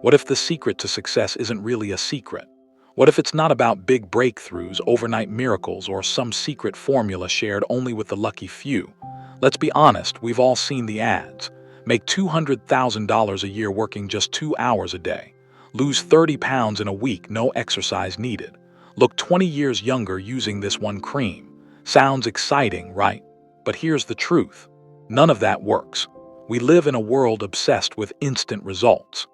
What if the secret to success isn't really a secret? What if it's not about big breakthroughs, overnight miracles, or some secret formula shared only with the lucky few? Let's be honest, we've all seen the ads. Make $200,000 a year working just 2 hours a day. Lose 30 pounds in a week, no exercise needed. Look 20 years younger using this one cream. Sounds exciting, right? But here's the truth. None of that works. We live in a world obsessed with instant results.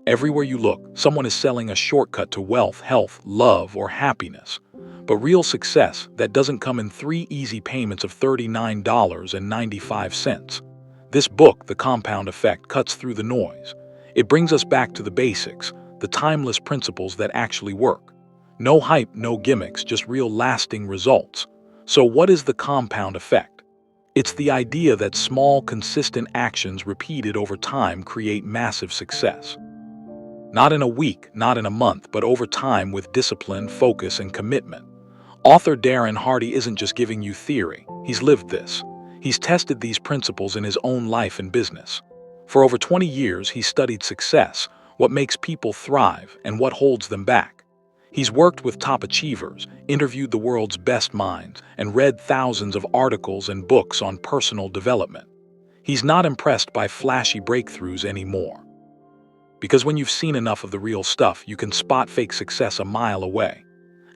Everywhere you look, someone is selling a shortcut to wealth, health, love, or happiness. But real success, that doesn't come in 3 easy payments of $39.95. This book, The Compound Effect, cuts through the noise. It brings us back to the basics, the timeless principles that actually work. No hype, no gimmicks, just real lasting results. So what is the compound effect? It's the idea that small, consistent actions repeated over time create massive success. Not in a week, not in a month, but over time with discipline, focus, and commitment. Author Darren Hardy isn't just giving you theory, he's lived this. He's tested these principles in his own life and business. For over 20 years, he's studied success, what makes people thrive, and what holds them back. He's worked with top achievers, interviewed the world's best minds, and read thousands of articles and books on personal development. He's not impressed by flashy breakthroughs anymore. Because when you've seen enough of the real stuff, you can spot fake success a mile away.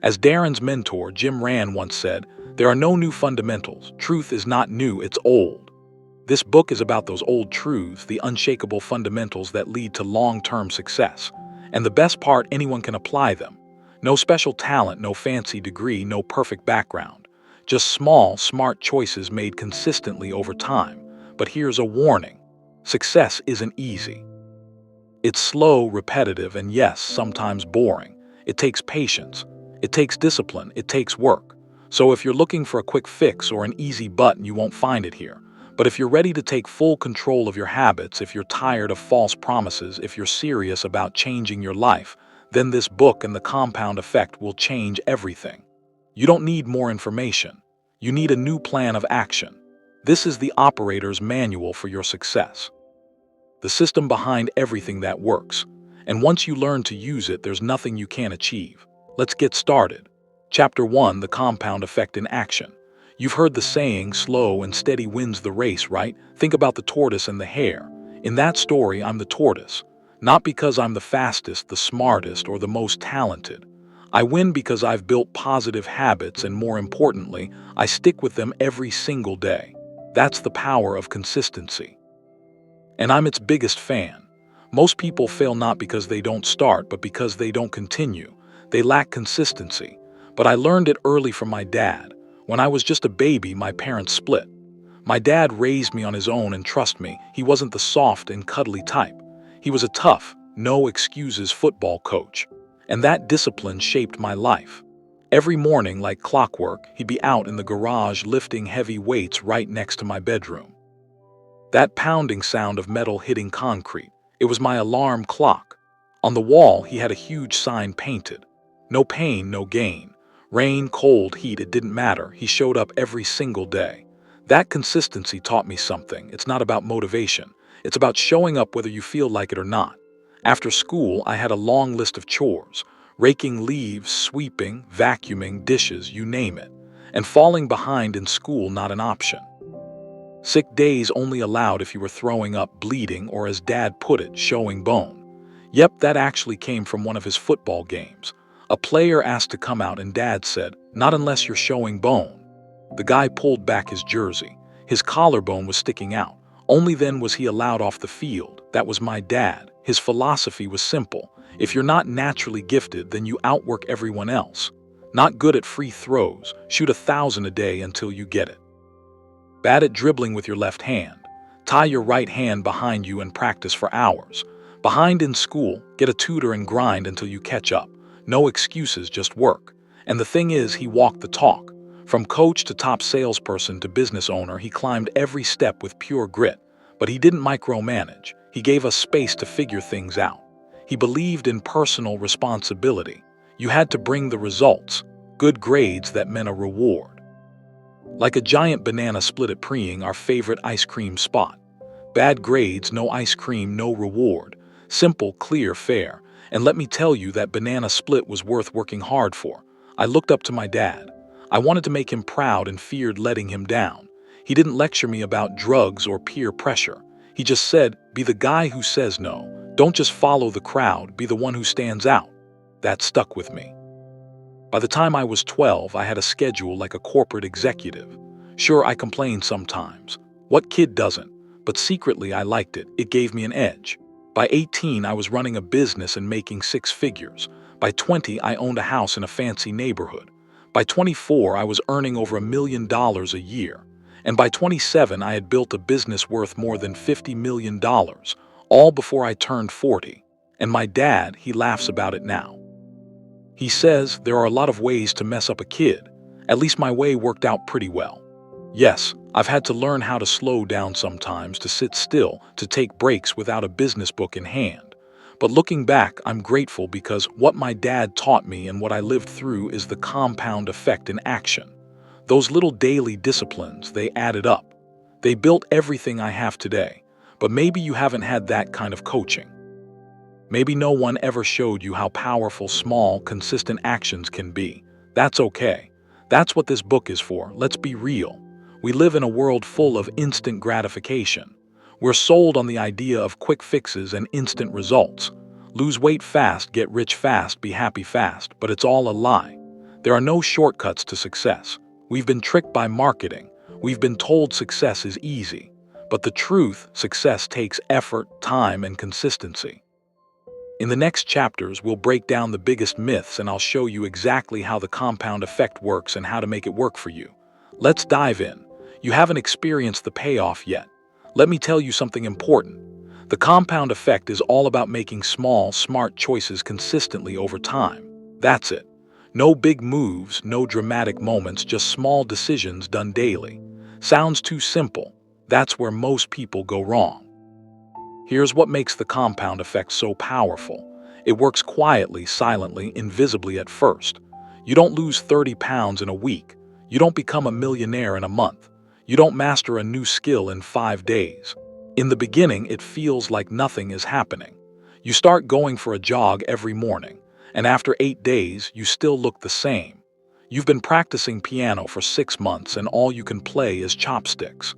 As Darren's mentor, Jim Rand, once said, "There are no new fundamentals. Truth is not new, it's old." This book is about those old truths, the unshakable fundamentals that lead to long-term success. And the best part, anyone can apply them. No special talent, no fancy degree, no perfect background. Just small, smart choices made consistently over time. But here's a warning. Success isn't easy. It's slow, repetitive, and yes, sometimes boring. It takes patience. It takes discipline. It takes work. So if you're looking for a quick fix or an easy button, you won't find it here. But if you're ready to take full control of your habits, if you're tired of false promises, if you're serious about changing your life, then this book and the compound effect will change everything. You don't need more information. You need a new plan of action. This is the operator's manual for your success. The system behind everything that works. And once you learn to use it, there's nothing you can't achieve. Let's get started. Chapter 1, The Compound Effect in Action. You've heard the saying, slow and steady wins the race, right? Think about the tortoise and the hare. In that story, I'm the tortoise. Not because I'm the fastest, the smartest, or the most talented. I win because I've built positive habits, and more importantly, I stick with them every single day. That's the power of consistency. And I'm its biggest fan. Most people fail not because they don't start, but because they don't continue. They lack consistency. But I learned it early from my dad. When I was just a baby, my parents split. My dad raised me on his own, and trust me, he wasn't the soft and cuddly type. He was a tough, no excuses football coach. And that discipline shaped my life. Every morning, like clockwork, he'd be out in the garage lifting heavy weights right next to my bedroom. That pounding sound of metal hitting concrete, it was my alarm clock. On the wall, he had a huge sign painted. No pain, no gain. Rain, cold, heat, it didn't matter. He showed up every single day. That consistency taught me something. It's not about motivation. It's about showing up whether you feel like it or not. After school, I had a long list of chores. Raking leaves, sweeping, vacuuming, dishes, you name it. And falling behind in school, not an option. Sick days only allowed if you were throwing up, bleeding, or as Dad put it, showing bone. Yep, that actually came from one of his football games. A player asked to come out and Dad said, "Not unless you're showing bone." The guy pulled back his jersey. His collarbone was sticking out. Only then was he allowed off the field. That was my dad. His philosophy was simple. If you're not naturally gifted, then you outwork everyone else. Not good at free throws, shoot 1,000 a day until you get it. Bad at dribbling with your left hand. Tie your right hand behind you and practice for hours. Behind in school, get a tutor and grind until you catch up. No excuses, just work. And the thing is, he walked the talk. From coach to top salesperson to business owner, he climbed every step with pure grit. But he didn't micromanage. He gave us space to figure things out. He believed in personal responsibility. You had to bring the results. Good grades that meant a reward. Like a giant banana split at Preing, our favorite ice cream spot. Bad grades, no ice cream, no reward. Simple, clear, fair. And let me tell you, that banana split was worth working hard for. I looked up to my dad. I wanted to make him proud and feared letting him down. He didn't lecture me about drugs or peer pressure. He just said, be the guy who says no. Don't just follow the crowd, be the one who stands out. That stuck with me. By the time I was 12, I had a schedule like a corporate executive. Sure, I complained sometimes. What kid doesn't? But secretly I liked it. It gave me an edge. By 18, I was running a business and making six figures. By 20, I owned a house in a fancy neighborhood. By 24, I was earning over $1 million a year. And by 27, I had built a business worth more than $50 million, all before I turned 40. And my dad, he laughs about it now. He says there are a lot of ways to mess up a kid. At least my way worked out pretty well. Yes, I've had to learn how to slow down sometimes, to sit still, to take breaks without a business book in hand. But looking back, I'm grateful because what my dad taught me and what I lived through is the compound effect in action. Those little daily disciplines, they added up. They built everything I have today. But maybe you haven't had that kind of coaching. Maybe no one ever showed you how powerful small, consistent actions can be. That's okay. That's what this book is for. Let's be real. We live in a world full of instant gratification. We're sold on the idea of quick fixes and instant results. Lose weight fast, get rich fast, be happy fast, but it's all a lie. There are no shortcuts to success. We've been tricked by marketing. We've been told success is easy. But the truth, success takes effort, time, and consistency. In the next chapters, we'll break down the biggest myths and I'll show you exactly how the compound effect works and how to make it work for you. Let's dive in. You haven't experienced the payoff yet. Let me tell you something important. The compound effect is all about making small, smart choices consistently over time. That's it. No big moves, no dramatic moments, just small decisions done daily. Sounds too simple. That's where most people go wrong. Here's what makes the compound effect so powerful. It works quietly, silently, invisibly at first. You don't lose 30 pounds in a week. You don't become a millionaire in a month. You don't master a new skill in 5 days. In the beginning, it feels like nothing is happening. You start going for a jog every morning, and after 8 days, you still look the same. You've been practicing piano for 6 months and all you can play is chopsticks.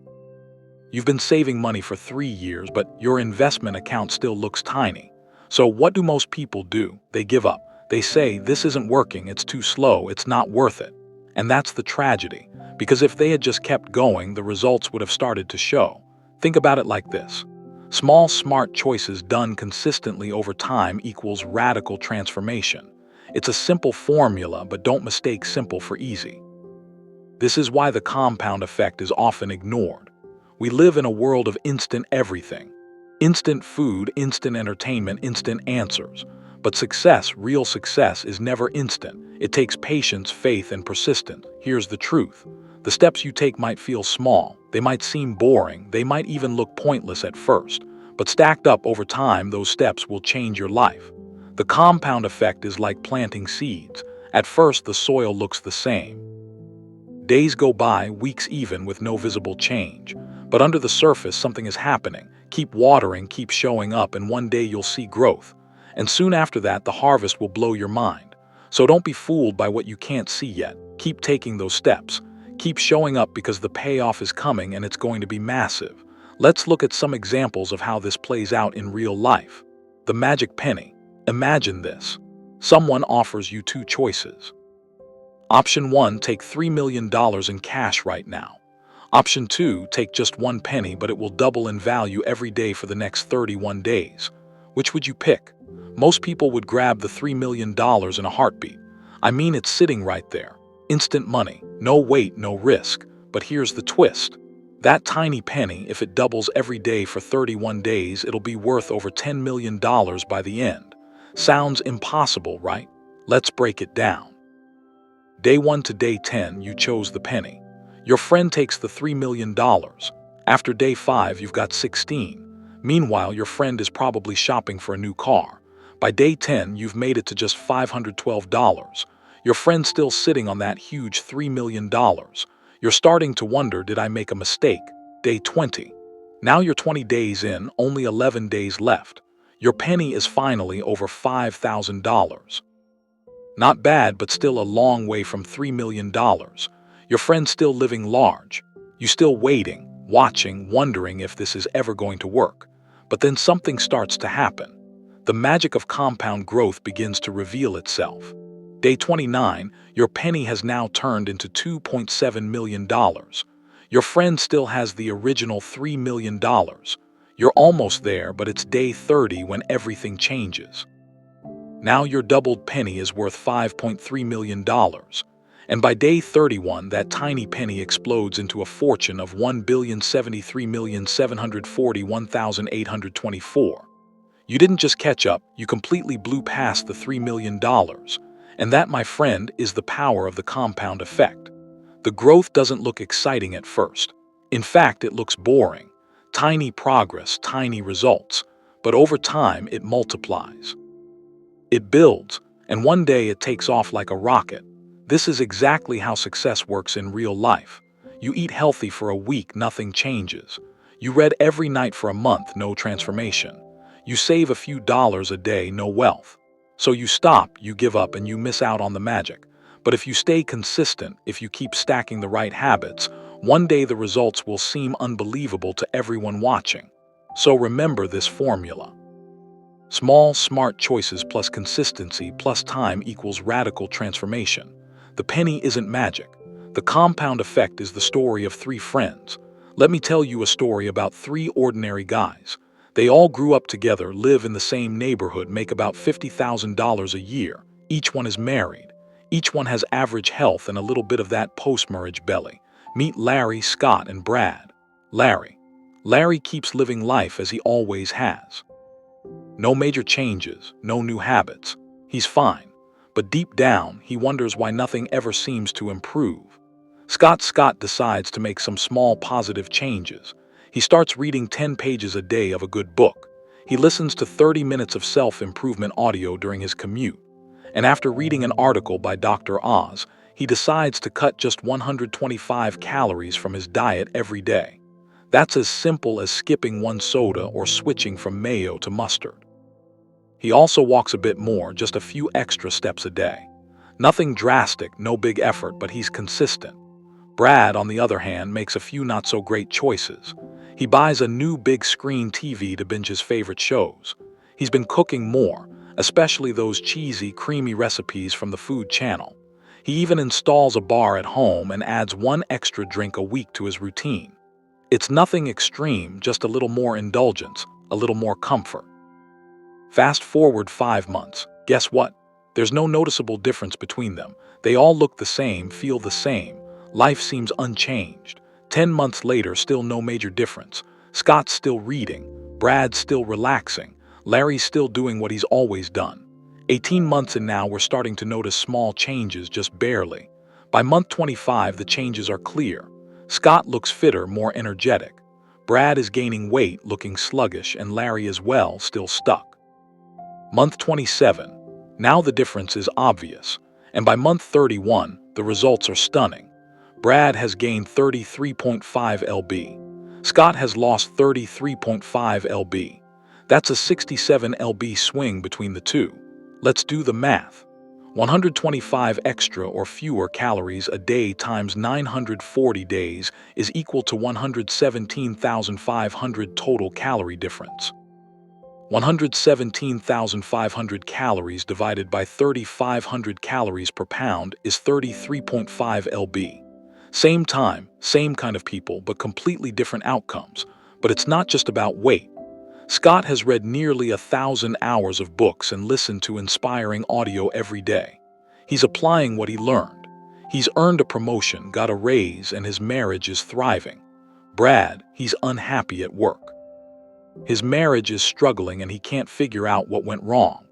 You've been saving money for 3 years, but your investment account still looks tiny. So what do most people do? They give up. They say, this isn't working, it's too slow, it's not worth it. And that's the tragedy, because if they had just kept going, the results would have started to show. Think about it like this. Small, smart choices done consistently over time equals radical transformation. It's a simple formula, but don't mistake simple for easy. This is why the compound effect is often ignored. We live in a world of instant everything. Instant food, instant entertainment, instant answers. But success, real success, is never instant. It takes patience, faith, and persistence. Here's the truth. The steps you take might feel small. They might seem boring. They might even look pointless at first. But stacked up over time, those steps will change your life. The compound effect is like planting seeds. At first, the soil looks the same. Days go by, weeks even, with no visible change. But under the surface, something is happening. Keep watering, keep showing up, and one day you'll see growth. And soon after that, the harvest will blow your mind. So don't be fooled by what you can't see yet. Keep taking those steps. Keep showing up because the payoff is coming and it's going to be massive. Let's look at some examples of how this plays out in real life. The magic penny. Imagine this. Someone offers you 2 choices. Option 1, take $3 million in cash right now. Option 2, take just 1 penny, but it will double in value every day for the next 31 days. Which would you pick? Most people would grab the $3 million in a heartbeat. I mean, it's sitting right there. Instant money. No wait, no risk. But here's the twist. That tiny penny, if it doubles every day for 31 days, it'll be worth over $10 million by the end. Sounds impossible, right? Let's break it down. Day 1 to day 10, you chose the penny. Your friend takes the $3 million. After day 5, you've got 16. Meanwhile, your friend is probably shopping for a new car. By day 10, you've made it to just $512. Your friend's still sitting on that huge $3 million. You're starting to wonder, did I make a mistake? Day 20. Now you're 20 days in, only 11 days left. Your penny is finally over $5,000. Not bad, but still a long way from $3 million. Your friend's still living large. You still waiting, watching, wondering if this is ever going to work. But then something starts to happen. The magic of compound growth begins to reveal itself. Day 29, your penny has now turned into $2.7 million. Your friend still has the original $3 million. You're almost there, but it's day 30 when everything changes. Now your doubled penny is worth $5.3 million. And by day 31, that tiny penny explodes into a fortune of $1,073,741,824. You didn't just catch up, you completely blew past the $3 million. And that, my friend, is the power of the compound effect. The growth doesn't look exciting at first. In fact, it looks boring. Tiny progress, tiny results. But over time, it multiplies. It builds, and one day it takes off like a rocket. This is exactly how success works in real life. You eat healthy for a week, nothing changes. You read every night for a month, no transformation. You save a few dollars a day, no wealth. So you stop, you give up, and you miss out on the magic. But if you stay consistent, if you keep stacking the right habits, one day the results will seem unbelievable to everyone watching. So remember this formula. Small, smart choices plus consistency plus time equals radical transformation. The penny isn't magic. The compound effect is the story of three friends. Let me tell you a story about three ordinary guys. They all grew up together, live in the same neighborhood, make about $50,000 a year. Each one is married. Each one has average health and a little bit of that post-marriage belly. Meet Larry, Scott, and Brad. Larry. Larry keeps living life as he always has. No major changes, no new habits. He's fine. But deep down, he wonders why nothing ever seems to improve. Scott decides to make some small positive changes. He starts reading 10 pages a day of a good book. He listens to 30 minutes of self-improvement audio during his commute. And after reading an article by Dr. Oz, he decides to cut just 125 calories from his diet every day. That's as simple as skipping one soda or switching from mayo to mustard. He also walks a bit more, just a few extra steps a day. Nothing drastic, no big effort, but he's consistent. Brad, on the other hand, makes a few not-so-great choices. He buys a new big screen TV to binge his favorite shows. He's been cooking more, especially those cheesy, creamy recipes from the Food Channel. He even installs a bar at home and adds one extra drink a week to his routine. It's nothing extreme, just a little more indulgence, a little more comfort. Fast forward 5 months. Guess what? There's no noticeable difference between them. They all look the same, feel the same. Life seems unchanged. 10 months later, still no major difference. Scott's still reading. Brad's still relaxing. Larry's still doing what he's always done. 18 months and now we're starting to notice small changes, just barely. By month 25, the changes are clear. Scott looks fitter, more energetic. Brad is gaining weight, looking sluggish, and Larry as well, still stuck. Month 27. Now the difference is obvious. And by month 31, the results are stunning. Brad has gained 33.5 lb. Scott has lost 33.5 lb. That's a 67 lb swing between the two. Let's do the math. 125 extra or fewer calories a day times 940 days is equal to 117,500 total calorie difference. 117,500 calories divided by 3,500 calories per pound is 33.5 lb. Same time, same kind of people, but completely different outcomes. But it's not just about weight. Scott has read nearly 1,000 hours of books and listened to inspiring audio every day. He's applying what he learned. He's earned a promotion, got a raise, and his marriage is thriving. Brad, he's unhappy at work. His marriage is struggling and he can't figure out what went wrong.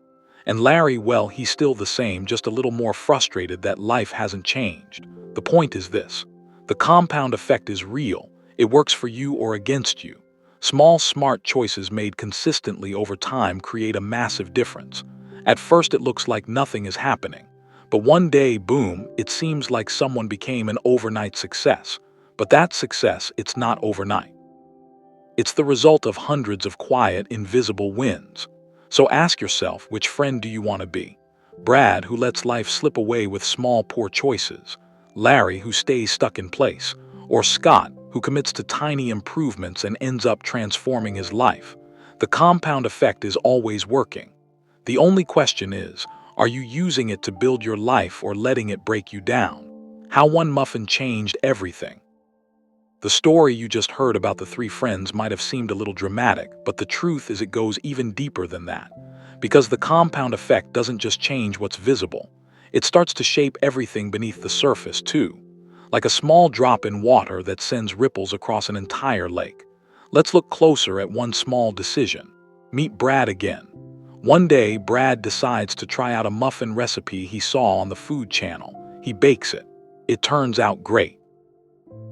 And Larry, well, he's still the same, just a little more frustrated that life hasn't changed. The point is this: the compound effect is real. It works for you or against you. Small, smart choices made consistently over time create a massive difference. At first it looks like nothing is happening. But one day, boom, it seems like someone became an overnight success. But that success, it's not overnight. It's the result of hundreds of quiet, invisible wins. So ask yourself, which friend do you want to be? Brad, who lets life slip away with small, poor choices? Larry, who stays stuck in place? Or Scott, who commits to tiny improvements and ends up transforming his life? The compound effect is always working. The only question is, are you using it to build your life or letting it break you down? How one muffin changed everything. The story you just heard about the three friends might have seemed a little dramatic, but the truth is it goes even deeper than that. Because the compound effect doesn't just change what's visible, it starts to shape everything beneath the surface too. Like a small drop in water that sends ripples across an entire lake. Let's look closer at one small decision. Meet Brad again. One day, Brad decides to try out a muffin recipe he saw on the Food Channel. He bakes it. It turns out great.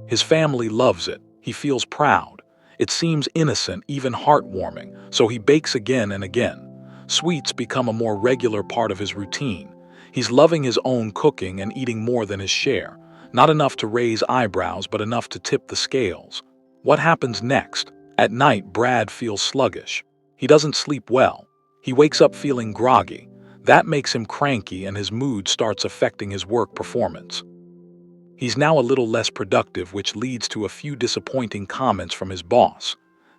His family loves it. He feels proud. It seems innocent, even heartwarming, so he bakes again and again. Sweets become a more regular part of his routine. He's loving his own cooking and eating more than his share. Not enough to raise eyebrows, but enough to tip the scales. What happens next? At night, Brad feels sluggish. He doesn't sleep well. He wakes up feeling groggy. That makes him cranky and his mood starts affecting his work performance. He's now a little less productive, which leads to a few disappointing comments from his boss.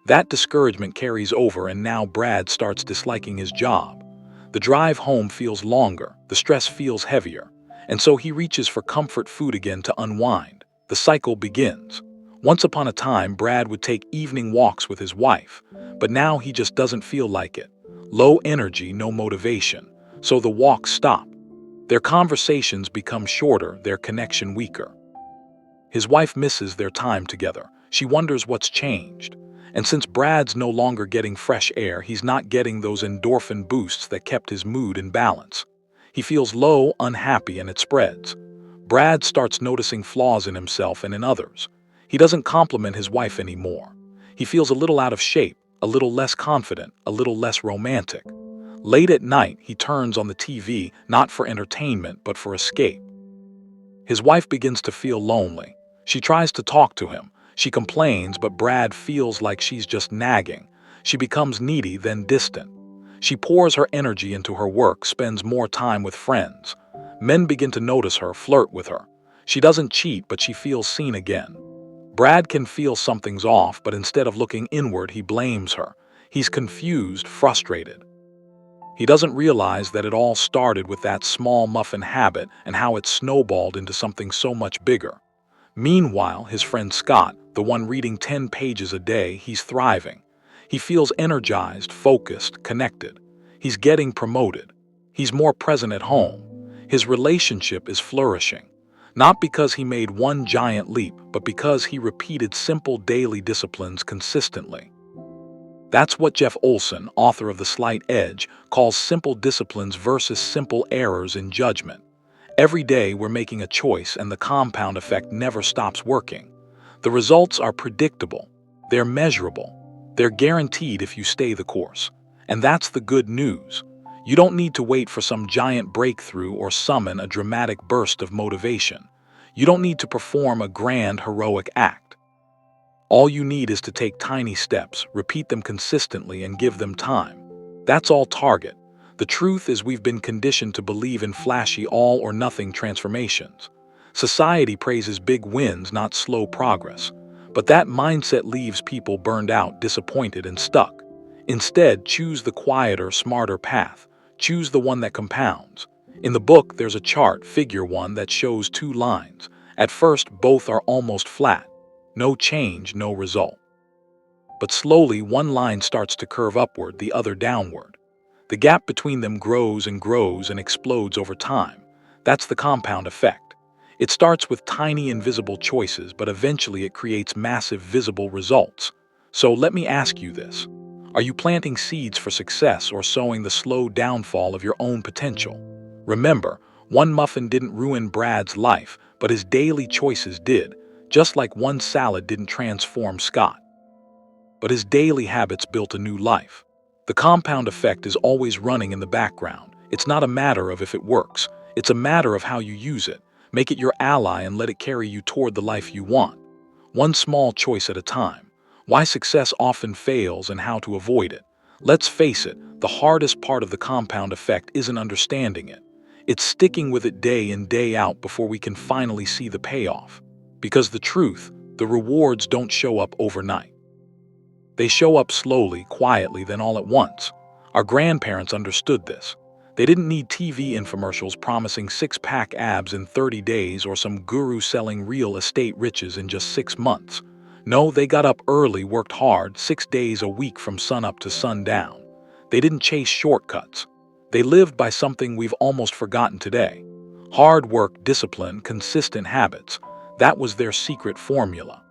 That discouragement carries over and now Brad starts disliking his job. The drive home feels longer, the stress feels heavier, and so he reaches for comfort food again to unwind. The cycle begins. Once upon a time, Brad would take evening walks with his wife, but now he just doesn't feel like it. Low energy, no motivation, so the walks stop. Their conversations become shorter, their connection weaker. His wife misses their time together. She wonders what's changed. And since Brad's no longer getting fresh air, he's not getting those endorphin boosts that kept his mood in balance. He feels low, unhappy, and it spreads. Brad starts noticing flaws in himself and in others. He doesn't compliment his wife anymore. He feels a little out of shape, a little less confident, a little less romantic. Late at night, he turns on the TV, not for entertainment, but for escape. His wife begins to feel lonely. She tries to talk to him. She complains, but Brad feels like she's just nagging. She becomes needy, then distant. She pours her energy into her work, spends more time with friends. Men begin to notice her, flirt with her. She doesn't cheat, but she feels seen again. Brad can feel something's off, but instead of looking inward, he blames her. He's confused, frustrated. He doesn't realize that it all started with that small muffin habit and how it snowballed into something so much bigger. Meanwhile, his friend Scott, the one reading 10 pages a day, he's thriving. He feels energized, focused, connected. He's getting promoted. He's more present at home. His relationship is flourishing. Not because he made one giant leap, but because he repeated simple daily disciplines consistently. That's what Jeff Olson, author of The Slight Edge, calls simple disciplines versus simple errors in judgment. Every day we're making a choice and the compound effect never stops working. The results are predictable. They're measurable. They're guaranteed if you stay the course. And that's the good news. You don't need to wait for some giant breakthrough or summon a dramatic burst of motivation. You don't need to perform a grand, heroic act. All you need is to take tiny steps, repeat them consistently, and give them time. That's all target. The truth is we've been conditioned to believe in flashy all-or-nothing transformations. Society praises big wins, not slow progress. But that mindset leaves people burned out, disappointed, and stuck. Instead, choose the quieter, smarter path. Choose the one that compounds. In the book, there's a chart, figure 1, that shows 2 lines. At first, both are almost flat. No change, no result. But slowly, one line starts to curve upward, the other downward. The gap between them grows and explodes over time. That's the compound effect. It starts with tiny invisible choices, but eventually it creates massive visible results. So let me ask you this. Are you planting seeds for success or sowing the slow downfall of your own potential? Remember, one muffin didn't ruin Brad's life, but his daily choices did. Just like one salad didn't transform Scott. But his daily habits built a new life. The compound effect is always running in the background. It's not a matter of if it works. It's a matter of how you use it. Make it your ally and let it carry you toward the life you want. One small choice at a time. Why success often fails and how to avoid it. Let's face it, the hardest part of the compound effect isn't understanding it. It's sticking with it day in, day out before we can finally see the payoff. Because the truth, the rewards don't show up overnight. They show up slowly, quietly, then all at once. Our grandparents understood this. They didn't need TV infomercials promising six-pack abs in 30 days or some guru selling real estate riches in just 6 months. No, they got up early, worked hard, 6 days a week from sunup to sundown. They didn't chase shortcuts. They lived by something we've almost forgotten today. Hard work, discipline, consistent habits. That was their secret formula.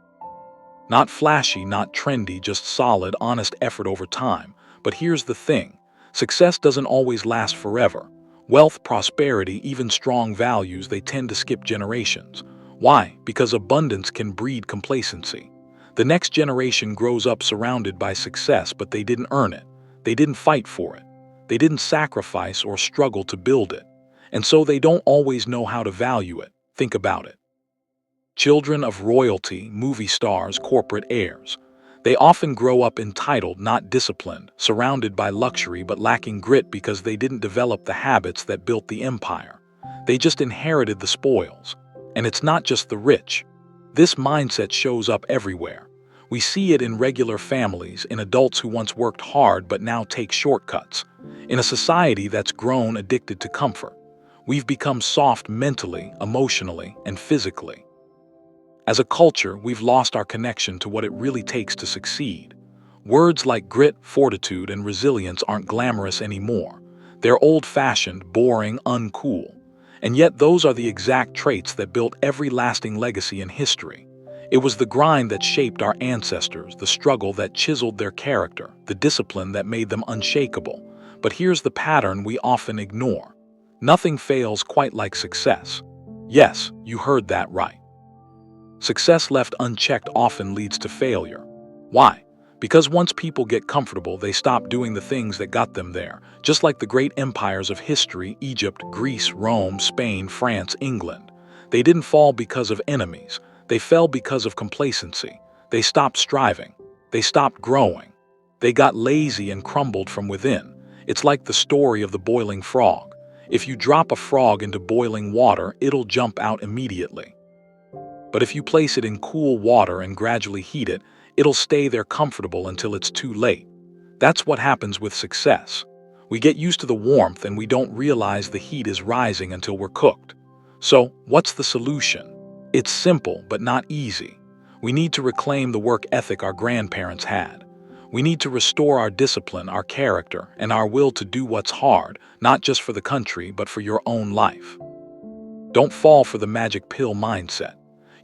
Not flashy, not trendy, just solid, honest effort over time. But here's the thing. Success doesn't always last forever. Wealth, prosperity, even strong values, they tend to skip generations. Why? Because abundance can breed complacency. The next generation grows up surrounded by success, but they didn't earn it. They didn't fight for it. They didn't sacrifice or struggle to build it. And so they don't always know how to value it. Think about it. Children of royalty, movie stars, corporate heirs. They often grow up entitled, not disciplined, surrounded by luxury but lacking grit because they didn't develop the habits that built the empire. They just inherited the spoils. And it's not just the rich. This mindset shows up everywhere. We see it in regular families, in adults who once worked hard but now take shortcuts. In a society that's grown addicted to comfort. We've become soft mentally, emotionally, and physically. As a culture, we've lost our connection to what it really takes to succeed. Words like grit, fortitude, and resilience aren't glamorous anymore. They're old-fashioned, boring, uncool. And yet those are the exact traits that built every lasting legacy in history. It was the grind that shaped our ancestors, the struggle that chiseled their character, the discipline that made them unshakable. But here's the pattern we often ignore. Nothing fails quite like success. Yes, you heard that right. Success left unchecked often leads to failure. Why? Because once people get comfortable, they stop doing the things that got them there. Just like the great empires of history, Egypt, Greece, Rome, Spain, France, England. They didn't fall because of enemies. They fell because of complacency. They stopped striving. They stopped growing. They got lazy and crumbled from within. It's like the story of the boiling frog. If you drop a frog into boiling water, it'll jump out immediately. But if you place it in cool water and gradually heat it, it'll stay there comfortable until it's too late. That's what happens with success. We get used to the warmth and we don't realize the heat is rising until we're cooked. So, what's the solution? It's simple, but not easy. We need to reclaim the work ethic our grandparents had. We need to restore our discipline, our character, and our will to do what's hard, not just for the country, but for your own life. Don't fall for the magic pill mindset.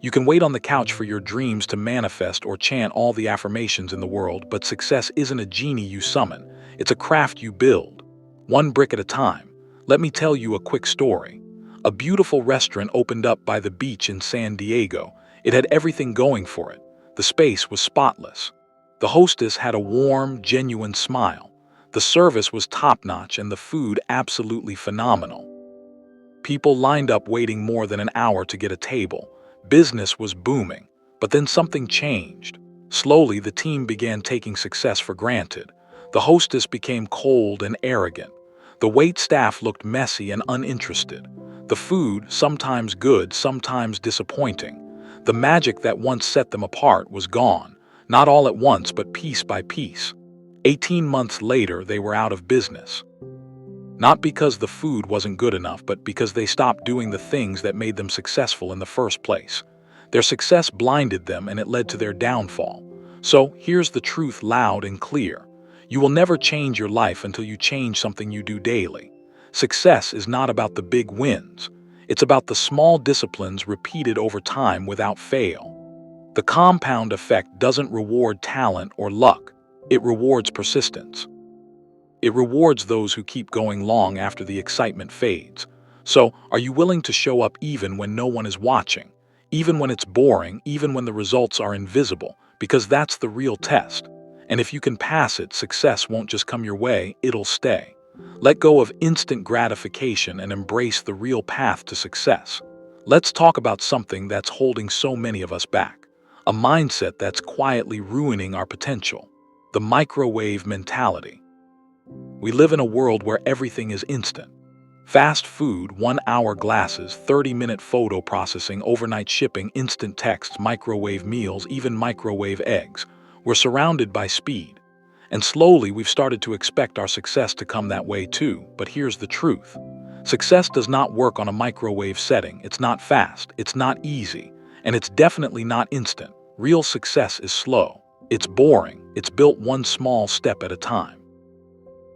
You can wait on the couch for your dreams to manifest or chant all the affirmations in the world, but success isn't a genie you summon. It's a craft you build, one brick at a time. Let me tell you a quick story. A beautiful restaurant opened up by the beach in San Diego. It had everything going for it. The space was spotless. The hostess had a warm, genuine smile. The service was top-notch and the food absolutely phenomenal. People lined up waiting more than an hour to get a table. Business was booming, but then something changed. Slowly, the team began taking success for granted. The hostess became cold and arrogant. The wait staff looked messy and uninterested. The food, sometimes good, sometimes disappointing. The magic that once set them apart was gone, not all at once, but piece by piece. 18 months later, they were out of business. Not because the food wasn't good enough, but because they stopped doing the things that made them successful in the first place. Their success blinded them and it led to their downfall. So here's the truth loud and clear. You will never change your life until you change something you do daily. Success is not about the big wins. It's about the small disciplines repeated over time without fail. The compound effect doesn't reward talent or luck. It rewards persistence. It rewards those who keep going long after the excitement fades. So, are you willing to show up even when no one is watching? Even when it's boring, even when the results are invisible? Because that's the real test. And if you can pass it, success won't just come your way, it'll stay. Let go of instant gratification and embrace the real path to success. Let's talk about something that's holding so many of us back. A mindset that's quietly ruining our potential. The microwave mentality. We live in a world where everything is instant. Fast food, 1-hour glasses, 30-minute photo processing, overnight shipping, instant texts, microwave meals, even microwave eggs. We're surrounded by speed. And slowly we've started to expect our success to come that way too. But here's the truth. Success does not work on a microwave setting. It's not fast, it's not easy, and it's definitely not instant. Real success is slow. It's boring. It's built one small step at a time.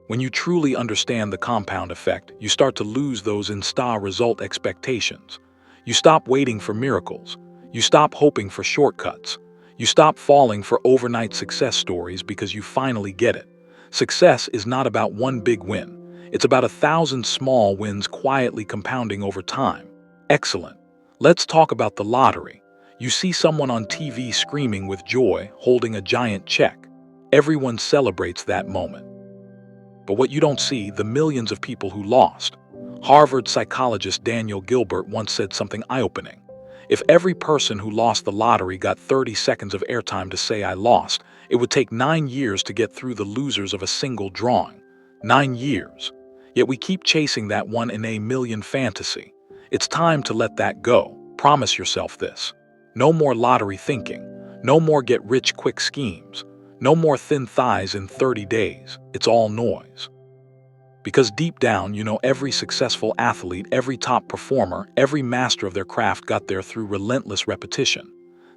When you truly understand the compound effect, you start to lose those instant result expectations. You stop waiting for miracles. You stop hoping for shortcuts. You stop falling for overnight success stories because you finally get it. Success is not about one big win. It's about 1,000 small wins quietly compounding over time. Excellent. Let's talk about the lottery. You see someone on TV screaming with joy, holding a giant check. Everyone celebrates that moment. But what you don't see, the millions of people who lost. Harvard psychologist Daniel Gilbert once said something eye-opening. If every person who lost the lottery got 30 seconds of airtime to say I lost, it would take 9 years to get through the losers of a single drawing. 9 years. Yet we keep chasing that 1 in a million fantasy. It's time to let that go. Promise yourself this. No more lottery thinking. No more get-rich-quick schemes. No more thin thighs in 30 days. It's all noise. Because deep down, you know every successful athlete, every top performer, every master of their craft got there through relentless repetition.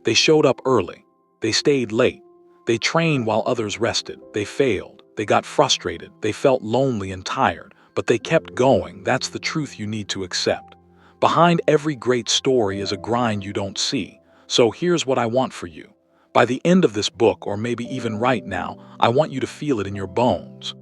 They showed up early. They stayed late. They trained while others rested. They failed. They got frustrated. They felt lonely and tired. But they kept going. That's the truth you need to accept. Behind every great story is a grind you don't see. So here's what I want for you. By the end of this book, or maybe even right now, I want you to feel it in your bones.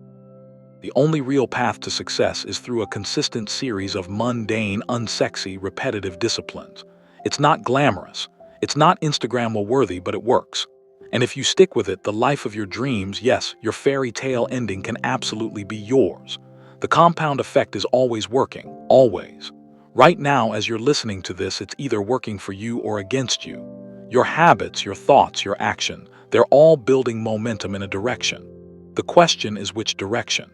The only real path to success is through a consistent series of mundane, unsexy, repetitive disciplines. It's not glamorous. It's not Instagram-worthy, but it works. And if you stick with it, the life of your dreams, yes, your fairy tale ending can absolutely be yours. The compound effect is always working, always. Right now, as you're listening to this, it's either working for you or against you. Your habits, your thoughts, your action, they're all building momentum in a direction. The question is which direction?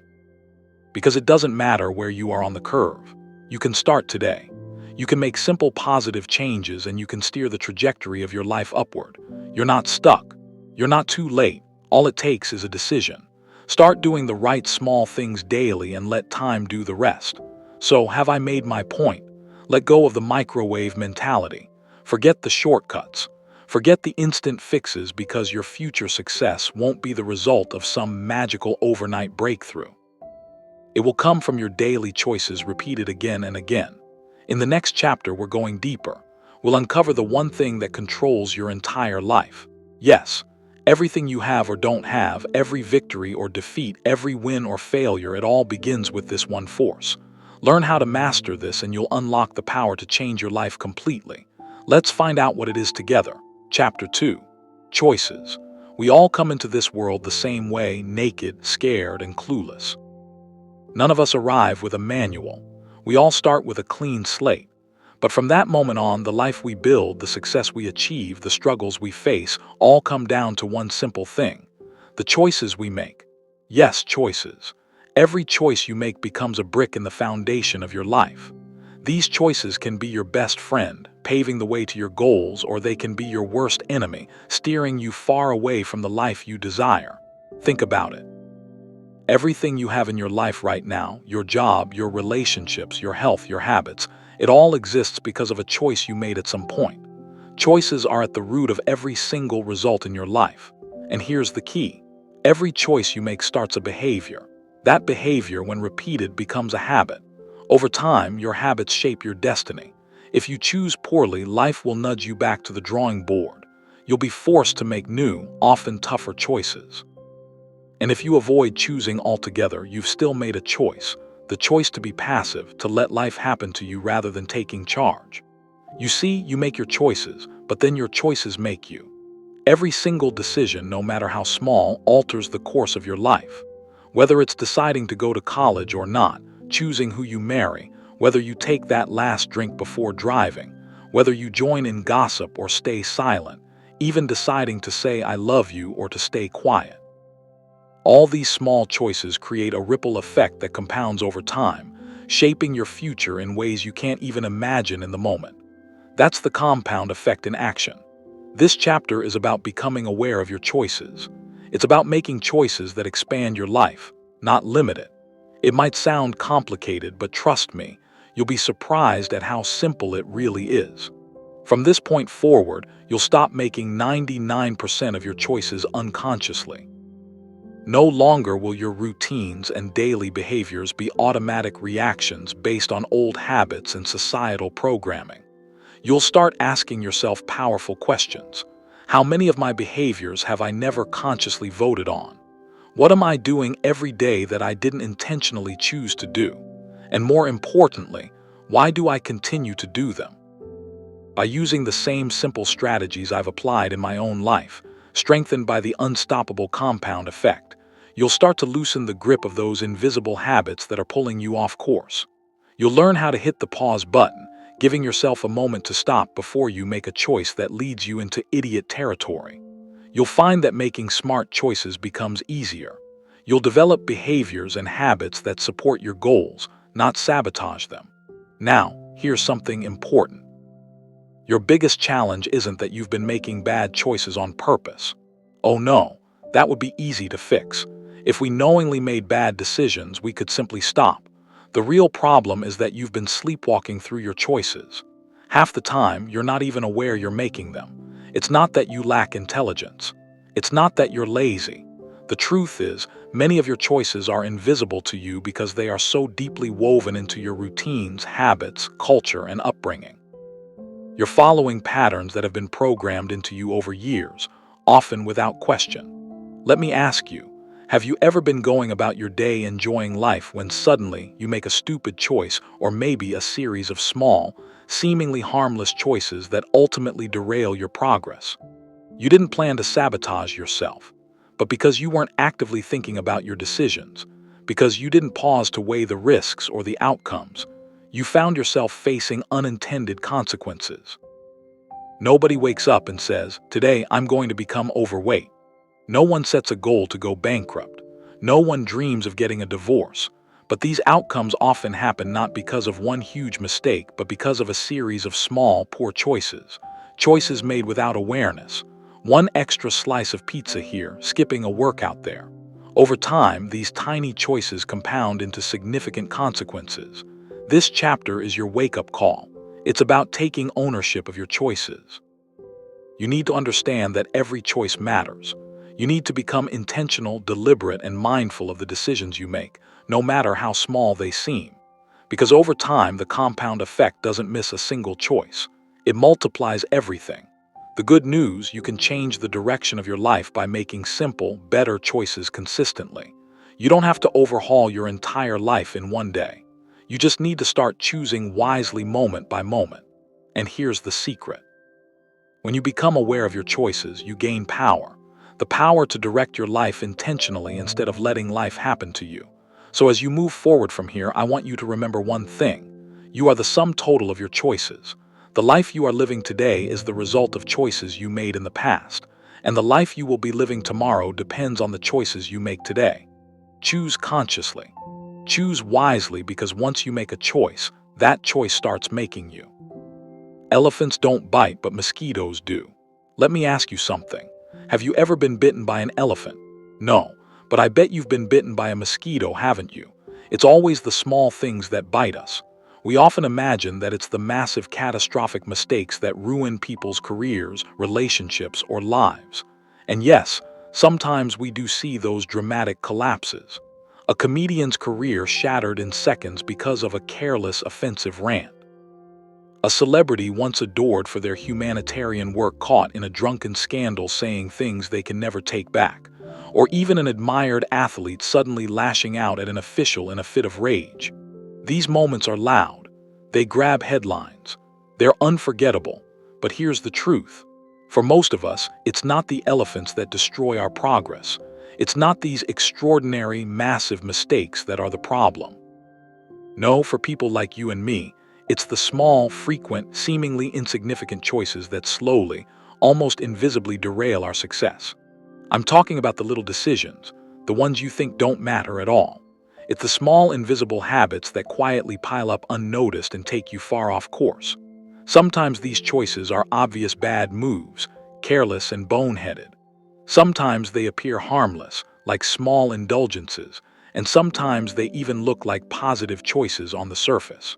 Because it doesn't matter where you are on the curve. You can start today. You can make simple positive changes and you can steer the trajectory of your life upward. You're not stuck. You're not too late. All it takes is a decision. Start doing the right small things daily and let time do the rest. So, have I made my point? Let go of the microwave mentality. Forget the shortcuts. Forget the instant fixes because your future success won't be the result of some magical overnight breakthrough. It will come from your daily choices repeated again and again. In the next chapter, we're going deeper. We'll uncover the one thing that controls your entire life. Yes, everything you have or don't have, every victory or defeat, every win or failure, it all begins with this one force. Learn how to master this and you'll unlock the power to change your life completely. Let's find out what it is together. Chapter 2. Choices. We all come into this world the same way, naked, scared, and clueless. None of us arrive with a manual. We all start with a clean slate. But from that moment on, the life we build, the success we achieve, the struggles we face, all come down to one simple thing: the choices we make. Yes, choices. Every choice you make becomes a brick in the foundation of your life. These choices can be your best friend, paving the way to your goals, or they can be your worst enemy, steering you far away from the life you desire. Think about it. Everything you have in your life right now, your job, your relationships, your health, your habits, it all exists because of a choice you made at some point. Choices are at the root of every single result in your life. And here's the key. Every choice you make starts a behavior. That behavior, when repeated, becomes a habit. Over time, your habits shape your destiny. If you choose poorly, life will nudge you back to the drawing board. You'll be forced to make new, often tougher choices. And if you avoid choosing altogether, you've still made a choice. The choice to be passive, to let life happen to you rather than taking charge. You see, you make your choices, but then your choices make you. Every single decision, no matter how small, alters the course of your life. Whether it's deciding to go to college or not, choosing who you marry, whether you take that last drink before driving, whether you join in gossip or stay silent, even deciding to say I love you or to stay quiet. All these small choices create a ripple effect that compounds over time, shaping your future in ways you can't even imagine in the moment. That's the compound effect in action. This chapter is about becoming aware of your choices. It's about making choices that expand your life, not limit it. It might sound complicated, but trust me, you'll be surprised at how simple it really is. From this point forward, you'll stop making 99% of your choices unconsciously. No longer will your routines and daily behaviors be automatic reactions based on old habits and societal programming. You'll start asking yourself powerful questions. How many of my behaviors have I never consciously voted on? What am I doing every day that I didn't intentionally choose to do? And more importantly, why do I continue to do them? By using the same simple strategies I've applied in my own life, strengthened by the unstoppable compound effect, you'll start to loosen the grip of those invisible habits that are pulling you off course. You'll learn how to hit the pause button, giving yourself a moment to stop before you make a choice that leads you into idiot territory. You'll find that making smart choices becomes easier. You'll develop behaviors and habits that support your goals, not sabotage them. Now, here's something important. Your biggest challenge isn't that you've been making bad choices on purpose. Oh no, that would be easy to fix. If we knowingly made bad decisions, we could simply stop. The real problem is that you've been sleepwalking through your choices. Half the time, you're not even aware you're making them. It's not that you lack intelligence. It's not that you're lazy. The truth is, many of your choices are invisible to you because they are so deeply woven into your routines, habits, culture, and upbringing. You're following patterns that have been programmed into you over years, often without question. Let me ask you, have you ever been going about your day enjoying life when suddenly you make a stupid choice or maybe a series of small, seemingly harmless choices that ultimately derail your progress? You didn't plan to sabotage yourself, but because you weren't actively thinking about your decisions, because you didn't pause to weigh the risks or the outcomes, you found yourself facing unintended consequences. Nobody wakes up and says, "Today I'm going to become overweight." No one sets a goal to go bankrupt. No one dreams of getting a divorce. But these outcomes often happen not because of one huge mistake, but because of a series of small, poor choices. Choices made without awareness. One extra slice of pizza here, skipping a workout there. Over time, these tiny choices compound into significant consequences. This chapter is your wake-up call. It's about taking ownership of your choices. You need to understand that every choice matters. You need to become intentional, deliberate, and mindful of the decisions you make, no matter how small they seem. Because over time, the compound effect doesn't miss a single choice. It multiplies everything. The good news, you can change the direction of your life by making simple, better choices consistently. You don't have to overhaul your entire life in one day. You just need to start choosing wisely moment by moment. And here's the secret. When you become aware of your choices, you gain power. The power to direct your life intentionally instead of letting life happen to you. So as you move forward from here, I want you to remember one thing. You are the sum total of your choices. The life you are living today is the result of choices you made in the past. And the life you will be living tomorrow depends on the choices you make today. Choose consciously. Choose wisely, because once you make a choice, that choice starts making you. Elephants don't bite, but mosquitoes do. Let me ask you something. Have you ever been bitten by an elephant? No, but I bet you've been bitten by a mosquito, haven't you? It's always the small things that bite us. We often imagine that it's the massive catastrophic mistakes that ruin people's careers, relationships, or lives. And yes, sometimes we do see those dramatic collapses. A comedian's career shattered in seconds because of a careless, offensive rant. A celebrity once adored for their humanitarian work caught in a drunken scandal saying things they can never take back. Or even an admired athlete suddenly lashing out at an official in a fit of rage. These moments are loud. They grab headlines. They're unforgettable. But here's the truth. For most of us, it's not the elephants that destroy our progress. It's not these extraordinary, massive mistakes that are the problem. No, for people like you and me, it's the small, frequent, seemingly insignificant choices that slowly, almost invisibly derail our success. I'm talking about the little decisions, the ones you think don't matter at all. It's the small, invisible habits that quietly pile up unnoticed and take you far off course. Sometimes these choices are obvious bad moves, careless and boneheaded. Sometimes they appear harmless, like small indulgences, and sometimes they even look like positive choices on the surface.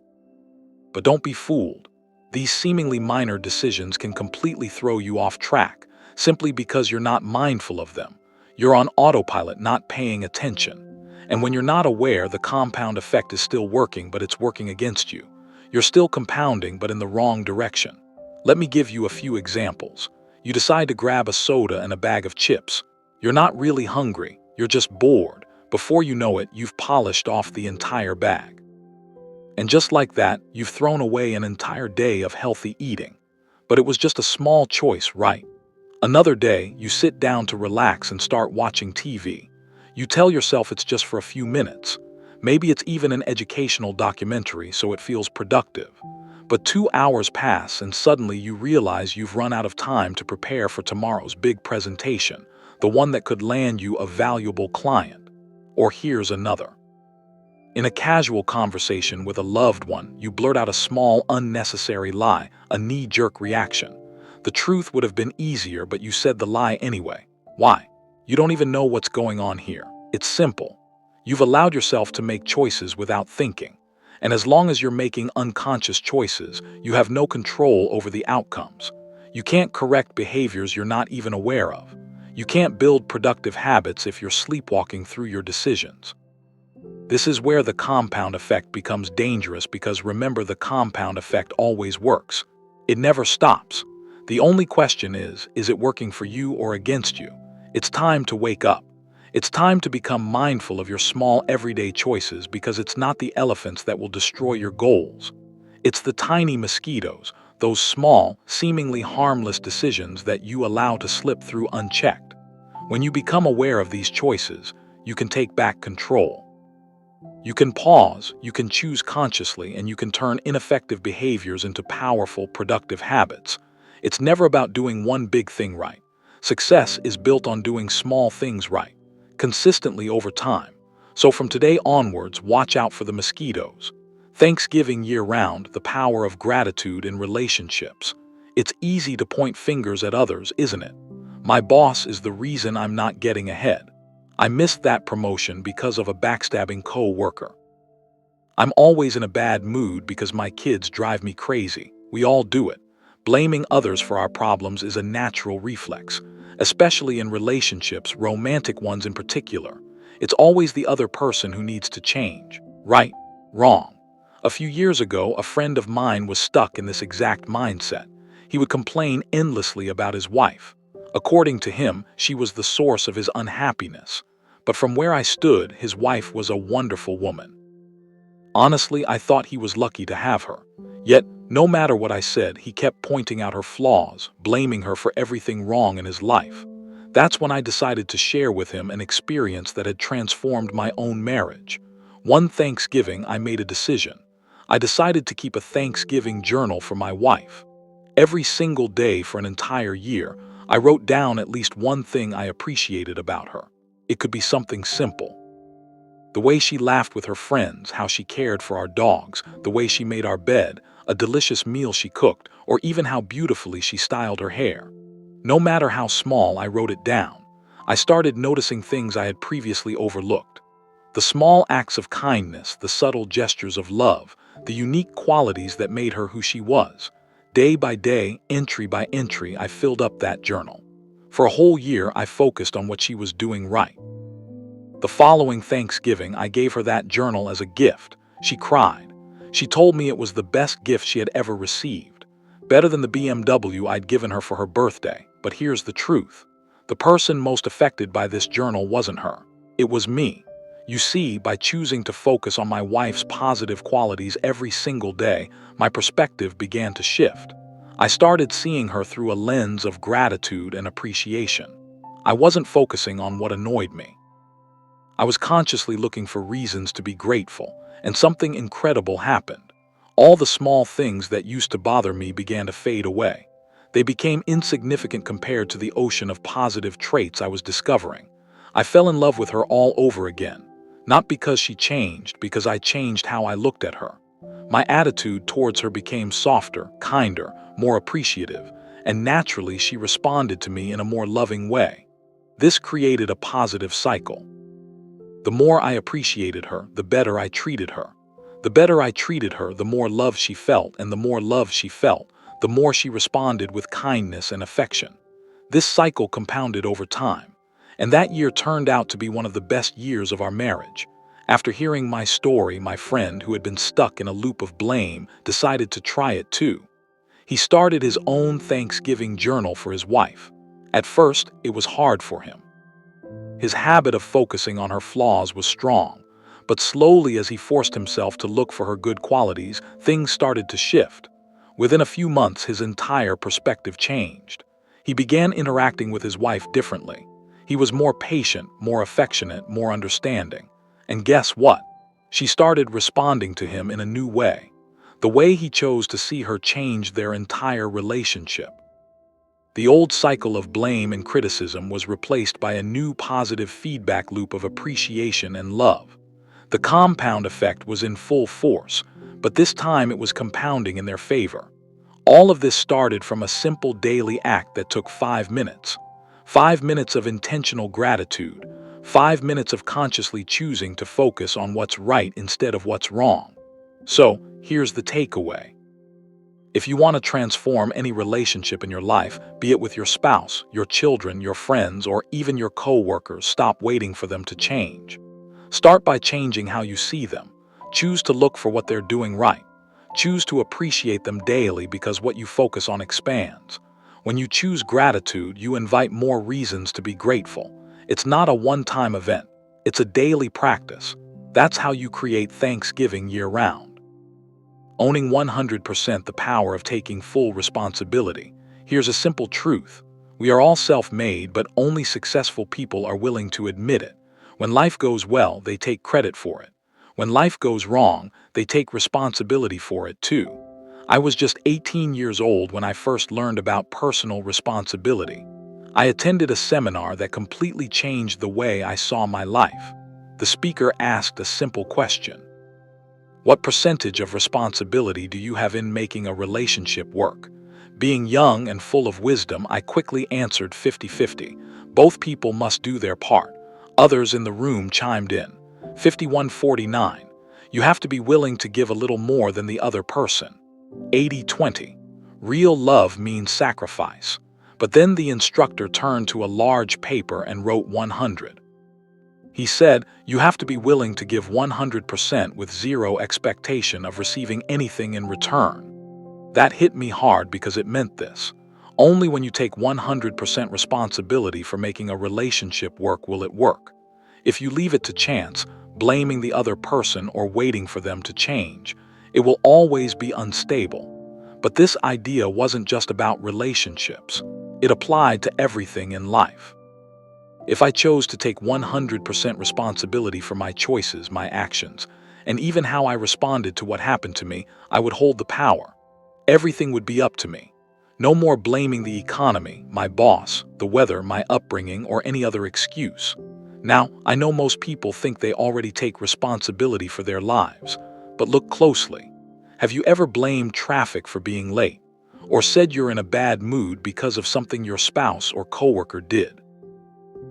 But don't be fooled. These seemingly minor decisions can completely throw you off track, simply because you're not mindful of them. You're on autopilot, not paying attention. And when you're not aware, the compound effect is still working, but it's working against you. You're still compounding, but in the wrong direction. Let me give you a few examples. You decide to grab a soda and a bag of chips. You're not really hungry, you're just bored. Before you know it, you've polished off the entire bag. And just like that, you've thrown away an entire day of healthy eating. But it was just a small choice, right? Another day, you sit down to relax and start watching TV. You tell yourself it's just for a few minutes. Maybe it's even an educational documentary, so it feels productive. But 2 hours pass and suddenly you realize you've run out of time to prepare for tomorrow's big presentation, the one that could land you a valuable client. Or here's another. In a casual conversation with a loved one, you blurt out a small, unnecessary lie, a knee-jerk reaction. The truth would have been easier, but you said the lie anyway. Why? You don't even know what's going on here. It's simple. You've allowed yourself to make choices without thinking. And as long as you're making unconscious choices, you have no control over the outcomes. You can't correct behaviors you're not even aware of. You can't build productive habits if you're sleepwalking through your decisions. This is where the compound effect becomes dangerous, because remember, the compound effect always works. It never stops. The only question is it working for you or against you? It's time to wake up. It's time to become mindful of your small everyday choices, because it's not the elephants that will destroy your goals. It's the tiny mosquitoes, those small, seemingly harmless decisions that you allow to slip through unchecked. When you become aware of these choices, you can take back control. You can pause, you can choose consciously, and you can turn ineffective behaviors into powerful, productive habits. It's never about doing one big thing right. Success is built on doing small things right, consistently over time. So from today onwards, watch out for the mosquitoes. Thanksgiving year-round, the power of gratitude in relationships. It's easy to point fingers at others, isn't it? My boss is the reason I'm not getting ahead. I missed that promotion because of a backstabbing co-worker. I'm always in a bad mood because my kids drive me crazy. We all do it. Blaming others for our problems is a natural reflex, especially in relationships, romantic ones in particular. It's always the other person who needs to change. Right? Wrong. A few years ago, a friend of mine was stuck in this exact mindset. He would complain endlessly about his wife. According to him, she was the source of his unhappiness. But from where I stood, his wife was a wonderful woman. Honestly, I thought he was lucky to have her. Yet, no matter what I said, he kept pointing out her flaws, blaming her for everything wrong in his life. That's when I decided to share with him an experience that had transformed my own marriage. One Thanksgiving, I made a decision. I decided to keep a Thanksgiving journal for my wife. Every single day for an entire year, I wrote down at least one thing I appreciated about her. It could be something simple. The way she laughed with her friends, how she cared for our dogs, the way she made our bed, a delicious meal she cooked, or even how beautifully she styled her hair. No matter how small, I wrote it down. I started noticing things I had previously overlooked. The small acts of kindness, the subtle gestures of love, the unique qualities that made her who she was. Day by day, entry by entry, I filled up that journal. For a whole year, I focused on what she was doing right. The following Thanksgiving, I gave her that journal as a gift. She cried. She told me it was the best gift she had ever received. Better than the BMW I'd given her for her birthday. But here's the truth. The person most affected by this journal wasn't her. It was me. You see, by choosing to focus on my wife's positive qualities every single day, my perspective began to shift. I started seeing her through a lens of gratitude and appreciation. I wasn't focusing on what annoyed me. I was consciously looking for reasons to be grateful, and something incredible happened. All the small things that used to bother me began to fade away. They became insignificant compared to the ocean of positive traits I was discovering. I fell in love with her all over again. Not because she changed, because I changed how I looked at her. My attitude towards her became softer, kinder, more appreciative, and naturally she responded to me in a more loving way. This created a positive cycle. The more I appreciated her, the better I treated her. The better I treated her, the more love she felt, and the more love she felt, the more she responded with kindness and affection. This cycle compounded over time, and that year turned out to be one of the best years of our marriage. After hearing my story, my friend, who had been stuck in a loop of blame, decided to try it too. He started his own Thanksgiving journal for his wife. At first, it was hard for him. His habit of focusing on her flaws was strong, but slowly as he forced himself to look for her good qualities, things started to shift. Within a few months, his entire perspective changed. He began interacting with his wife differently. He was more patient, more affectionate, more understanding. And guess what? She started responding to him in a new way. The way he chose to see her changed their entire relationship. The old cycle of blame and criticism was replaced by a new positive feedback loop of appreciation and love. The compound effect was in full force, but this time it was compounding in their favor. All of this started from a simple daily act that took 5 minutes. 5 minutes of intentional gratitude. 5 minutes of consciously choosing to focus on what's right instead of what's wrong. So, here's the takeaway. If you want to transform any relationship in your life, be it with your spouse, your children, your friends, or even your co-workers, stop waiting for them to change. Start by changing how you see them. Choose to look for what they're doing right. Choose to appreciate them daily because what you focus on expands. When you choose gratitude, you invite more reasons to be grateful. It's not a one-time event. It's a daily practice. That's how you create Thanksgiving year-round. Owning 100% the power of taking full responsibility. Here's a simple truth. We are all self-made, but only successful people are willing to admit it. When life goes well, they take credit for it. When life goes wrong, they take responsibility for it too. I was just 18 years old when I first learned about personal responsibility. I attended a seminar that completely changed the way I saw my life. The speaker asked a simple question. What percentage of responsibility do you have in making a relationship work? Being young and full of wisdom, I quickly answered 50-50. Both people must do their part. Others in the room chimed in. 51-49. You have to be willing to give a little more than the other person. 80-20. Real love means sacrifice. But then the instructor turned to a large paper and wrote 100. He said, you have to be willing to give 100% with zero expectation of receiving anything in return. That hit me hard because it meant this. Only when you take 100% responsibility for making a relationship work will it work. If you leave it to chance, blaming the other person or waiting for them to change, it will always be unstable. But this idea wasn't just about relationships. It applied to everything in life. If I chose to take 100% responsibility for my choices, my actions, and even how I responded to what happened to me, I would hold the power. Everything would be up to me. No more blaming the economy, my boss, the weather, my upbringing, or any other excuse. Now, I know most people think they already take responsibility for their lives, but look closely. Have you ever blamed traffic for being late? Or said you're in a bad mood because of something your spouse or coworker did?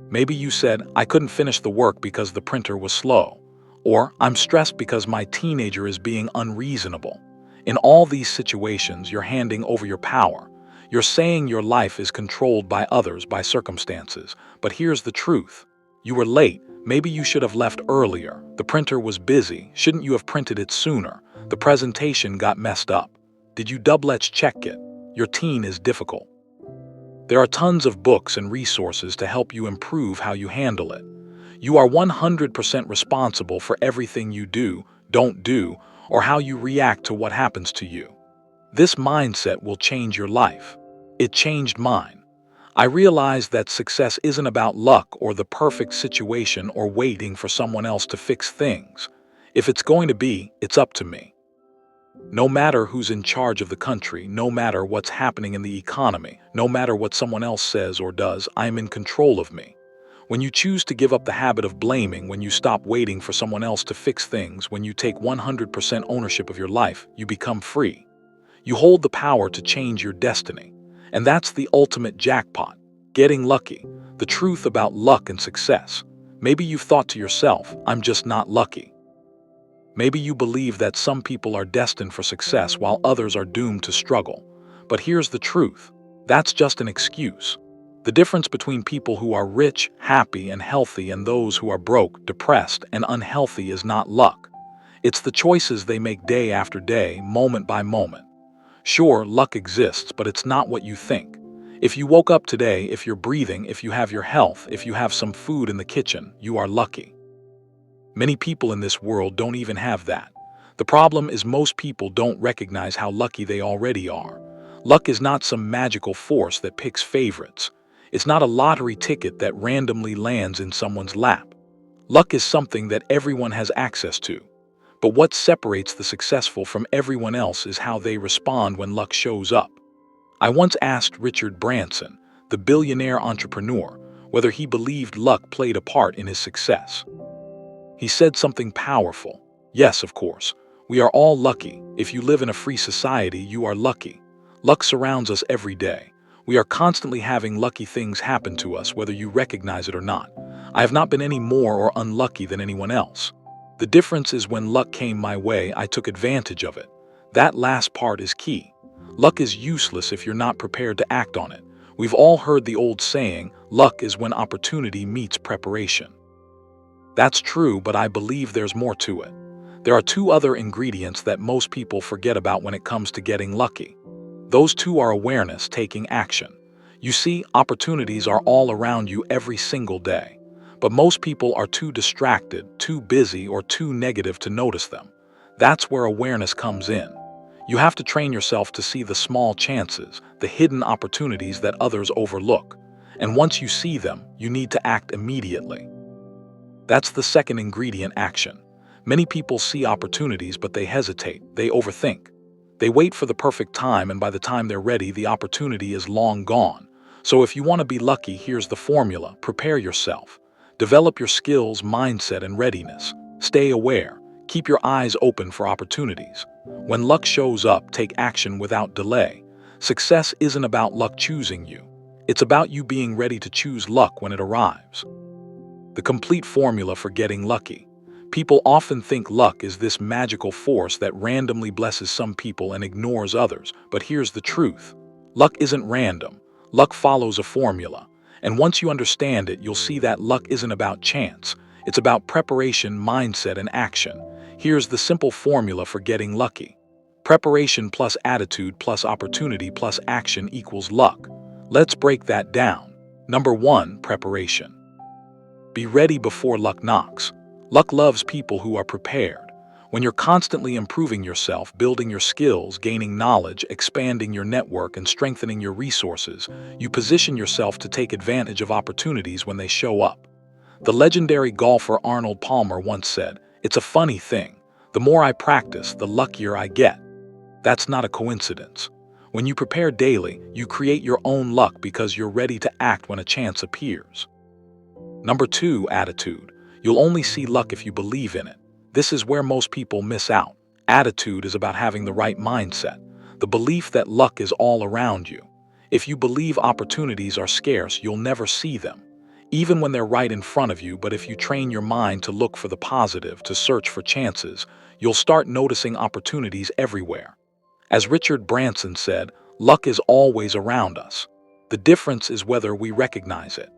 Maybe you said, I couldn't finish the work because the printer was slow. Or, I'm stressed because my teenager is being unreasonable. In all these situations, you're handing over your power. You're saying your life is controlled by others, by circumstances. But here's the truth. You were late. Maybe you should have left earlier. The printer was busy. Shouldn't you have printed it sooner? The presentation got messed up. Did you double-edge check it? Your teen is difficult. There are tons of books and resources to help you improve how you handle it. You are 100% responsible for everything you do, don't do, or how you react to what happens to you. This mindset will change your life. It changed mine. I realized that success isn't about luck or the perfect situation or waiting for someone else to fix things. If it's going to be, it's up to me. No matter who's in charge of the country, no matter what's happening in the economy, no matter what someone else says or does, I'm in control of me. When you choose to give up the habit of blaming, when you stop waiting for someone else to fix things, when you take 100% ownership of your life, you become free. You hold the power to change your destiny. And that's the ultimate jackpot. Getting lucky. The truth about luck and success. Maybe you've thought to yourself, I'm just not lucky. Maybe you believe that some people are destined for success while others are doomed to struggle. But here's the truth. That's just an excuse. The difference between people who are rich, happy, and healthy and those who are broke, depressed, and unhealthy is not luck. It's the choices they make day after day, moment by moment. Sure, luck exists, but it's not what you think. If you woke up today, if you're breathing, if you have your health, if you have some food in the kitchen, you are lucky. Many people in this world don't even have that. The problem is most people don't recognize how lucky they already are. Luck is not some magical force that picks favorites. It's not a lottery ticket that randomly lands in someone's lap. Luck is something that everyone has access to. But what separates the successful from everyone else is how they respond when luck shows up. I once asked Richard Branson, the billionaire entrepreneur, whether he believed luck played a part in his success. He said something powerful. Yes, of course. We are all lucky. If you live in a free society, you are lucky. Luck surrounds us every day. We are constantly having lucky things happen to us, whether you recognize it or not. I have not been any more or unlucky than anyone else. The difference is when luck came my way, I took advantage of it. That last part is key. Luck is useless if you're not prepared to act on it. We've all heard the old saying, luck is when opportunity meets preparation. That's true, but I believe there's more to it. There are two other ingredients that most people forget about when it comes to getting lucky. Those two are awareness, taking action. You see, opportunities are all around you every single day. But most people are too distracted, too busy, or too negative to notice them. That's where awareness comes in. You have to train yourself to see the small chances, the hidden opportunities that others overlook. And once you see them, you need to act immediately. That's the second ingredient, action. Many people see opportunities, but they hesitate, they overthink. They wait for the perfect time, and by the time they're ready, the opportunity is long gone. So if you want to be lucky, here's the formula. Prepare yourself. Develop your skills, mindset, and readiness. Stay aware. Keep your eyes open for opportunities. When luck shows up, take action without delay. Success isn't about luck choosing you. It's about you being ready to choose luck when it arrives. The complete formula for getting lucky. People often think luck is this magical force that randomly blesses some people and ignores others, but here's the truth. Luck isn't random. Luck follows a formula. And once you understand it, you'll see that luck isn't about chance. It's about preparation, mindset, and action. Here's the simple formula for getting lucky. Preparation plus attitude plus opportunity plus action equals luck. Let's break that down. Number 1, preparation. Be ready before luck knocks. Luck loves people who are prepared. When you're constantly improving yourself, building your skills, gaining knowledge, expanding your network, and strengthening your resources, you position yourself to take advantage of opportunities when they show up. The legendary golfer Arnold Palmer once said, "It's a funny thing. The more I practice, the luckier I get." That's not a coincidence. When you prepare daily, you create your own luck because you're ready to act when a chance appears. Number 2, attitude. You'll only see luck if you believe in it. This is where most people miss out. Attitude is about having the right mindset, the belief that luck is all around you. If you believe opportunities are scarce, you'll never see them, even when they're right in front of you. But if you train your mind to look for the positive, to search for chances, you'll start noticing opportunities everywhere. As Richard Branson said, luck is always around us. The difference is whether we recognize it.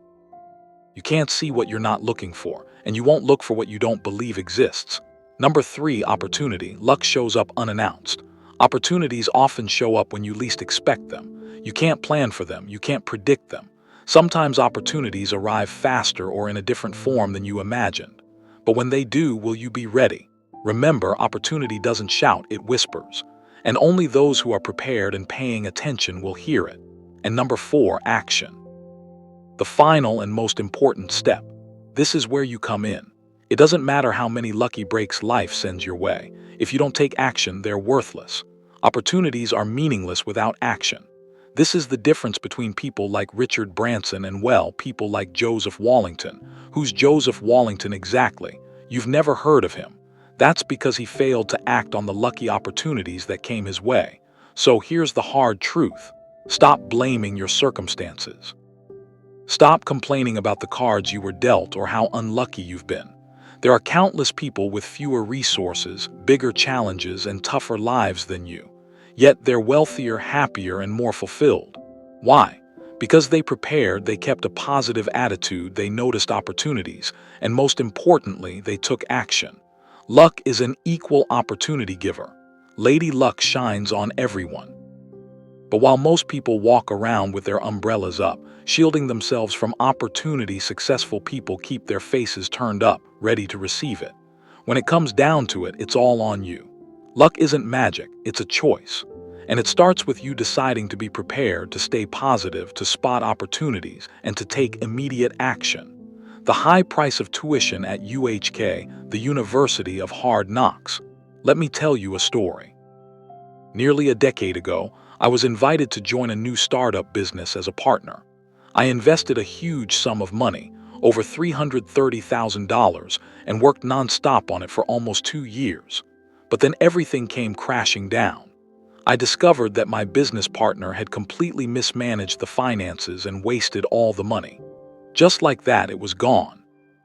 You can't see what you're not looking for, and you won't look for what you don't believe exists. Number 3, opportunity. Luck shows up unannounced. Opportunities often show up when you least expect them. You can't plan for them, you can't predict them. Sometimes opportunities arrive faster or in a different form than you imagined. But when they do, will you be ready? Remember, opportunity doesn't shout, it whispers. And only those who are prepared and paying attention will hear it. And number 4, action. The final and most important step. This is where you come in. It doesn't matter how many lucky breaks life sends your way. If you don't take action, they're worthless. Opportunities are meaningless without action. This is the difference between people like Richard Branson and, well, people like Joseph Wallington. Who's Joseph Wallington exactly? You've never heard of him. That's because he failed to act on the lucky opportunities that came his way. So here's the hard truth. Stop blaming your circumstances. Stop complaining about the cards you were dealt or how unlucky you've been. There are countless people with fewer resources, bigger challenges, and tougher lives than you. Yet they're wealthier, happier, and more fulfilled. Why? Because they prepared, they kept a positive attitude, they noticed opportunities, and most importantly, they took action. Luck is an equal opportunity giver. Lady Luck shines on everyone. But while most people walk around with their umbrellas up, shielding themselves from opportunity, successful people keep their faces turned up, ready to receive it. When it comes down to it, it's all on you. Luck isn't magic, it's a choice. And it starts with you deciding to be prepared, to stay positive, to spot opportunities, and to take immediate action. The high price of tuition at UHK, the University of Hard Knocks. Let me tell you a story. Nearly a decade ago, I was invited to join a new startup business as a partner. I invested a huge sum of money, over $330,000, and worked nonstop on it for almost 2 years. But then everything came crashing down. I discovered that my business partner had completely mismanaged the finances and wasted all the money. Just like that, it was gone.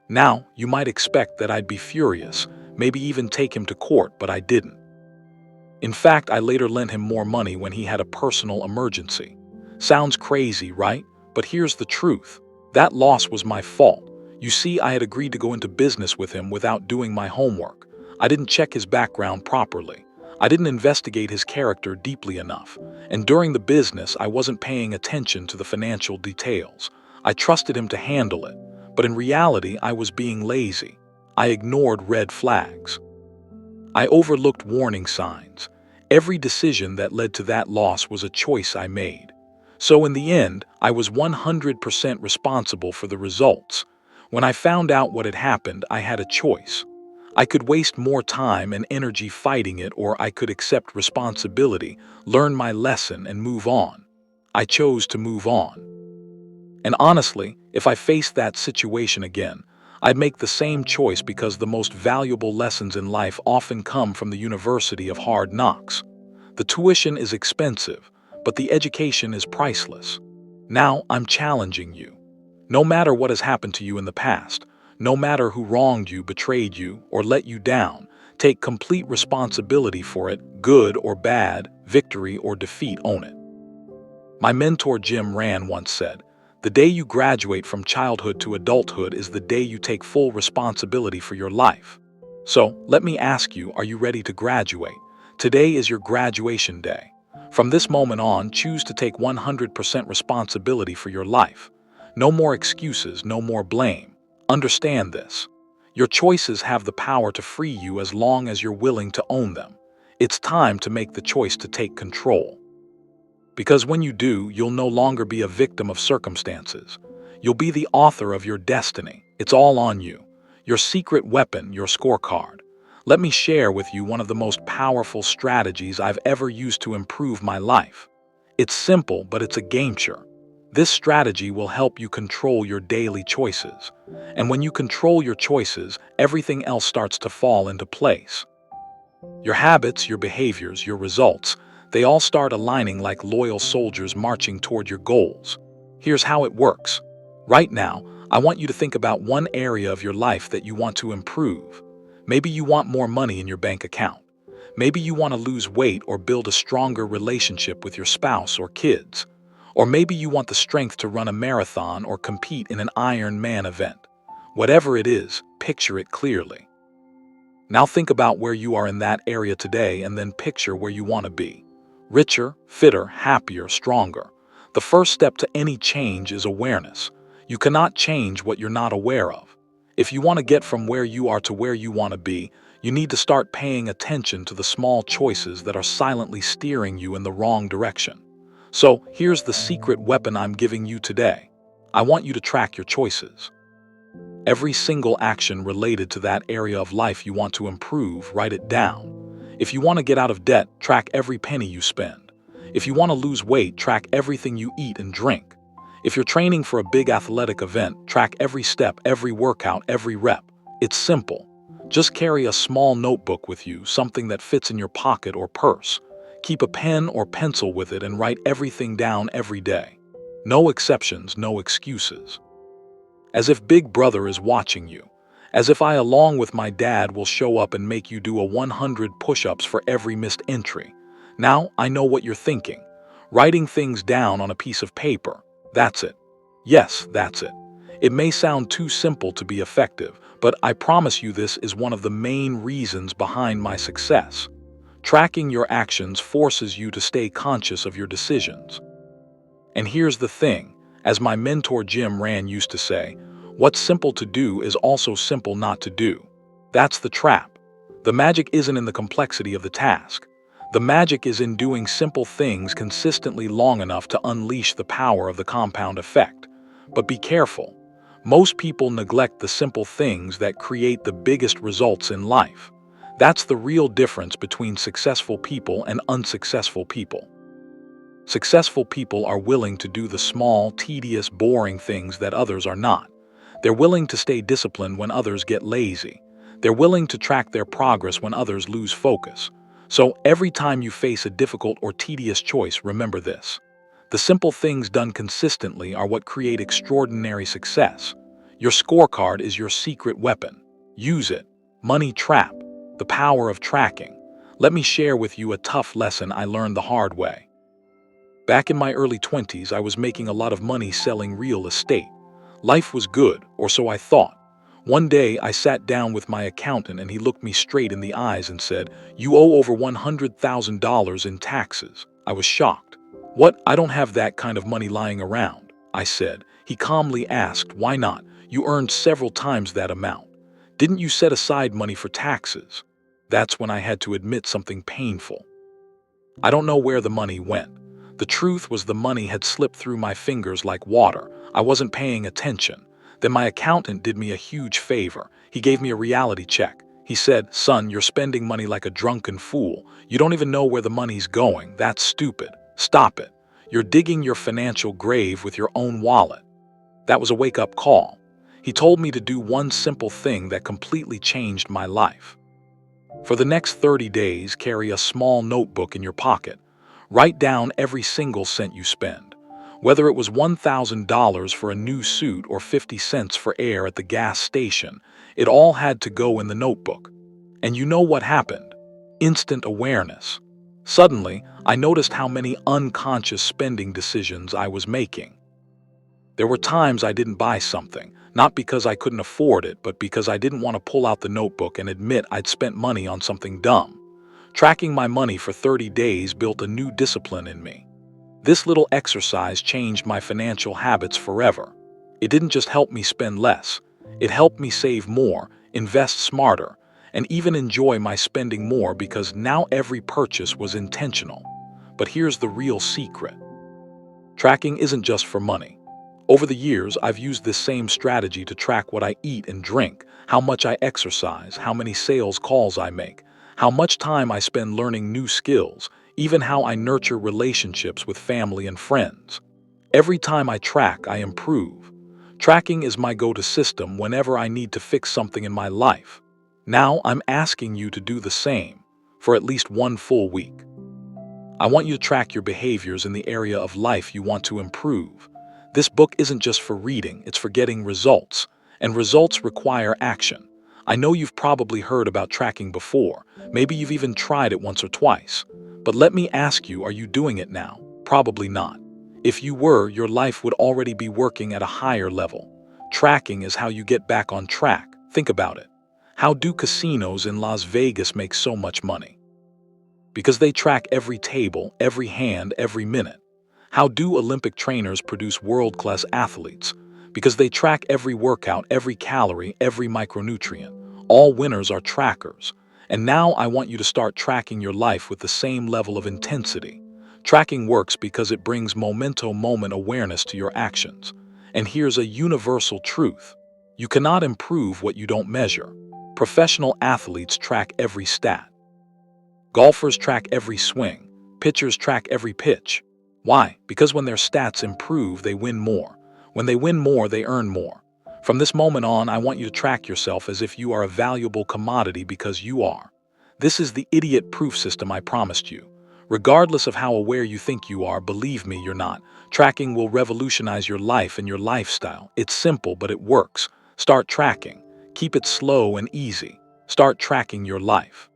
Now, you might expect that I'd be furious, maybe even take him to court, but I didn't. In fact, I later lent him more money when he had a personal emergency. Sounds crazy, right? But here's the truth. That loss was my fault. You see, I had agreed to go into business with him without doing my homework. I didn't check his background properly. I didn't investigate his character deeply enough. And during the business, I wasn't paying attention to the financial details. I trusted him to handle it. But in reality, I was being lazy. I ignored red flags. I overlooked warning signs. Every decision that led to that loss was a choice I made. So in the end, I was 100% responsible for the results. When I found out what had happened, I had a choice. I could waste more time and energy fighting it, or I could accept responsibility, learn my lesson, and move on. I chose to move on. And honestly, if I faced that situation again, I'd make the same choice, because the most valuable lessons in life often come from the University of Hard Knocks. The tuition is expensive, but the education is priceless. Now, I'm challenging you. No matter what has happened to you in the past, no matter who wronged you, betrayed you, or let you down, take complete responsibility for it, good or bad, victory or defeat, own it. My mentor Jim Ran once said, "The day you graduate from childhood to adulthood is the day you take full responsibility for your life." So, let me ask you, are you ready to graduate? Today is your graduation day. From this moment on, choose to take 100% responsibility for your life. No more excuses, no more blame. Understand this. Your choices have the power to free you as long as you're willing to own them. It's time to make the choice to take control. Because when you do, you'll no longer be a victim of circumstances. You'll be the author of your destiny. It's all on you. Your secret weapon, your scorecard. Let me share with you one of the most powerful strategies I've ever used to improve my life. It's simple, but it's a game changer. This strategy will help you control your daily choices. And when you control your choices, everything else starts to fall into place. Your habits, your behaviors, your results, they all start aligning like loyal soldiers marching toward your goals. Here's how it works. Right now, I want you to think about one area of your life that you want to improve. Maybe you want more money in your bank account. Maybe you want to lose weight or build a stronger relationship with your spouse or kids. Or maybe you want the strength to run a marathon or compete in an Ironman event. Whatever it is, picture it clearly. Now think about where you are in that area today, and then picture where you want to be. Richer, fitter, happier, stronger. The first step to any change is awareness. You cannot change what you're not aware of. If you want to get from where you are to where you want to be, you need to start paying attention to the small choices that are silently steering you in the wrong direction. So, here's the secret weapon I'm giving you today. I want you to track your choices. Every single action related to that area of life you want to improve, write it down. If you want to get out of debt, track every penny you spend. If you want to lose weight, track everything you eat and drink. If you're training for a big athletic event, track every step, every workout, every rep. It's simple. Just carry a small notebook with you, something that fits in your pocket or purse. Keep a pen or pencil with it and write everything down every day. No exceptions, no excuses. As if Big Brother is watching you. As if I, along with my dad, will show up and make you do a 100 push-ups for every missed entry. Now, I know what you're thinking. Writing things down on a piece of paper. That's it. Yes, that's it. It may sound too simple to be effective, but I promise you this is one of the main reasons behind my success. Tracking your actions forces you to stay conscious of your decisions. And here's the thing, as my mentor Jim Rand used to say, what's simple to do is also simple not to do. That's the trap. The magic isn't in the complexity of the task. The magic is in doing simple things consistently long enough to unleash the power of the compound effect. But be careful. Most people neglect the simple things that create the biggest results in life. That's the real difference between successful people and unsuccessful people. Successful people are willing to do the small, tedious, boring things that others are not. They're willing to stay disciplined when others get lazy. They're willing to track their progress when others lose focus. So every time you face a difficult or tedious choice, remember this. The simple things done consistently are what create extraordinary success. Your scorecard is your secret weapon. Use it. Money trap. The power of tracking. Let me share with you a tough lesson I learned the hard way. Back in my early 20s, I was making a lot of money selling real estate. Life was good, or so I thought. One day, I sat down with my accountant and he looked me straight in the eyes and said, "You owe over $100,000 in taxes." I was shocked. "What? I don't have that kind of money lying around," I said. He calmly asked, "Why not? You earned several times that amount. Didn't you set aside money for taxes?" That's when I had to admit something painful. I don't know where the money went. The truth was the money had slipped through my fingers like water. I wasn't paying attention. Then my accountant did me a huge favor. He gave me a reality check. He said, "Son, you're spending money like a drunken fool. You don't even know where the money's going. That's stupid. Stop it. You're digging your financial grave with your own wallet." That was a wake-up call. He told me to do one simple thing that completely changed my life. For the next 30 days, carry a small notebook in your pocket. Write down every single cent you spend. Whether it was $1,000 for a new suit or 50 cents for air at the gas station, it all had to go in the notebook. And you know what happened? Instant awareness. Suddenly, I noticed how many unconscious spending decisions I was making. There were times I didn't buy something, not because I couldn't afford it, but because I didn't want to pull out the notebook and admit I'd spent money on something dumb. Tracking my money for 30 days built a new discipline in me. This little exercise changed my financial habits forever. It didn't just help me spend less. It helped me save more, invest smarter, and even enjoy my spending more because now every purchase was intentional. But here's the real secret. Tracking isn't just for money. Over the years, I've used this same strategy to track what I eat and drink, how much I exercise, how many sales calls I make, how much time I spend learning new skills, even how I nurture relationships with family and friends. Every time I track, I improve. Tracking is my go-to system whenever I need to fix something in my life. Now I'm asking you to do the same, for at least one full week. I want you to track your behaviors in the area of life you want to improve. This book isn't just for reading, it's for getting results. And results require action. I know you've probably heard about tracking before. Maybe you've even tried it once or twice. But let me ask you, are you doing it now? Probably not. If you were, your life would already be working at a higher level. Tracking is how you get back on track. Think about it. How do casinos in Las Vegas make so much money? Because they track every table, every hand, every minute. How do Olympic trainers produce world-class athletes? Because they track every workout, every calorie, every micronutrient. All winners are trackers. And now I want you to start tracking your life with the same level of intensity. Tracking works because it brings moment awareness to your actions. And here's a universal truth. You cannot improve what you don't measure. Professional athletes track every stat. Golfers track every swing. Pitchers track every pitch. Why? Because when their stats improve, they win more. When they win more, they earn more. From this moment on, I want you to track yourself as if you are a valuable commodity because you are. This is the idiot proof system I promised you. Regardless of how aware you think you are, believe me, you're not. Tracking will revolutionize your life and your lifestyle. It's simple, but it works. Start tracking. Keep it slow and easy. Start tracking your life.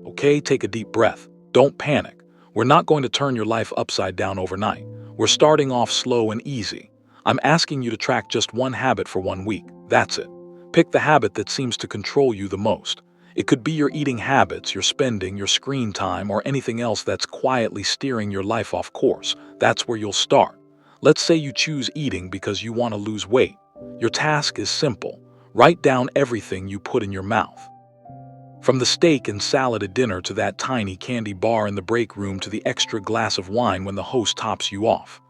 Okay, take a deep breath. Don't panic. We're not going to turn your life upside down overnight. We're starting off slow and easy. I'm asking you to track just one habit for 1 week. That's it. Pick the habit that seems to control you the most. It could be your eating habits, your spending, your screen time, or anything else that's quietly steering your life off course. That's where you'll start. Let's say you choose eating because you want to lose weight. Your task is simple. Write down everything you put in your mouth. From the steak and salad at dinner to that tiny candy bar in the break room to the extra glass of wine when the host tops you off.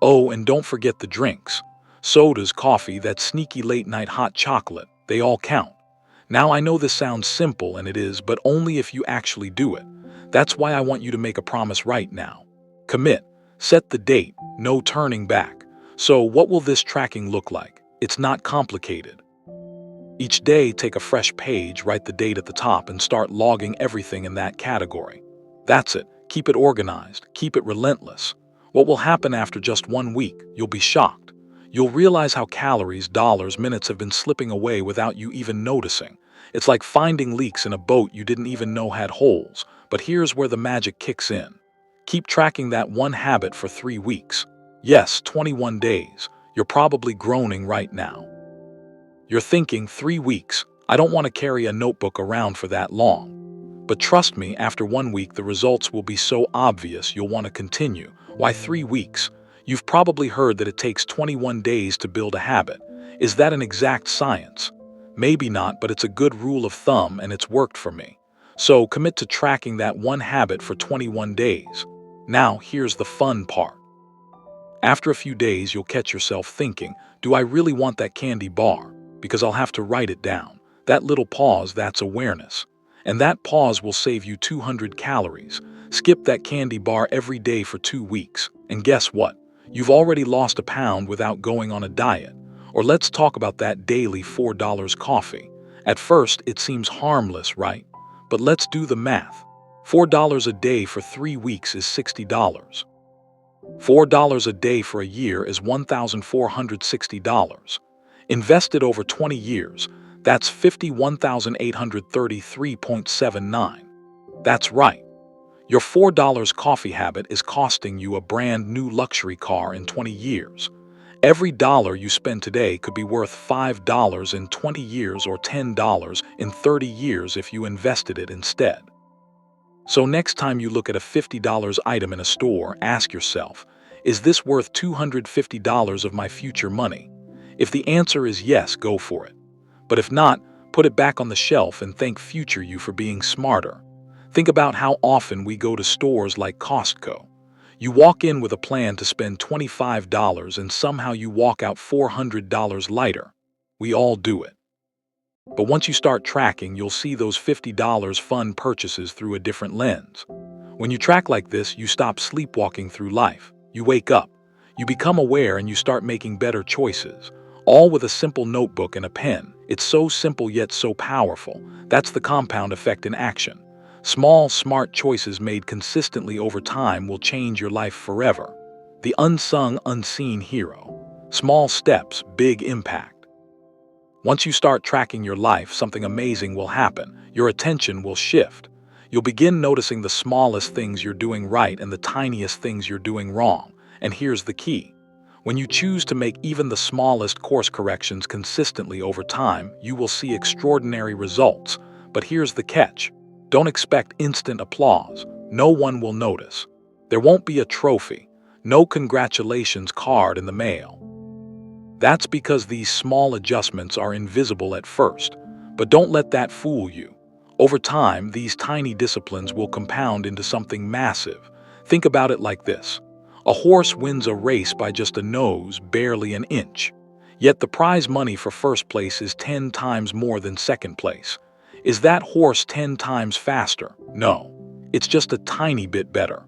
Oh, and don't forget the drinks. Sodas, coffee, that sneaky late-night hot chocolate, they all count. Now I know this sounds simple, and it is, but only if you actually do it. That's why I want you to make a promise right now. Commit. Set the date. No turning back. So what will this tracking look like? It's not complicated. Each day, take a fresh page, write the date at the top, and start logging everything in that category. That's it. Keep it organized. Keep it relentless. What will happen after just 1 week? You'll be shocked. You'll realize how calories, dollars, minutes have been slipping away without you even noticing. It's like finding leaks in a boat you didn't even know had holes. But here's where the magic kicks in. Keep tracking that one habit for 3 weeks. Yes, 21 days. You're probably groaning right now. You're thinking, 3 weeks, I don't want to carry a notebook around for that long. But trust me, after 1 week, the results will be so obvious you'll want to continue. Why 3 weeks? You've probably heard that it takes 21 days to build a habit. Is that an exact science? Maybe not, but it's a good rule of thumb and it's worked for me. So commit to tracking that one habit for 21 days. Now, here's the fun part. After a few days, you'll catch yourself thinking, do I really want that candy bar? Because I'll have to write it down. That little pause, that's awareness. And that pause will save you 200 calories. Skip that candy bar every day for 2 weeks. And guess what? You've already lost a pound without going on a diet. Or let's talk about that daily $4 coffee. At first, it seems harmless, right? But let's do the math. $4 a day for 3 weeks is $60. $4 a day for a year is $1,460. Invested over 20 years, that's $51,833.79. That's right. Your $4 coffee habit is costing you a brand new luxury car in 20 years. Every dollar you spend today could be worth $5 in 20 years or $10 in 30 years if you invested it instead. So next time you look at a $50 item in a store, ask yourself, is this worth $250 of my future money? If the answer is yes, go for it. But if not, put it back on the shelf and thank future you for being smarter. Think about how often we go to stores like Costco. You walk in with a plan to spend $25 and somehow you walk out $400 lighter. We all do it. But once you start tracking, you'll see those $50 fun purchases through a different lens. When you track like this, you stop sleepwalking through life. You wake up. You become aware and you start making better choices. All with a simple notebook and a pen. It's so simple yet so powerful. That's the compound effect in action. Small, smart choices made consistently over time will change your life forever. The unsung, unseen hero. Small steps, big impact. Once you start tracking your life, something amazing will happen. Your attention will shift. You'll begin noticing the smallest things you're doing right and the tiniest things you're doing wrong. And here's the key. When you choose to make even the smallest course corrections consistently over time, you will see extraordinary results. But here's the catch. Don't expect instant applause. No one will notice. There won't be a trophy. No congratulations card in the mail. That's because these small adjustments are invisible at first. But don't let that fool you. Over time, these tiny disciplines will compound into something massive. Think about it like this. A horse wins a race by just a nose, barely an inch. Yet the prize money for first place is 10 times more than second place. Is that horse 10 times faster? No. It's just a tiny bit better.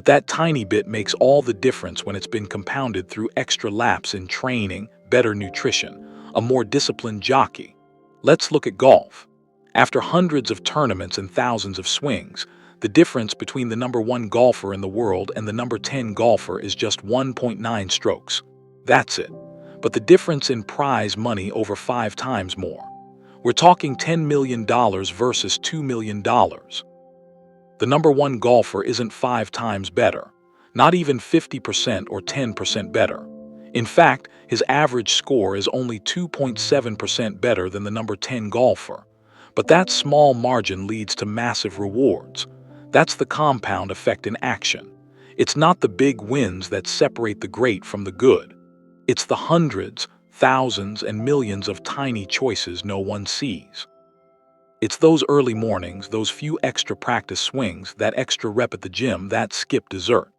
But that tiny bit makes all the difference when it's been compounded through extra laps in training, better nutrition, a more disciplined jockey. Let's look at golf. After hundreds of tournaments and thousands of swings, the difference between the #1 golfer in the world and the #10 golfer is just 1.9 strokes. That's it. But the difference in prize money over 5 times more. We're talking $10 million versus $2 million. The #1 golfer isn't 5 times better, not even 50% or 10% better. In fact, his average score is only 2.7% better than the #10 golfer. But that small margin leads to massive rewards. That's the compound effect in action. It's not the big wins that separate the great from the good. It's the hundreds, thousands, and millions of tiny choices no one sees. It's those early mornings, those few extra practice swings, that extra rep at the gym, that skipped dessert.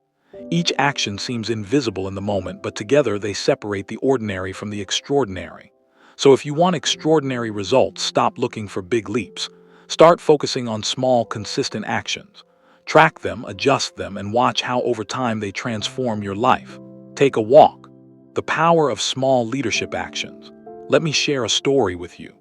Each action seems invisible in the moment, but together they separate the ordinary from the extraordinary. So if you want extraordinary results, stop looking for big leaps. Start focusing on small, consistent actions. Track them, adjust them, and watch how over time they transform your life. Take a walk. The power of small leadership actions. Let me share a story with you.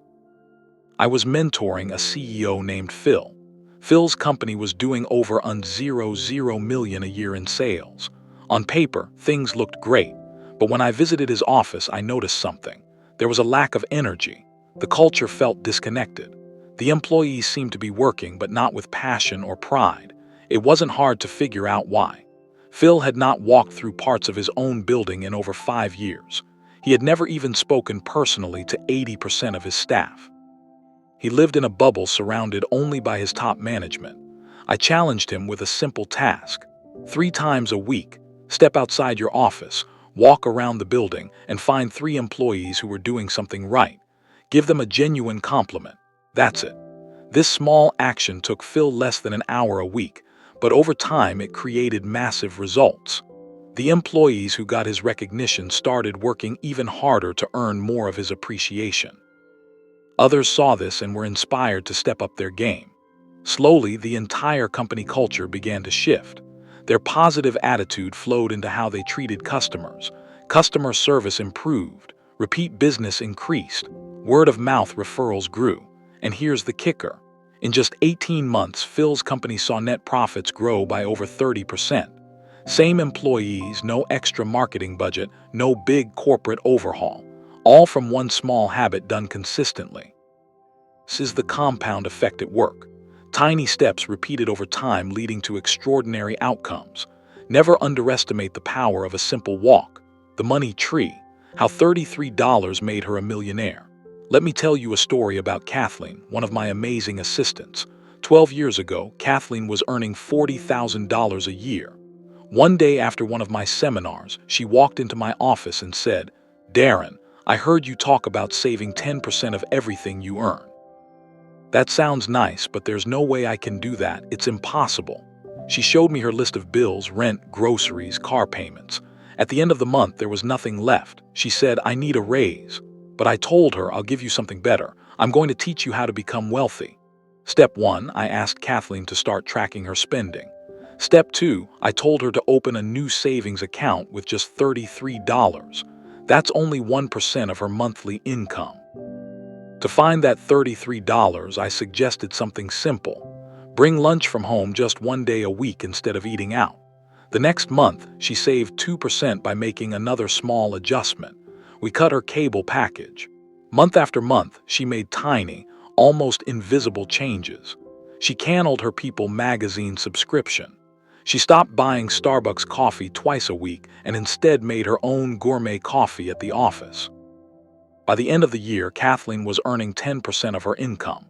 I was mentoring a CEO named Phil. Phil's company was doing over $0 million a year in sales. On paper, things looked great, but when I visited his office, I noticed something. There was a lack of energy. The culture felt disconnected. The employees seemed to be working, but not with passion or pride. It wasn't hard to figure out why. Phil had not walked through parts of his own building in over 5 years. He had never even spoken personally to 80% of his staff. He lived in a bubble surrounded only by his top management. I challenged him with a simple task. 3 times a week, step outside your office, walk around the building, and find 3 employees who were doing something right. Give them a genuine compliment. That's it. This small action took Phil less than an hour a week, but over time it created massive results. The employees who got his recognition started working even harder to earn more of his appreciation. Others saw this and were inspired to step up their game. Slowly, the entire company culture began to shift. Their positive attitude flowed into how they treated customers. Customer service improved, repeat business increased, word-of-mouth referrals grew. And here's the kicker. In just 18 months, Phil's company saw net profits grow by over 30%. Same employees, no extra marketing budget, no big corporate overhaul. All from one small habit done consistently. This is the compound effect at work. Tiny steps repeated over time leading to extraordinary outcomes. Never underestimate the power of a simple walk. The money tree. How $33 made her a millionaire. Let me tell you a story about Kathleen, one of my amazing assistants. 12 years ago, Kathleen was earning $40,000 a year. One day after one of my seminars, she walked into my office and said, "Darren, I heard you talk about saving 10% of everything you earn." That sounds nice, but there's no way I can do that. It's impossible. She showed me her list of bills, rent, groceries, car payments. At the end of the month, there was nothing left. She said, "I need a raise." But I told her, "I'll give you something better. I'm going to teach you how to become wealthy." Step 1, I asked Kathleen to start tracking her spending. Step 2, I told her to open a new savings account with just $33. That's only 1% of her monthly income. To find that $33, I suggested something simple. Bring lunch from home just 1 day a week instead of eating out. The next month, she saved 2% by making another small adjustment. We cut her cable package. Month after month, she made tiny, almost invisible changes. She canceled her People magazine subscription. She stopped buying Starbucks coffee twice a week and instead made her own gourmet coffee at the office. By the end of the year, Kathleen was earning 10% of her income.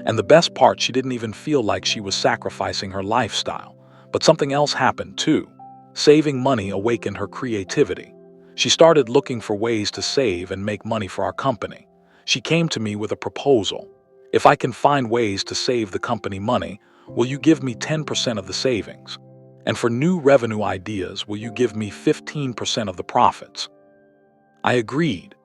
And the best part, she didn't even feel like she was sacrificing her lifestyle. But something else happened too. Saving money awakened her creativity. She started looking for ways to save and make money for our company. She came to me with a proposal. "If I can find ways to save the company money, will you give me 10% of the savings? And for new revenue ideas, will you give me 15% of the profits?" I agreed.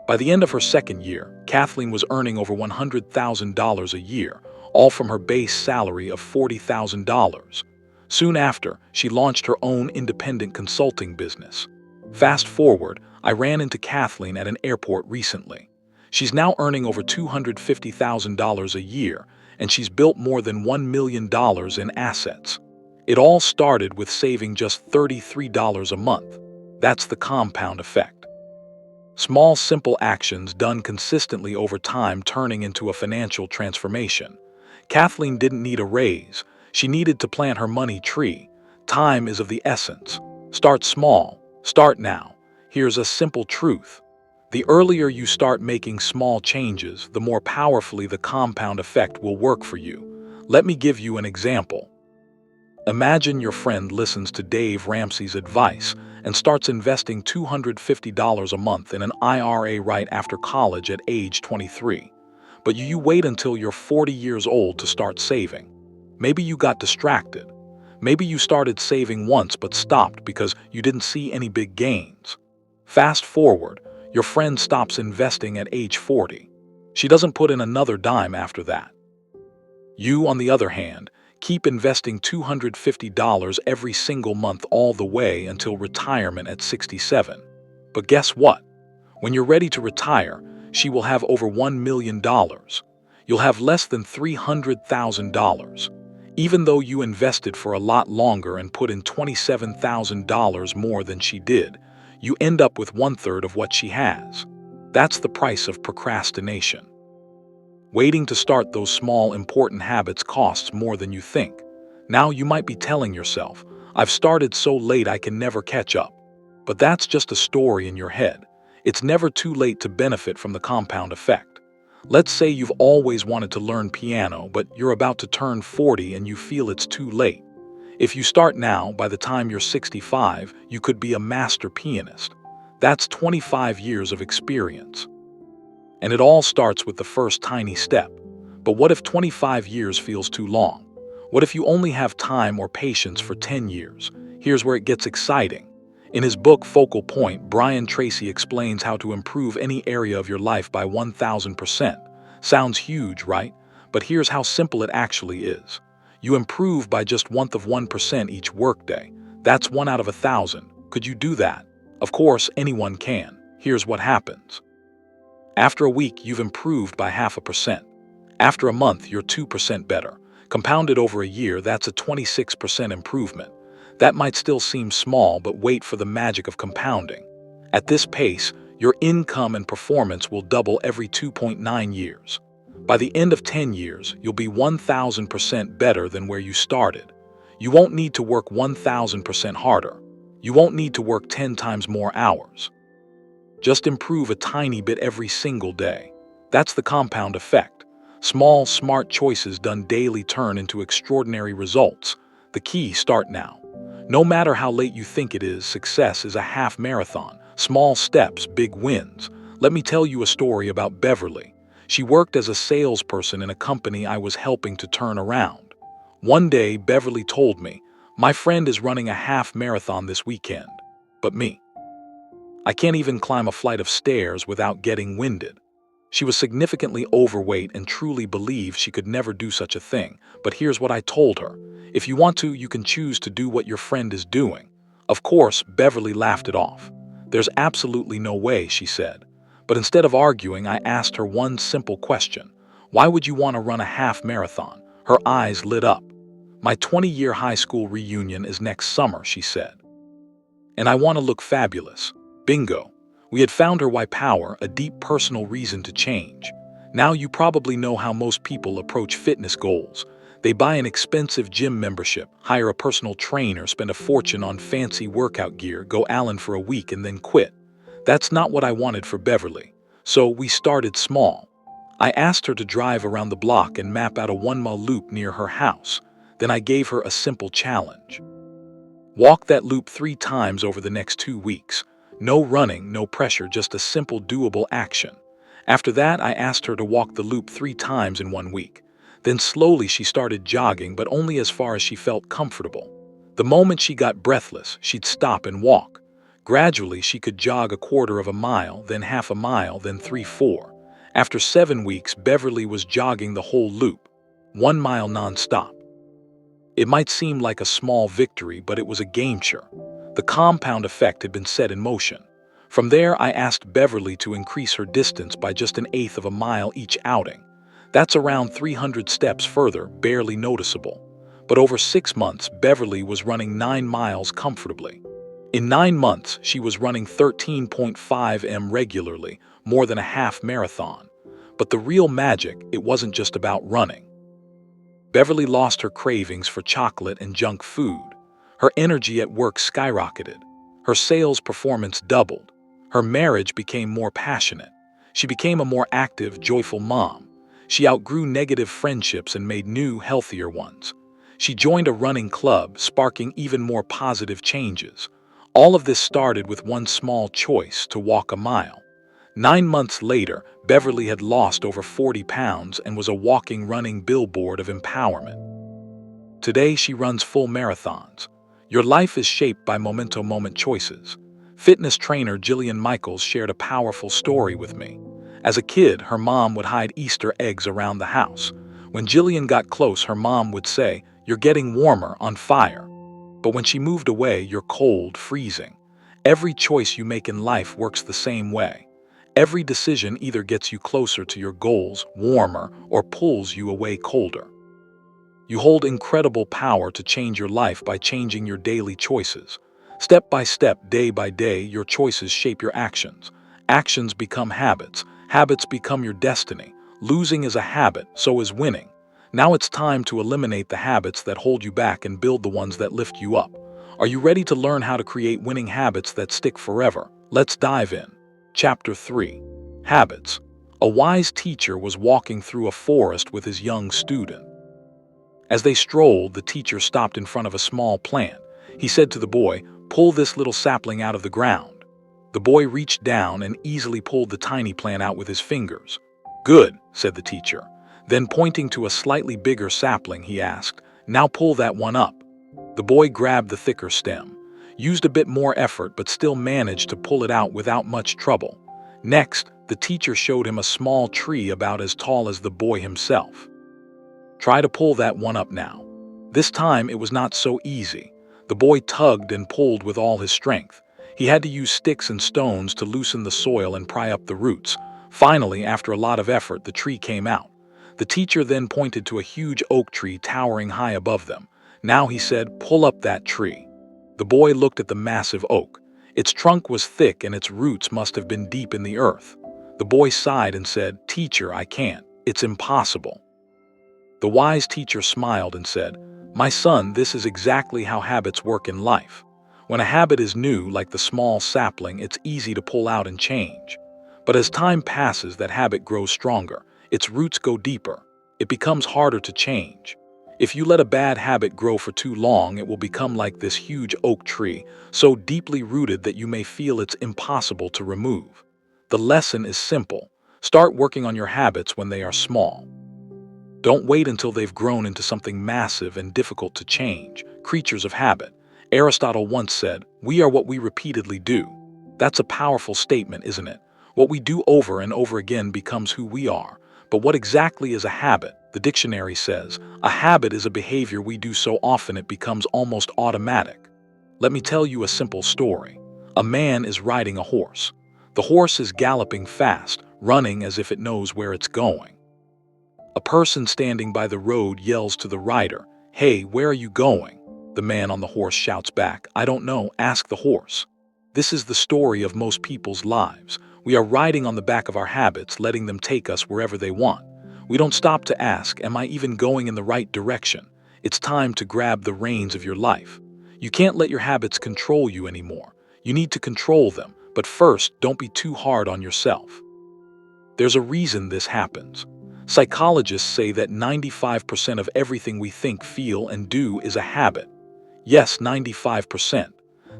By the end of her second year, Kathleen was earning over $100,000 a year, all from her base salary of $40,000. Soon after, she launched her own independent consulting business. Fast forward, I ran into Kathleen at an airport recently. She's now earning over $250,000 a year, and she's built more than $1 million in assets. It all started with saving just $33 a month. That's the compound effect. Small, simple actions done consistently over time turning into a financial transformation. Kathleen didn't need a raise. She needed to plant her money tree. Time is of the essence. Start small. Start now. Here's a simple truth. The earlier you start making small changes, the more powerfully the compound effect will work for you. Let me give you an example. Imagine your friend listens to Dave Ramsey's advice and starts investing $250 a month in an IRA right after college at age 23. But you wait until you're 40 years old to start saving. Maybe you got distracted. Maybe you started saving once but stopped because you didn't see any big gains. Fast forward, your friend stops investing at age 40. She doesn't put in another dime after that. You, on the other hand, keep investing $250 every single month all the way until retirement at 67. But guess what? When you're ready to retire, she will have over $1 million. You'll have less than $300,000. Even though you invested for a lot longer and put in $27,000 more than she did, you end up with 1/3 of what she has. That's the price of procrastination. Waiting to start those small, important habits costs more than you think. Now you might be telling yourself, I've started so late I can never catch up. But that's just a story in your head. It's never too late to benefit from the compound effect. Let's say you've always wanted to learn piano, but you're about to turn 40 and you feel it's too late. If you start now, by the time you're 65, you could be a master pianist. That's 25 years of experience. And it all starts with the first tiny step. But what if 25 years feels too long? What if you only have time or patience for 10 years? Here's where it gets exciting. In his book Focal Point, Brian Tracy explains how to improve any area of your life by 1,000%. Sounds huge, right? But here's how simple it actually is. You improve by just 1% each workday. That's 1 out of 1,000. Could you do that? Of course, anyone can. Here's what happens. After a week, you've improved by 0.5%. After a month, you're 2% better. Compounded over a year, that's a 26% improvement. That might still seem small, but wait for the magic of compounding. At this pace, your income and performance will double every 2.9 years. By the end of 10 years, you'll be 1,000% better than where you started. You won't need to work 1,000% harder. You won't need to work 10 times more hours. Just improve a tiny bit every single day. That's the compound effect. Small, smart choices done daily turn into extraordinary results. The key: start now. No matter how late you think it is, success is a half marathon. Small steps, big wins. Let me tell you a story about Beverly. She worked as a salesperson in a company I was helping to turn around. One day, Beverly told me, "My friend is running a half marathon this weekend. But me, I can't even climb a flight of stairs without getting winded." She was significantly overweight and truly believed she could never do such a thing. But here's what I told her. If you want to, you can choose to do what your friend is doing. Of course, Beverly laughed it off. "There's absolutely no way," she said. But instead of arguing, I asked her one simple question. "Why would you want to run a half marathon?" Her eyes lit up. "My 20-year high school reunion is next summer," she said. "And I want to look fabulous." Bingo. We had found her why: power, a deep personal reason to change. Now you probably know how most people approach fitness goals. They buy an expensive gym membership, hire a personal trainer, spend a fortune on fancy workout gear, go Allen for a week, and then quit. That's not what I wanted for Beverly. So we started small. I asked her to drive around the block and map out a 1-mile loop near her house. Then I gave her a simple challenge. Walk that loop 3 times over the next 2 weeks. No running, no pressure, just a simple, doable action. After that, I asked her to walk the loop 3 times in 1 week. Then slowly she started jogging, but only as far as she felt comfortable. The moment she got breathless, she'd stop and walk. Gradually, she could jog a 1/4 of a mile, then half a mile, then 3/4. After 7 weeks, Beverly was jogging the whole loop, 1 mile non-stop. It might seem like a small victory, but it was a game changer. The compound effect had been set in motion. From there, I asked Beverly to increase her distance by just an eighth of a mile each outing. That's around 300 steps further, barely noticeable. But over 6 months, Beverly was running 9 miles comfortably. In 9 months, she was running 13.5 m regularly, more than a half marathon. But the real magic, it wasn't just about running. Beverly lost her cravings for chocolate and junk food. Her energy at work skyrocketed. Her sales performance doubled. Her marriage became more passionate. She became a more active, joyful mom. She outgrew negative friendships and made new, healthier ones. She joined a running club, sparking even more positive changes. All of this started with one small choice: to walk a mile. 9 months later, Beverly had lost over 40 pounds and was a walking, running billboard of empowerment. Today, she runs full marathons. Your life is shaped by moment choices. Fitness trainer Jillian Michaels shared a powerful story with me. As a kid, her mom would hide Easter eggs around the house. When Jillian got close, her mom would say, "You're getting warmer, on fire." But when she moved away, "You're cold, freezing." Every choice you make in life works the same way. Every decision either gets you closer to your goals, warmer, or pulls you away, colder. You hold incredible power to change your life by changing your daily choices. Step by step, day by day, your choices shape your actions. Actions become habits. Habits become your destiny. Losing is a habit, so is winning. Now it's time to eliminate the habits that hold you back and build the ones that lift you up. Are you ready to learn how to create winning habits that stick forever? Let's dive in. Chapter 3. Habits. A wise teacher was walking through a forest with his young student. As they strolled, the teacher stopped in front of a small plant. He said to the boy, "Pull this little sapling out of the ground." The boy reached down and easily pulled the tiny plant out with his fingers. "Good," said the teacher. Then, pointing to a slightly bigger sapling, he asked, "Now pull that one up." The boy grabbed the thicker stem, used a bit more effort, but still managed to pull it out without much trouble. Next, the teacher showed him a small tree about as tall as the boy himself. "Try to pull that one up now." This time it was not so easy. The boy tugged and pulled with all his strength. He had to use sticks and stones to loosen the soil and pry up the roots. Finally, after a lot of effort, the tree came out. The teacher then pointed to a huge oak tree towering high above them. Now, he said, "Pull up that tree." The boy looked at the massive oak. Its trunk was thick and its roots must have been deep in the earth. The boy sighed and said, "Teacher, I can't. It's impossible." The wise teacher smiled and said, "My son, this is exactly how habits work in life. When a habit is new, like the small sapling, it's easy to pull out and change. But as time passes, that habit grows stronger. Its roots go deeper. It becomes harder to change. If you let a bad habit grow for too long, it will become like this huge oak tree, so deeply rooted that you may feel it's impossible to remove." The lesson is simple. Start working on your habits when they are small. Don't wait until they've grown into something massive and difficult to change. Creatures of habit. Aristotle once said, "We are what we repeatedly do." That's a powerful statement, isn't it? What we do over and over again becomes who we are. But what exactly is a habit? The dictionary says, a habit is a behavior we do so often it becomes almost automatic. Let me tell you a simple story. A man is riding a horse. The horse is galloping fast, running as if it knows where it's going. A person standing by the road yells to the rider, "Hey, where are you going?" The man on the horse shouts back, "I don't know, ask the horse." This is the story of most people's lives. We are riding on the back of our habits, letting them take us wherever they want. We don't stop to ask, "Am I even going in the right direction?" It's time to grab the reins of your life. You can't let your habits control you anymore. You need to control them, but first, don't be too hard on yourself. There's a reason this happens. Psychologists say that 95% of everything we think, feel, and do is a habit. Yes, 95%.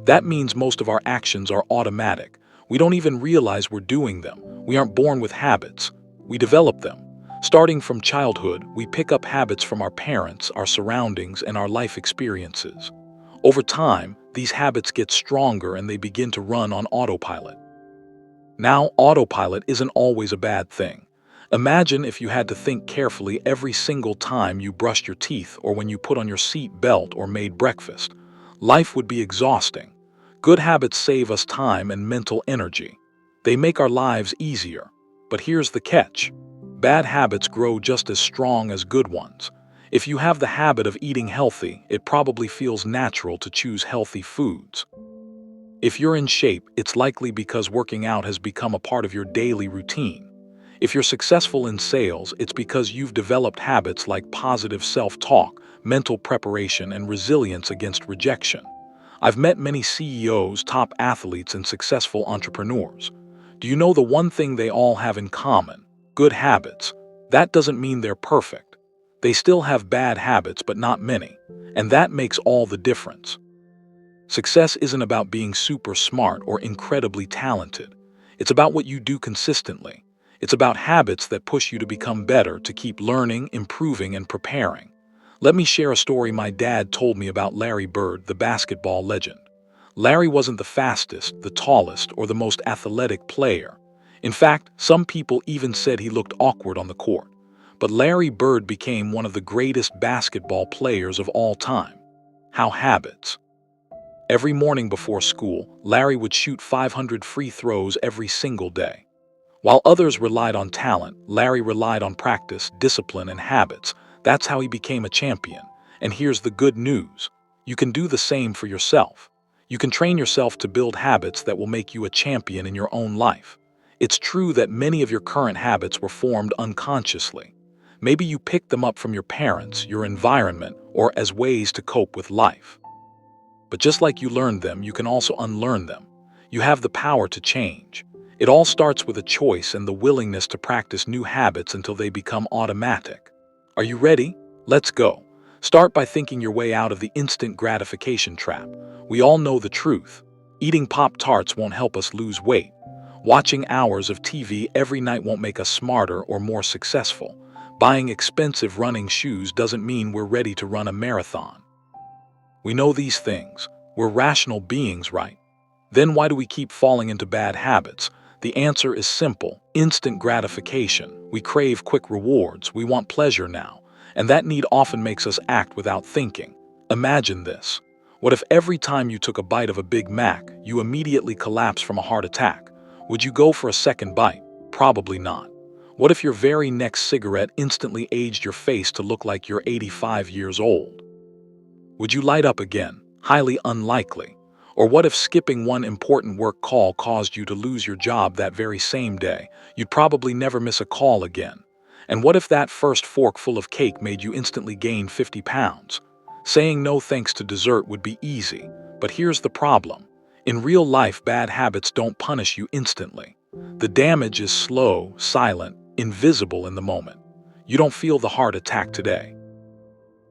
That means most of our actions are automatic. We don't even realize we're doing them. We aren't born with habits. We develop them. Starting from childhood, we pick up habits from our parents, our surroundings, and our life experiences. Over time, these habits get stronger and they begin to run on autopilot. Now, autopilot isn't always a bad thing. Imagine if you had to think carefully every single time you brushed your teeth or when you put on your seat belt or made breakfast. Life would be exhausting. Good habits save us time and mental energy. They make our lives easier. But here's the catch. Bad habits grow just as strong as good ones. If you have the habit of eating healthy, it probably feels natural to choose healthy foods. If you're in shape, it's likely because working out has become a part of your daily routine. If you're successful in sales, it's because you've developed habits like positive self-talk, mental preparation, and resilience against rejection. I've met many CEOs, top athletes, and successful entrepreneurs. Do you know the one thing they all have in common? Good habits. That doesn't mean they're perfect. They still have bad habits, but not many. And that makes all the difference. Success isn't about being super smart or incredibly talented. It's about what you do consistently. It's about habits that push you to become better, to keep learning, improving, and preparing. Let me share a story my dad told me about Larry Bird, the basketball legend. Larry wasn't the fastest, the tallest, or the most athletic player. In fact, some people even said he looked awkward on the court. But Larry Bird became one of the greatest basketball players of all time. How habits? Every morning before school, Larry would shoot 500 free throws every single day. While others relied on talent, Larry relied on practice, discipline, and habits. That's how he became a champion. And here's the good news. You can do the same for yourself. You can train yourself to build habits that will make you a champion in your own life. It's true that many of your current habits were formed unconsciously. Maybe you picked them up from your parents, your environment, or as ways to cope with life. But just like you learned them, you can also unlearn them. You have the power to change. It all starts with a choice and the willingness to practice new habits until they become automatic. Are you ready? Let's go. Start by thinking your way out of the instant gratification trap. We all know the truth. Eating Pop-Tarts won't help us lose weight. Watching hours of TV every night won't make us smarter or more successful. Buying expensive running shoes doesn't mean we're ready to run a marathon. We know these things. We're rational beings, right? Then why do we keep falling into bad habits? The answer is simple: instant gratification. We crave quick rewards. We want pleasure now. And that need often makes us act without thinking. Imagine this. What if every time you took a bite of a Big Mac, you immediately collapsed from a heart attack? Would you go for a second bite? Probably not. What if your very next cigarette instantly aged your face to look like you're 85 years old? Would you light up again? Highly unlikely. Or what if skipping one important work call caused you to lose your job that very same day? You'd probably never miss a call again. And what if that first forkful of cake made you instantly gain 50 pounds? Saying no thanks to dessert would be easy, but here's the problem. In real life, bad habits don't punish you instantly. The damage is slow, silent, invisible in the moment. You don't feel the heart attack today.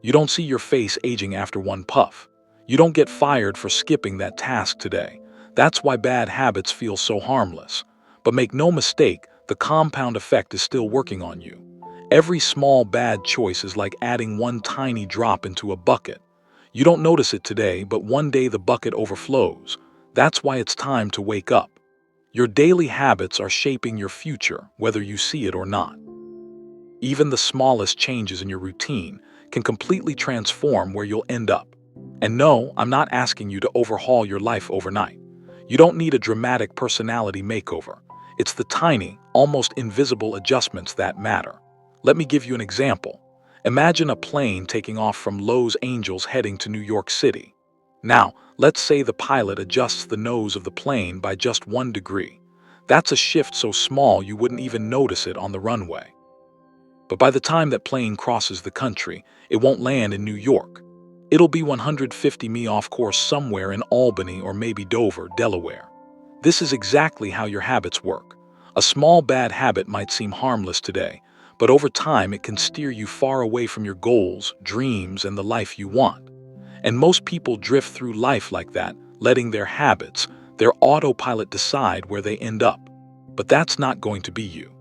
You don't see your face aging after one puff. You don't get fired for skipping that task today. That's why bad habits feel so harmless. But make no mistake, the compound effect is still working on you. Every small bad choice is like adding one tiny drop into a bucket. You don't notice it today, but one day the bucket overflows. That's why it's time to wake up. Your daily habits are shaping your future, whether you see it or not. Even the smallest changes in your routine can completely transform where you'll end up. And no, I'm not asking you to overhaul your life overnight. You don't need a dramatic personality makeover. It's the tiny, almost invisible adjustments that matter. Let me give you an example. Imagine a plane taking off from Los Angeles heading to New York City. Now, let's say the pilot adjusts the nose of the plane by just 1 degree. That's a shift so small you wouldn't even notice it on the runway. But by the time that plane crosses the country, it won't land in New York. It'll be 150 mi off course somewhere in Albany or maybe Dover, Delaware. This is exactly how your habits work. A small bad habit might seem harmless today, but over time it can steer you far away from your goals, dreams, and the life you want. And most people drift through life like that, letting their habits, their autopilot decide where they end up. But that's not going to be you.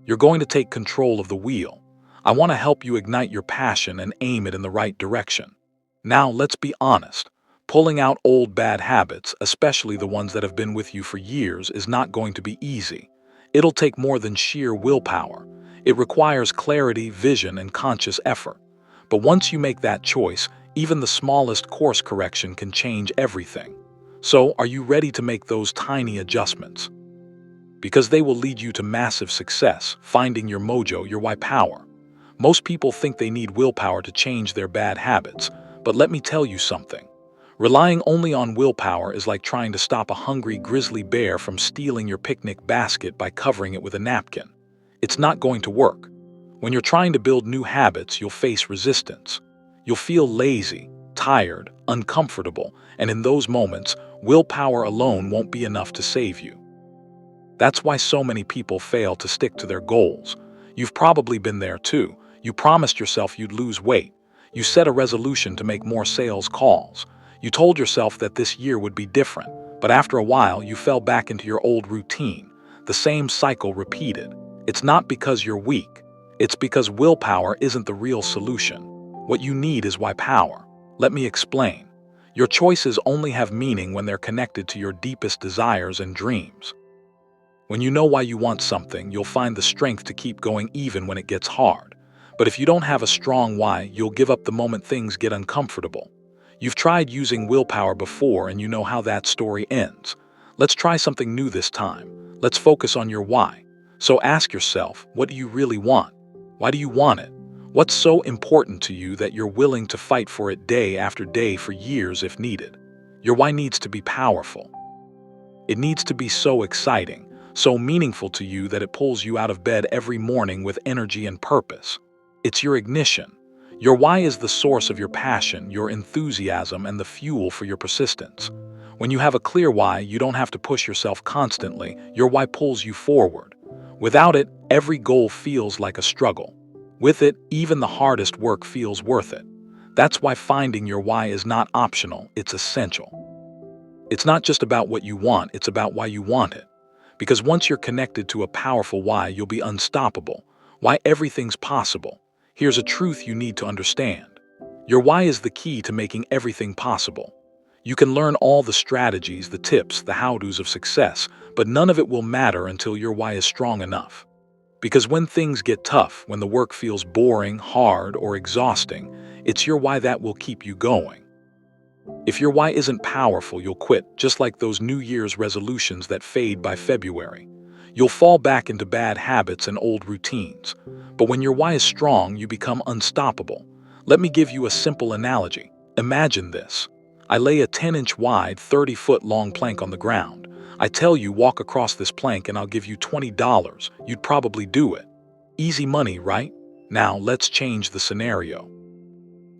You're going to take control of the wheel. I want to help you ignite your passion and aim it in the right direction. Now, let's be honest. Pulling out old bad habits, especially the ones that have been with you for years, is not going to be easy. It'll take more than sheer willpower. It requires clarity, vision, and conscious effort. But once you make that choice, even the smallest course correction can change everything. So, are you ready to make those tiny adjustments? Because they will lead you to massive success, finding your mojo, your why power. Most people think they need willpower to change their bad habits, but let me tell you something. Relying only on willpower is like trying to stop a hungry grizzly bear from stealing your picnic basket by covering it with a napkin. It's not going to work. When you're trying to build new habits, you'll face resistance. You'll feel lazy, tired, uncomfortable, and in those moments, willpower alone won't be enough to save you. That's why so many people fail to stick to their goals. You've probably been there too. You promised yourself you'd lose weight. You set a resolution to make more sales calls. You told yourself that this year would be different, but after a while you fell back into your old routine. The same cycle repeated. It's not because you're weak. It's because willpower isn't the real solution. What you need is why power. Let me explain. Your choices only have meaning when they're connected to your deepest desires and dreams. When you know why you want something, you'll find the strength to keep going even when it gets hard. But if you don't have a strong why, you'll give up the moment things get uncomfortable. You've tried using willpower before and you know how that story ends. Let's try something new this time. Let's focus on your why. So ask yourself, what do you really want? Why do you want it? What's so important to you that you're willing to fight for it day after day for years if needed? Your why needs to be powerful. It needs to be so exciting, so meaningful to you that it pulls you out of bed every morning with energy and purpose. It's your ignition. Your why is the source of your passion, your enthusiasm, and the fuel for your persistence. When you have a clear why, you don't have to push yourself constantly. Your why pulls you forward. Without it, every goal feels like a struggle. With it, even the hardest work feels worth it. That's why finding your why is not optional, it's essential. It's not just about what you want, it's about why you want it. Because once you're connected to a powerful why, you'll be unstoppable. Why everything's possible. Here's a truth you need to understand. Your why is the key to making everything possible. You can learn all the strategies, the tips, the how-tos of success, but none of it will matter until your why is strong enough. Because when things get tough, when the work feels boring, hard, or exhausting, it's your why that will keep you going. If your why isn't powerful, you'll quit, just like those New Year's resolutions that fade by February. You'll fall back into bad habits and old routines. But when your why is strong, you become unstoppable. Let me give you a simple analogy. Imagine this. I lay a 10-inch wide, 30-foot long plank on the ground. I tell you, walk across this plank and I'll give you $20. You'd probably do it. Easy money, right? Now, let's change the scenario.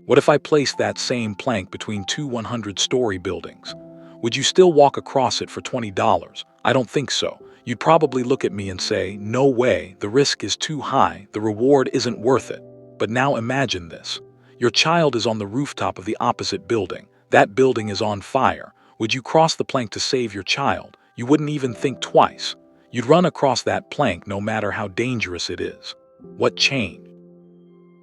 What if I placed that same plank between two 100-story buildings? Would you still walk across it for $20? I don't think so. You'd probably look at me and say, no way, the risk is too high, the reward isn't worth it. But now imagine this. Your child is on the rooftop of the opposite building. That building is on fire. Would you cross the plank to save your child? You wouldn't even think twice. You'd run across that plank no matter how dangerous it is. What changed?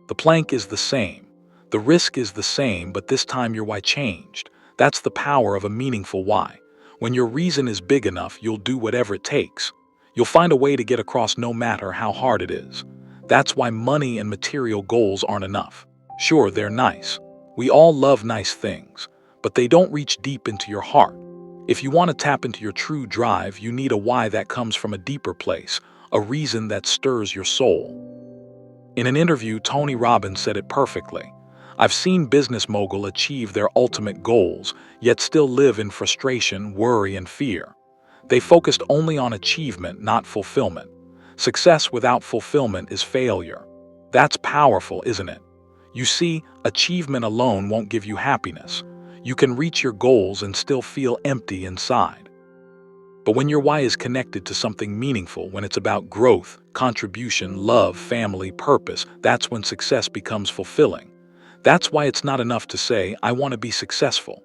The plank is the same. The risk is the same, but this time your why changed. That's the power of a meaningful why. When your reason is big enough, you'll do whatever it takes. You'll find a way to get across no matter how hard it is. That's why money and material goals aren't enough. Sure, they're nice. We all love nice things, but they don't reach deep into your heart. If you want to tap into your true drive, you need a why that comes from a deeper place, a reason that stirs your soul. In an interview, Tony Robbins said it perfectly. I've seen business moguls achieve their ultimate goals, yet still live in frustration, worry, and fear. They focused only on achievement, not fulfillment. Success without fulfillment is failure. That's powerful, isn't it? You see, achievement alone won't give you happiness. You can reach your goals and still feel empty inside. But when your why is connected to something meaningful, when it's about growth, contribution, love, family, purpose, that's when success becomes fulfilling. That's why it's not enough to say, I want to be successful.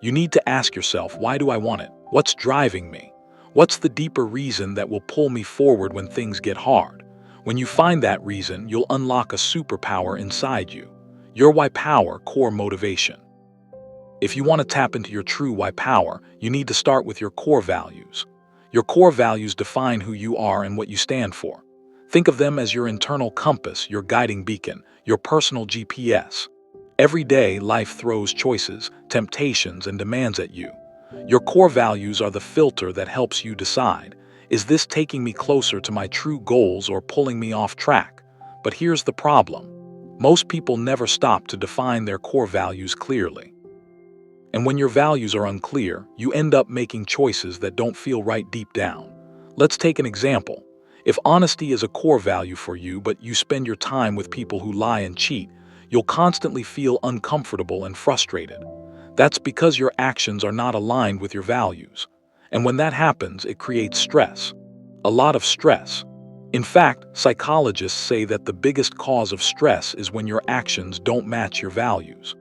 You need to ask yourself, why do I want it? What's driving me? What's the deeper reason that will pull me forward when things get hard? When you find that reason, you'll unlock a superpower inside you. Your why power, core motivation. If you want to tap into your true why power, you need to start with your core values. Your core values define who you are and what you stand for. Think of them as your internal compass, your guiding beacon, your personal GPS. Every day, life throws choices, temptations, and demands at you. Your core values are the filter that helps you decide, is this taking me closer to my true goals or pulling me off track? But here's the problem. Most people never stop to define their core values clearly. And when your values are unclear, you end up making choices that don't feel right deep down. Let's take an example. If honesty is a core value for you, but you spend your time with people who lie and cheat, you'll constantly feel uncomfortable and frustrated. That's because your actions are not aligned with your values. And when that happens, it creates stress. A lot of stress. In fact, psychologists say that the biggest cause of stress is when your actions don't match your values.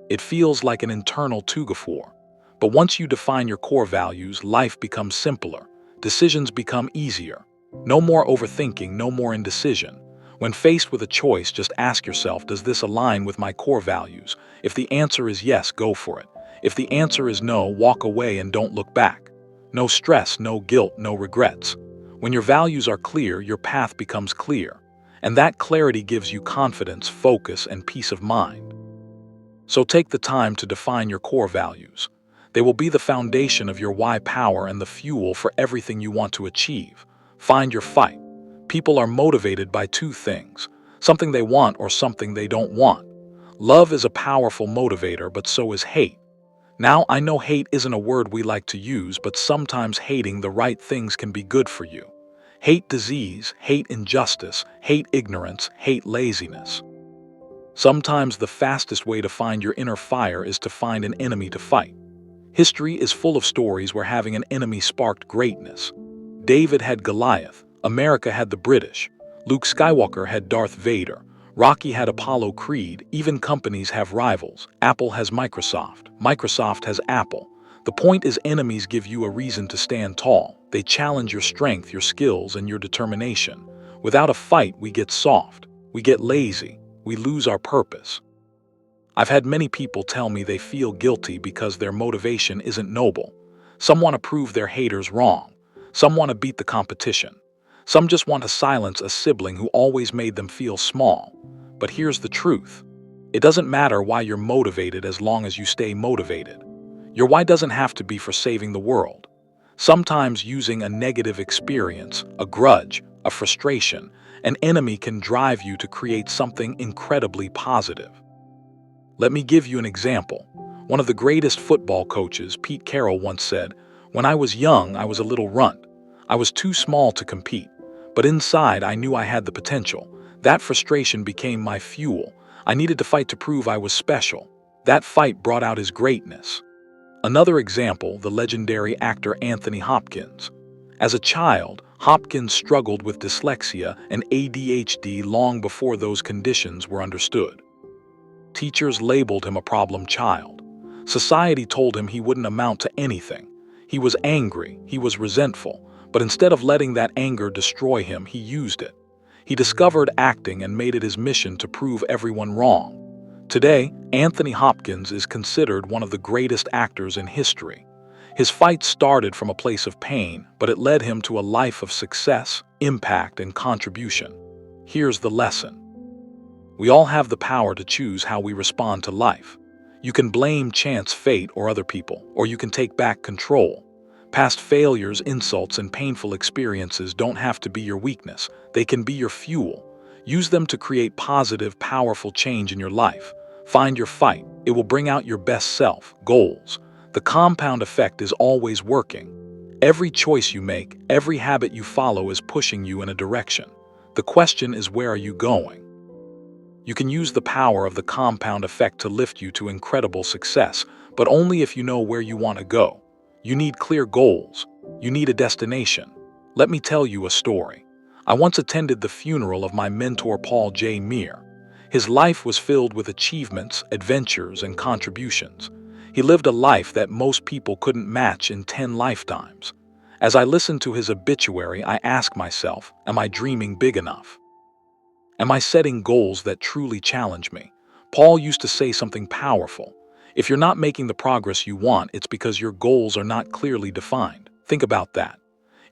It feels like an internal tug-of-war. But once you define your core values, life becomes simpler. Decisions become easier. No more overthinking, no more indecision. When faced with a choice, just ask yourself, does this align with my core values? If the answer is yes, go for it. If the answer is no, walk away and don't look back. No stress, no guilt, no regrets. When your values are clear, your path becomes clear. And that clarity gives you confidence, focus, and peace of mind. So take the time to define your core values. They will be the foundation of your why power and the fuel for everything you want to achieve. Find your fight. People are motivated by two things, something they want or something they don't want. Love is a powerful motivator, but so is hate. Now, I know hate isn't a word we like to use, but sometimes hating the right things can be good for you. Hate disease, hate injustice, hate ignorance, hate laziness. Sometimes the fastest way to find your inner fire is to find an enemy to fight. History is full of stories where having an enemy sparked greatness. David had Goliath, America had the British, Luke Skywalker had Darth Vader, Rocky had Apollo Creed, even companies have rivals. Apple has Microsoft, Microsoft has Apple. The point is enemies give you a reason to stand tall. They challenge your strength, your skills, and your determination. Without a fight, we get soft, we get lazy, we lose our purpose. I've had many people tell me they feel guilty because their motivation isn't noble. Some want to prove their haters wrong. Some want to beat the competition. Some just want to silence a sibling who always made them feel small. But here's the truth. It doesn't matter why you're motivated as long as you stay motivated. Your why doesn't have to be for saving the world. Sometimes using a negative experience, a grudge, a frustration, an enemy can drive you to create something incredibly positive. Let me give you an example. One of the greatest football coaches, Pete Carroll, once said, "When I was young, I was a little runt. I was too small to compete. But inside, I knew I had the potential. That frustration became my fuel. I needed to fight to prove I was special. That fight brought out his greatness." Another example, the legendary actor Anthony Hopkins. As a child, Hopkins struggled with dyslexia and ADHD long before those conditions were understood. Teachers labeled him a problem child. Society told him he wouldn't amount to anything. He was angry, he was resentful, but instead of letting that anger destroy him, he used it. He discovered acting and made it his mission to prove everyone wrong. Today, Anthony Hopkins is considered one of the greatest actors in history. His fight started from a place of pain, but it led him to a life of success, impact, and contribution. Here's the lesson. We all have the power to choose how we respond to life. You can blame chance, fate, or other people, or you can take back control. Past failures, insults, and painful experiences don't have to be your weakness. They can be your fuel. Use them to create positive, powerful change in your life. Find your fight. It will bring out your best self, goals. The compound effect is always working. Every choice you make, every habit you follow is pushing you in a direction. The question is, where are you going? You can use the power of the compound effect to lift you to incredible success, but only if you know where you want to go. You need clear goals. You need a destination. Let me tell you a story. I once attended the funeral of my mentor Paul J. Meir. His life was filled with achievements, adventures, and contributions. He lived a life that most people couldn't match in 10 lifetimes. As I listened to his obituary, I asked myself, am I dreaming big enough? Am I setting goals that truly challenge me? Paul used to say something powerful. If you're not making the progress you want, it's because your goals are not clearly defined. Think about that.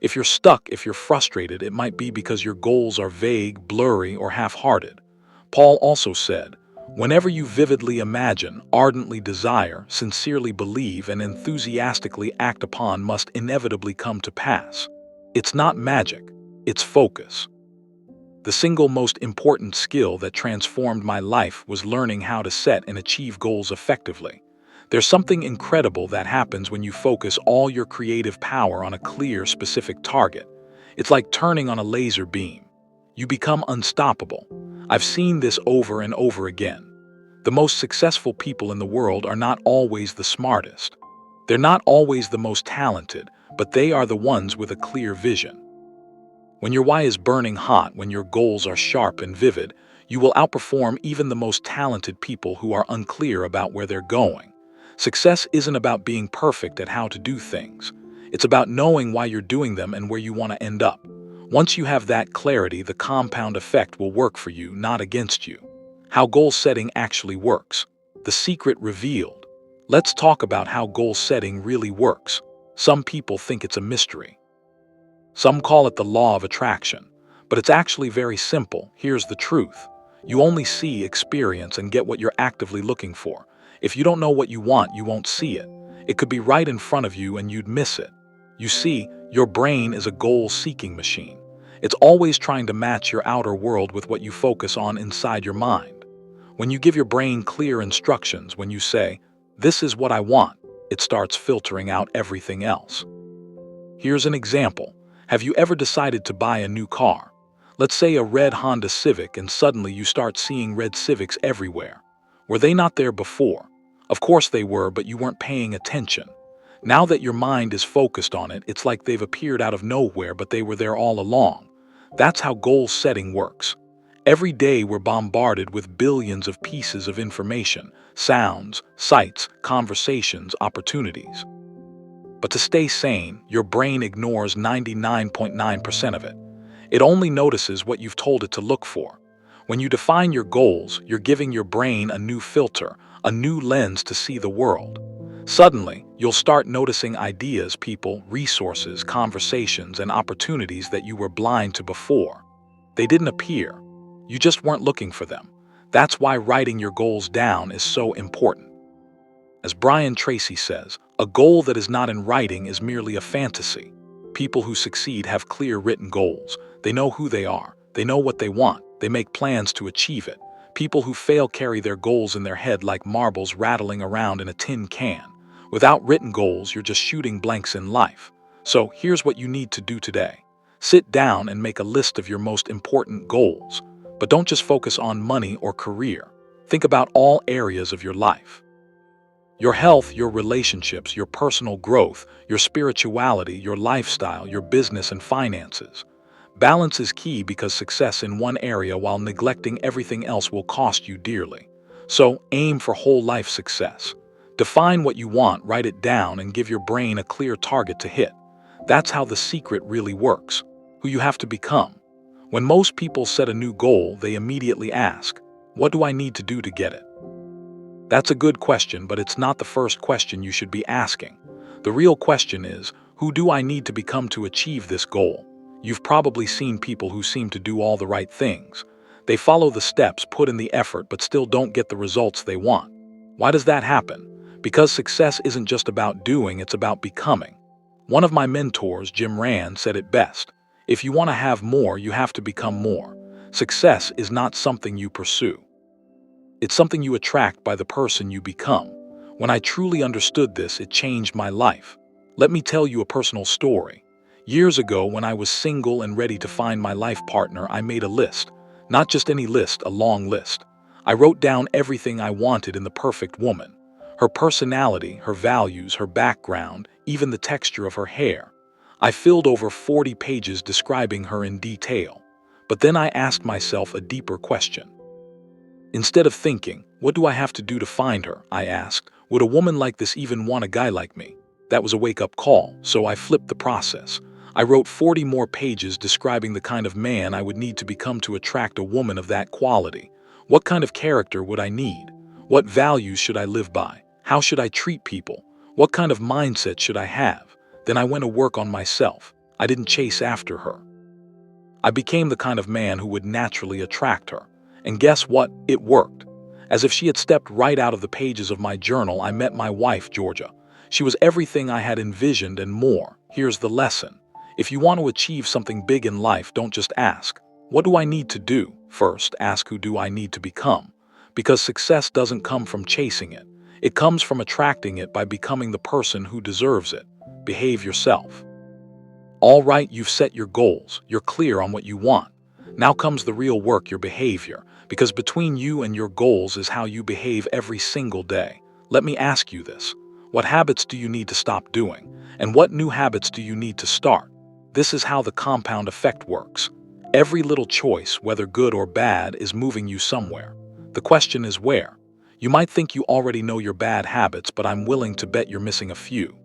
If you're stuck, if you're frustrated, it might be because your goals are vague, blurry, or half-hearted. Paul also said, "Whenever you vividly imagine, ardently desire, sincerely believe, and enthusiastically act upon must inevitably come to pass." It's not magic, it's focus. The single most important skill that transformed my life was learning how to set and achieve goals effectively. There's something incredible that happens when you focus all your creative power on a clear, specific target. It's like turning on a laser beam. You become unstoppable. I've seen this over and over again. The most successful people in the world are not always the smartest. They're not always the most talented, but they are the ones with a clear vision. When your why is burning hot, when your goals are sharp and vivid, you will outperform even the most talented people who are unclear about where they're going. Success isn't about being perfect at how to do things. It's about knowing why you're doing them and where you want to end up. Once you have that clarity, the compound effect will work for you, not against you. How goal setting actually works. The secret revealed. Let's talk about how goal setting really works. Some people think it's a mystery. Some call it the law of attraction, but it's actually very simple. Here's the truth. You only see, experience, and get what you're actively looking for. If you don't know what you want, you won't see it. It could be right in front of you and you'd miss it. You see, your brain is a goal-seeking machine. It's always trying to match your outer world with what you focus on inside your mind. When you give your brain clear instructions, when you say, "This is what I want," it starts filtering out everything else. Here's an example. Have you ever decided to buy a new car? Let's say a red Honda Civic, and suddenly you start seeing red Civics everywhere. Were they not there before? Of course they were, but you weren't paying attention. Now that your mind is focused on it, it's like they've appeared out of nowhere, but they were there all along. That's how goal setting works. Every day we're bombarded with billions of pieces of information, sounds, sights, conversations, opportunities. But to stay sane, your brain ignores 99.9% of it. It only notices what you've told it to look for. When you define your goals, you're giving your brain a new filter, a new lens to see the world. Suddenly, you'll start noticing ideas, people, resources, conversations, and opportunities that you were blind to before. They didn't appear. You just weren't looking for them. That's why writing your goals down is so important. As Brian Tracy says, a goal that is not in writing is merely a fantasy. People who succeed have clear written goals. They know who they are. They know what they want. They make plans to achieve it. People who fail carry their goals in their head like marbles rattling around in a tin can. Without written goals, you're just shooting blanks in life. So here's what you need to do today. Sit down and make a list of your most important goals. But don't just focus on money or career. Think about all areas of your life. Your health, your relationships, your personal growth, your spirituality, your lifestyle, your business and finances. Balance is key because success in one area while neglecting everything else will cost you dearly. So aim for whole life success. Define what you want, write it down, and give your brain a clear target to hit. That's how the secret really works. Who you have to become. When most people set a new goal, they immediately ask, "What do I need to do to get it?" That's a good question, but it's not the first question you should be asking. The real question is, who do I need to become to achieve this goal? You've probably seen people who seem to do all the right things. They follow the steps, put in the effort, but still don't get the results they want. Why does that happen? Because success isn't just about doing, it's about becoming. One of my mentors, Jim Rand, said it best. If you want to have more, you have to become more. Success is not something you pursue. It's something you attract by the person you become. When I truly understood this, it changed my life. Let me tell you a personal story. Years ago, when I was single and ready to find my life partner, I made a list. Not just any list, a long list. I wrote down everything I wanted in the perfect woman. Her personality, her values, her background, even the texture of her hair. I filled over 40 pages describing her in detail. But then I asked myself a deeper question. Instead of thinking, "What do I have to do to find her?" I asked, "Would a woman like this even want a guy like me?" That was a wake-up call, so I flipped the process. I wrote 40 more pages describing the kind of man I would need to become to attract a woman of that quality. What kind of character would I need? What values should I live by? How should I treat people? What kind of mindset should I have? Then I went to work on myself. I didn't chase after her. I became the kind of man who would naturally attract her. And guess what? It worked. As if she had stepped right out of the pages of my journal, I met my wife, Georgia. She was everything I had envisioned and more. Here's the lesson. If you want to achieve something big in life, don't just ask, what do I need to do? First, ask, who do I need to become? Because success doesn't come from chasing it. It comes from attracting it by becoming the person who deserves it. Behave yourself. All right, you've set your goals. You're clear on what you want. Now comes the real work, your behavior, because between you and your goals is how you behave every single day. Let me ask you this. What habits do you need to stop doing? And what new habits do you need to start? This is how the compound effect works. Every little choice, whether good or bad, is moving you somewhere. The question is where? You might think you already know your bad habits, but I'm willing to bet you're missing a few.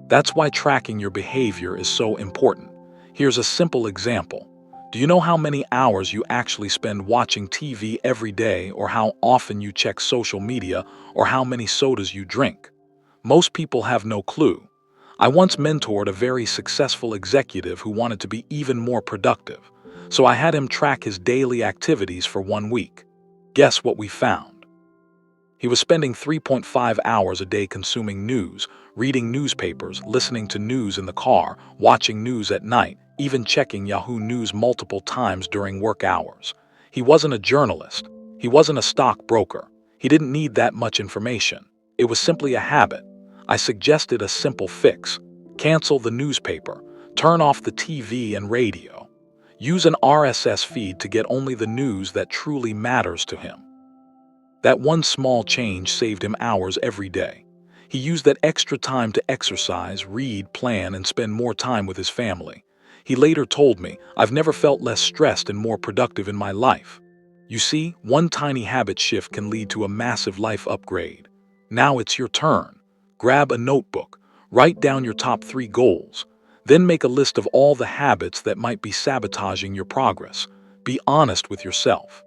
That's why tracking your behavior is so important. Here's a simple example. Do you know how many hours you actually spend watching TV every day, or how often you check social media, or how many sodas you drink? Most people have no clue. I once mentored a very successful executive who wanted to be even more productive, so I had him track his daily activities for 1 week. Guess what we found? He was spending 3.5 hours a day consuming news, reading newspapers, listening to news in the car, watching news at night, even checking Yahoo News multiple times during work hours. He wasn't a journalist. He wasn't a stockbroker. He didn't need that much information. It was simply a habit. I suggested a simple fix. Cancel the newspaper. Turn off the TV and radio. Use an RSS feed to get only the news that truly matters to him. That one small change saved him hours every day. He used that extra time to exercise, read, plan, and spend more time with his family. He later told me, "I've never felt less stressed and more productive in my life." You see, one tiny habit shift can lead to a massive life upgrade. Now it's your turn. Grab a notebook, write down your top 3 goals, then make a list of all the habits that might be sabotaging your progress. Be honest with yourself.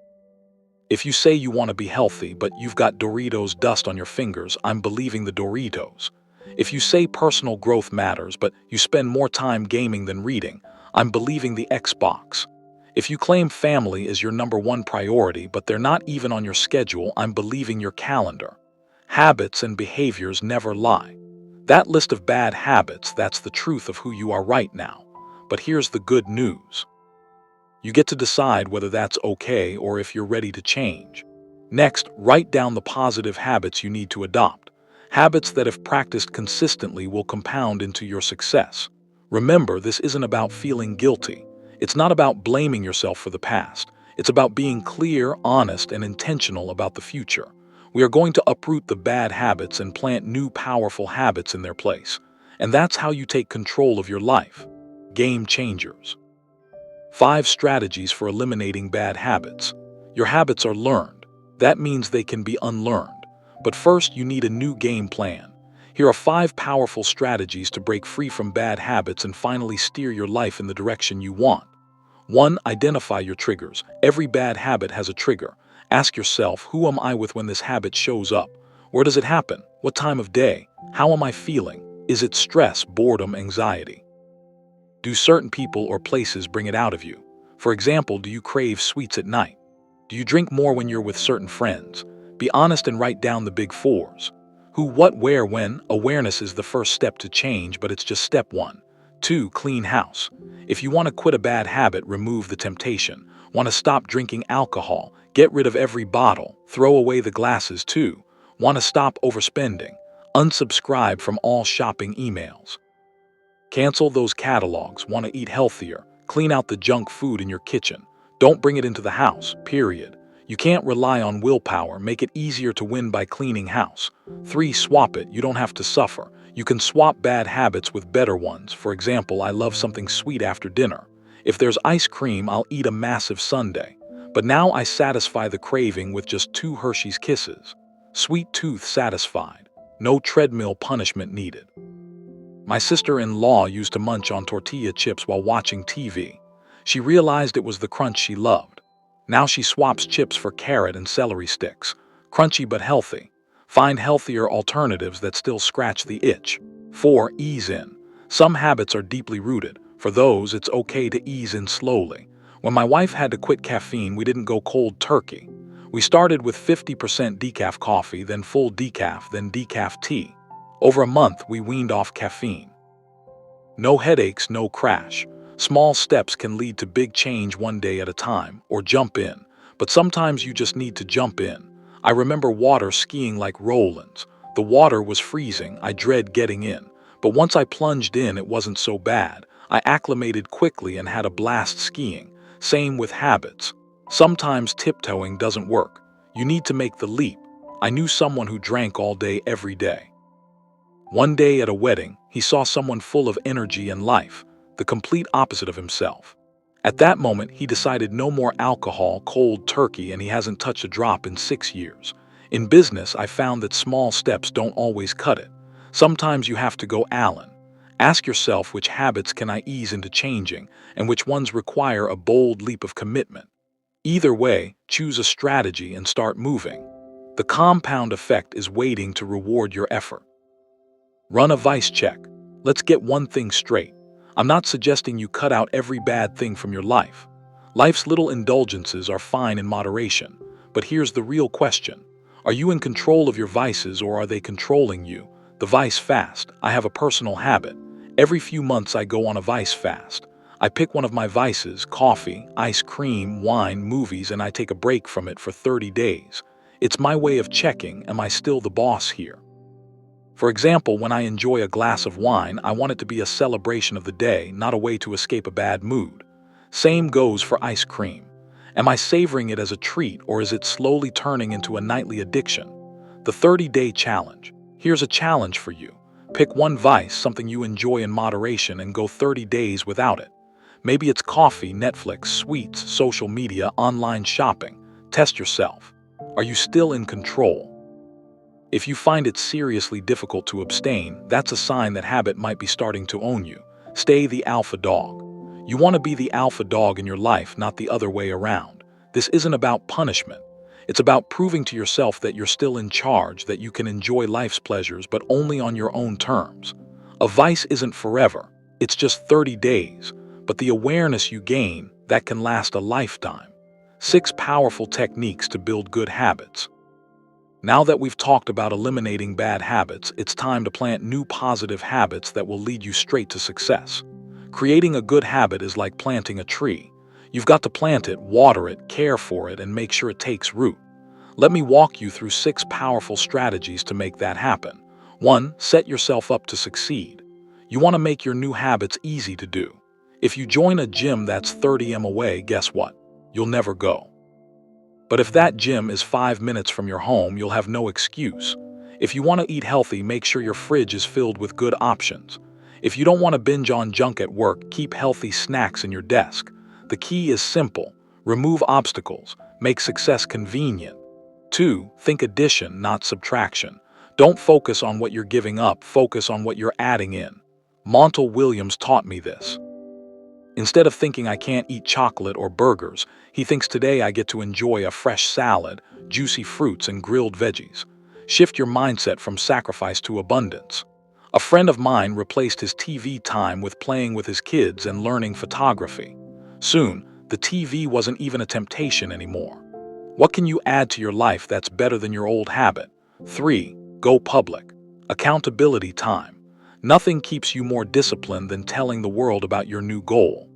If you say you want to be healthy, but you've got Doritos dust on your fingers, I'm believing the Doritos. If you say personal growth matters, but you spend more time gaming than reading, I'm believing the Xbox. If you claim family is your #1 priority, but they're not even on your schedule, I'm believing your calendar. Habits and behaviors never lie. That list of bad habits, that's the truth of who you are right now. But here's the good news. You get to decide whether that's okay or if you're ready to change. Next, write down the positive habits you need to adopt. Habits that, if practiced consistently, will compound into your success. Remember, this isn't about feeling guilty. It's not about blaming yourself for the past. It's about being clear, honest, and intentional about the future. We are going to uproot the bad habits and plant new powerful habits in their place. And that's how you take control of your life. Game changers. 5 strategies for eliminating bad habits. Your habits are learned. That means they can be unlearned. But first, you need a new game plan. Here are 5 powerful strategies to break free from bad habits and finally steer your life in the direction you want. 1. Identify your triggers. Every bad habit has a trigger. Ask yourself, who am I with when this habit shows up? Where does it happen? What time of day? How am I feeling? Is it stress, boredom, anxiety? Do certain people or places bring it out of you? For example, do you crave sweets at night? Do you drink more when you're with certain friends? Be honest and write down the big 4s. Who, what, where, when. Awareness is the first step to change, but it's just step 1. 2. Clean house. If you want to quit a bad habit, remove the temptation. Want to stop drinking alcohol? Get rid of every bottle. Throw away the glasses too. Want to stop overspending? Unsubscribe from all shopping emails. Cancel those catalogs. Want to eat healthier? Clean out the junk food in your kitchen. Don't bring it into the house, period. You can't rely on willpower. Make it easier to win by cleaning house. 3. Swap it. You don't have to suffer. You can swap bad habits with better ones. For example, I love something sweet after dinner. If there's ice cream, I'll eat a massive sundae. But now I satisfy the craving with just 2 Hershey's Kisses. Sweet tooth satisfied. No treadmill punishment needed. My sister-in-law used to munch on tortilla chips while watching TV. She realized it was the crunch she loved. Now she swaps chips for carrot and celery sticks. Crunchy but healthy. Find healthier alternatives that still scratch the itch. 4. Ease in. Some habits are deeply rooted. For those, it's okay to ease in slowly. When my wife had to quit caffeine, we didn't go cold turkey. We started with 50% decaf coffee, then full decaf, then decaf tea. Over a month, we weaned off caffeine. No headaches, no crash. Small steps can lead to big change one day at a time, or jump in. But sometimes you just need to jump in. I remember water skiing like Rollins. The water was freezing, I dread getting in. But once I plunged in, it wasn't so bad. I acclimated quickly and had a blast skiing. Same with habits. Sometimes tiptoeing doesn't work. You need to make the leap. I knew someone who drank all day every day. One day at a wedding, he saw someone full of energy and life, the complete opposite of himself. At that moment, he decided no more alcohol, cold turkey, and he hasn't touched a drop in 6 years. In business, I found that small steps don't always cut it. Sometimes you have to go Allen. Ask yourself, which habits can I ease into changing, and which ones require a bold leap of commitment. Either way, choose a strategy and start moving. The compound effect is waiting to reward your effort. Run a vice check. Let's get one thing straight. I'm not suggesting you cut out every bad thing from your life. Life's little indulgences are fine in moderation. But here's the real question. Are you in control of your vices, or are they controlling you? The vice fast. I have a personal habit. Every few months I go on a vice fast. I pick one of my vices, coffee, ice cream, wine, movies, and I take a break from it for 30 days. It's my way of checking, am I still the boss here? For example, when I enjoy a glass of wine, I want it to be a celebration of the day, not a way to escape a bad mood. Same goes for ice cream. Am I savoring it as a treat, or is it slowly turning into a nightly addiction? The 30-day challenge. Here's a challenge for you. Pick one vice, something you enjoy in moderation, and go 30 days without it. Maybe it's coffee, Netflix, sweets, social media, online shopping. Test yourself. Are you still in control? If you find it seriously difficult to abstain, that's a sign that habit might be starting to own you. Stay the alpha dog. You want to be the alpha dog in your life, not the other way around. This isn't about punishment. It's about proving to yourself that you're still in charge, that you can enjoy life's pleasures, but only on your own terms. A vice isn't forever. It's just 30 days. But the awareness you gain, that can last a lifetime. 6 powerful techniques to build good habits. Now that we've talked about eliminating bad habits, it's time to plant new positive habits that will lead you straight to success. Creating a good habit is like planting a tree. You've got to plant it, water it, care for it, and make sure it takes root. Let me walk you through 6 powerful strategies to make that happen. 1. Set yourself up to succeed. You want to make your new habits easy to do. If you join a gym that's 30 m away, guess what? You'll never go. But if that gym is 5 minutes from your home, you'll have no excuse. If you want to eat healthy, make sure your fridge is filled with good options. If you don't want to binge on junk at work, keep healthy snacks in your desk. The key is simple. Remove obstacles. Make success convenient. 2. Think addition, not subtraction. Don't focus on what you're giving up, focus on what you're adding in. Montel Williams taught me this. Instead of thinking I can't eat chocolate or burgers, he thinks today I get to enjoy a fresh salad, juicy fruits, and grilled veggies. Shift your mindset from sacrifice to abundance. A friend of mine replaced his TV time with playing with his kids and learning photography. Soon, the TV wasn't even a temptation anymore. What can you add to your life that's better than your old habit? 3. Go public. Accountability time. Nothing keeps you more disciplined than telling the world about your new goal.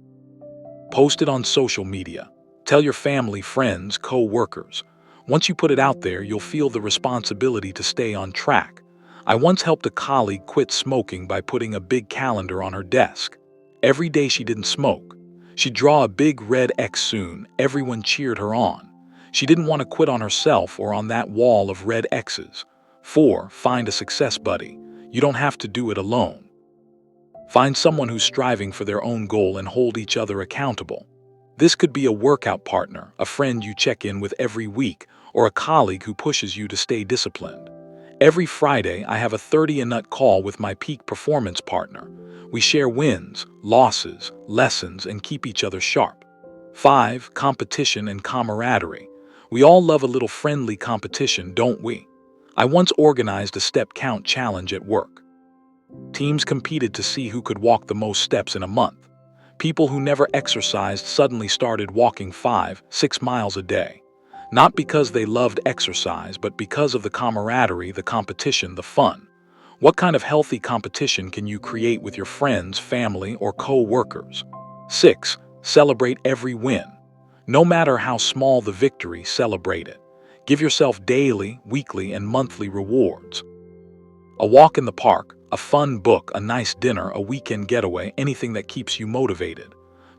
Post it on social media. Tell your family, friends, co-workers. Once you put it out there, you'll feel the responsibility to stay on track. I once helped a colleague quit smoking by putting a big calendar on her desk. Every day she didn't smoke, she'd draw a big red X soon. Everyone cheered her on. She didn't want to quit on herself or on that wall of red X's. 4. Find a success buddy. You don't have to do it alone. Find someone who's striving for their own goal and hold each other accountable. This could be a workout partner, a friend you check in with every week, or a colleague who pushes you to stay disciplined. Every Friday, I have a 30-minute call with my peak performance partner. We share wins, losses, lessons, and keep each other sharp. 5. Competition and camaraderie. We all love a little friendly competition, don't we? I once organized a step count challenge at work. Teams competed to see who could walk the most steps in a month. People who never exercised suddenly started walking 5, 6 miles a day. Not because they loved exercise, but because of the camaraderie, the competition, the fun. What kind of healthy competition can you create with your friends, family, or co-workers? 6. Celebrate every win. No matter how small the victory, celebrate it. Give yourself daily, weekly, and monthly rewards. A walk in the park, a fun book, a nice dinner, a weekend getaway, anything that keeps you motivated.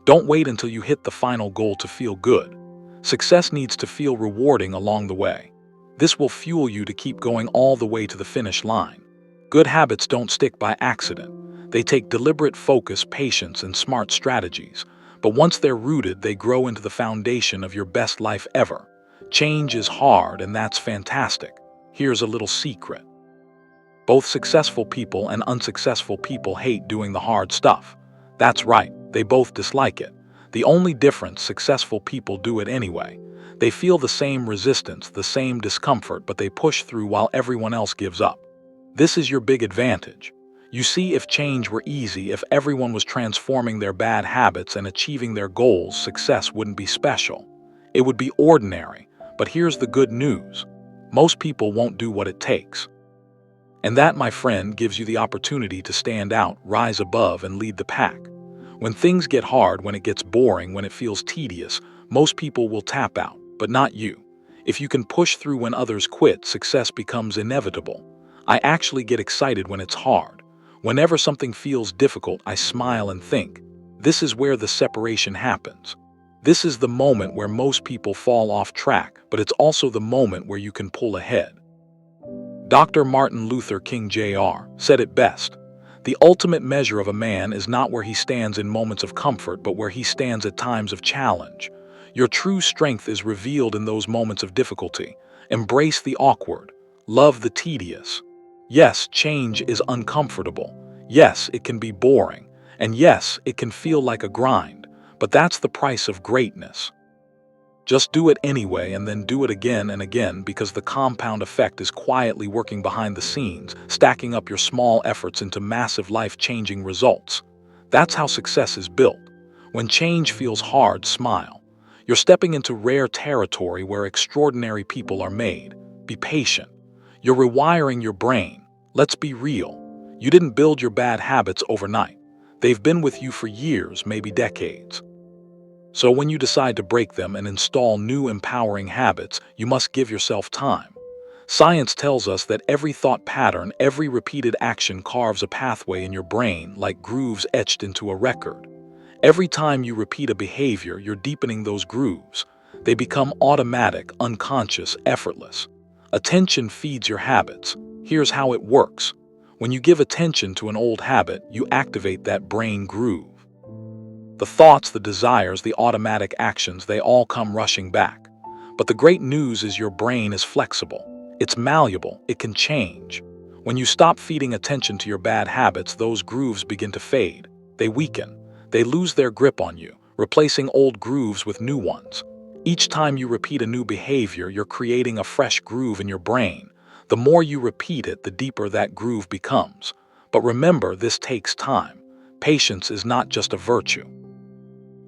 Don't wait until you hit the final goal to feel good. Success needs to feel rewarding along the way. This will fuel you to keep going all the way to the finish line. Good habits don't stick by accident. They take deliberate focus, patience, and smart strategies. But once they're rooted, they grow into the foundation of your best life ever. Change is hard, and that's fantastic. Here's a little secret. Both successful people and unsuccessful people hate doing the hard stuff. That's right, they both dislike it. The only difference, successful people do it anyway. They feel the same resistance, the same discomfort, but they push through while everyone else gives up. This is your big advantage. You see, if change were easy, if everyone was transforming their bad habits and achieving their goals, success wouldn't be special. It would be ordinary. But here's the good news. Most people won't do what it takes. And that, my friend, gives you the opportunity to stand out, rise above, and lead the pack. When things get hard, when it gets boring, when it feels tedious, most people will tap out, but not you. If you can push through when others quit, success becomes inevitable. I actually get excited when it's hard. Whenever something feels difficult, I smile and think, this is where the separation happens. This is the moment where most people fall off track, but it's also the moment where you can pull ahead. Dr. Martin Luther King Jr. said it best. The ultimate measure of a man is not where he stands in moments of comfort, but where he stands at times of challenge. Your true strength is revealed in those moments of difficulty. Embrace the awkward. Love the tedious. Yes, change is uncomfortable. Yes, it can be boring. And yes, it can feel like a grind. But that's the price of greatness. Just do it anyway, and then do it again and again, because the compound effect is quietly working behind the scenes, stacking up your small efforts into massive life-changing results. That's how success is built. When change feels hard, smile. You're stepping into rare territory where extraordinary people are made. Be patient. You're rewiring your brain. Let's be real. You didn't build your bad habits overnight. They've been with you for years, maybe decades. So when you decide to break them and install new empowering habits, you must give yourself time. Science tells us that every thought pattern, every repeated action carves a pathway in your brain like grooves etched into a record. Every time you repeat a behavior, you're deepening those grooves. They become automatic, unconscious, effortless. Attention feeds your habits. Here's how it works. When you give attention to an old habit, you activate that brain groove. The thoughts, the desires, the automatic actions, they all come rushing back. But the great news is your brain is flexible. It's malleable. It can change. When you stop feeding attention to your bad habits, those grooves begin to fade. They weaken. They lose their grip on you, replacing old grooves with new ones. Each time you repeat a new behavior, you're creating a fresh groove in your brain. The more you repeat it, the deeper that groove becomes. But remember, this takes time. Patience is not just a virtue.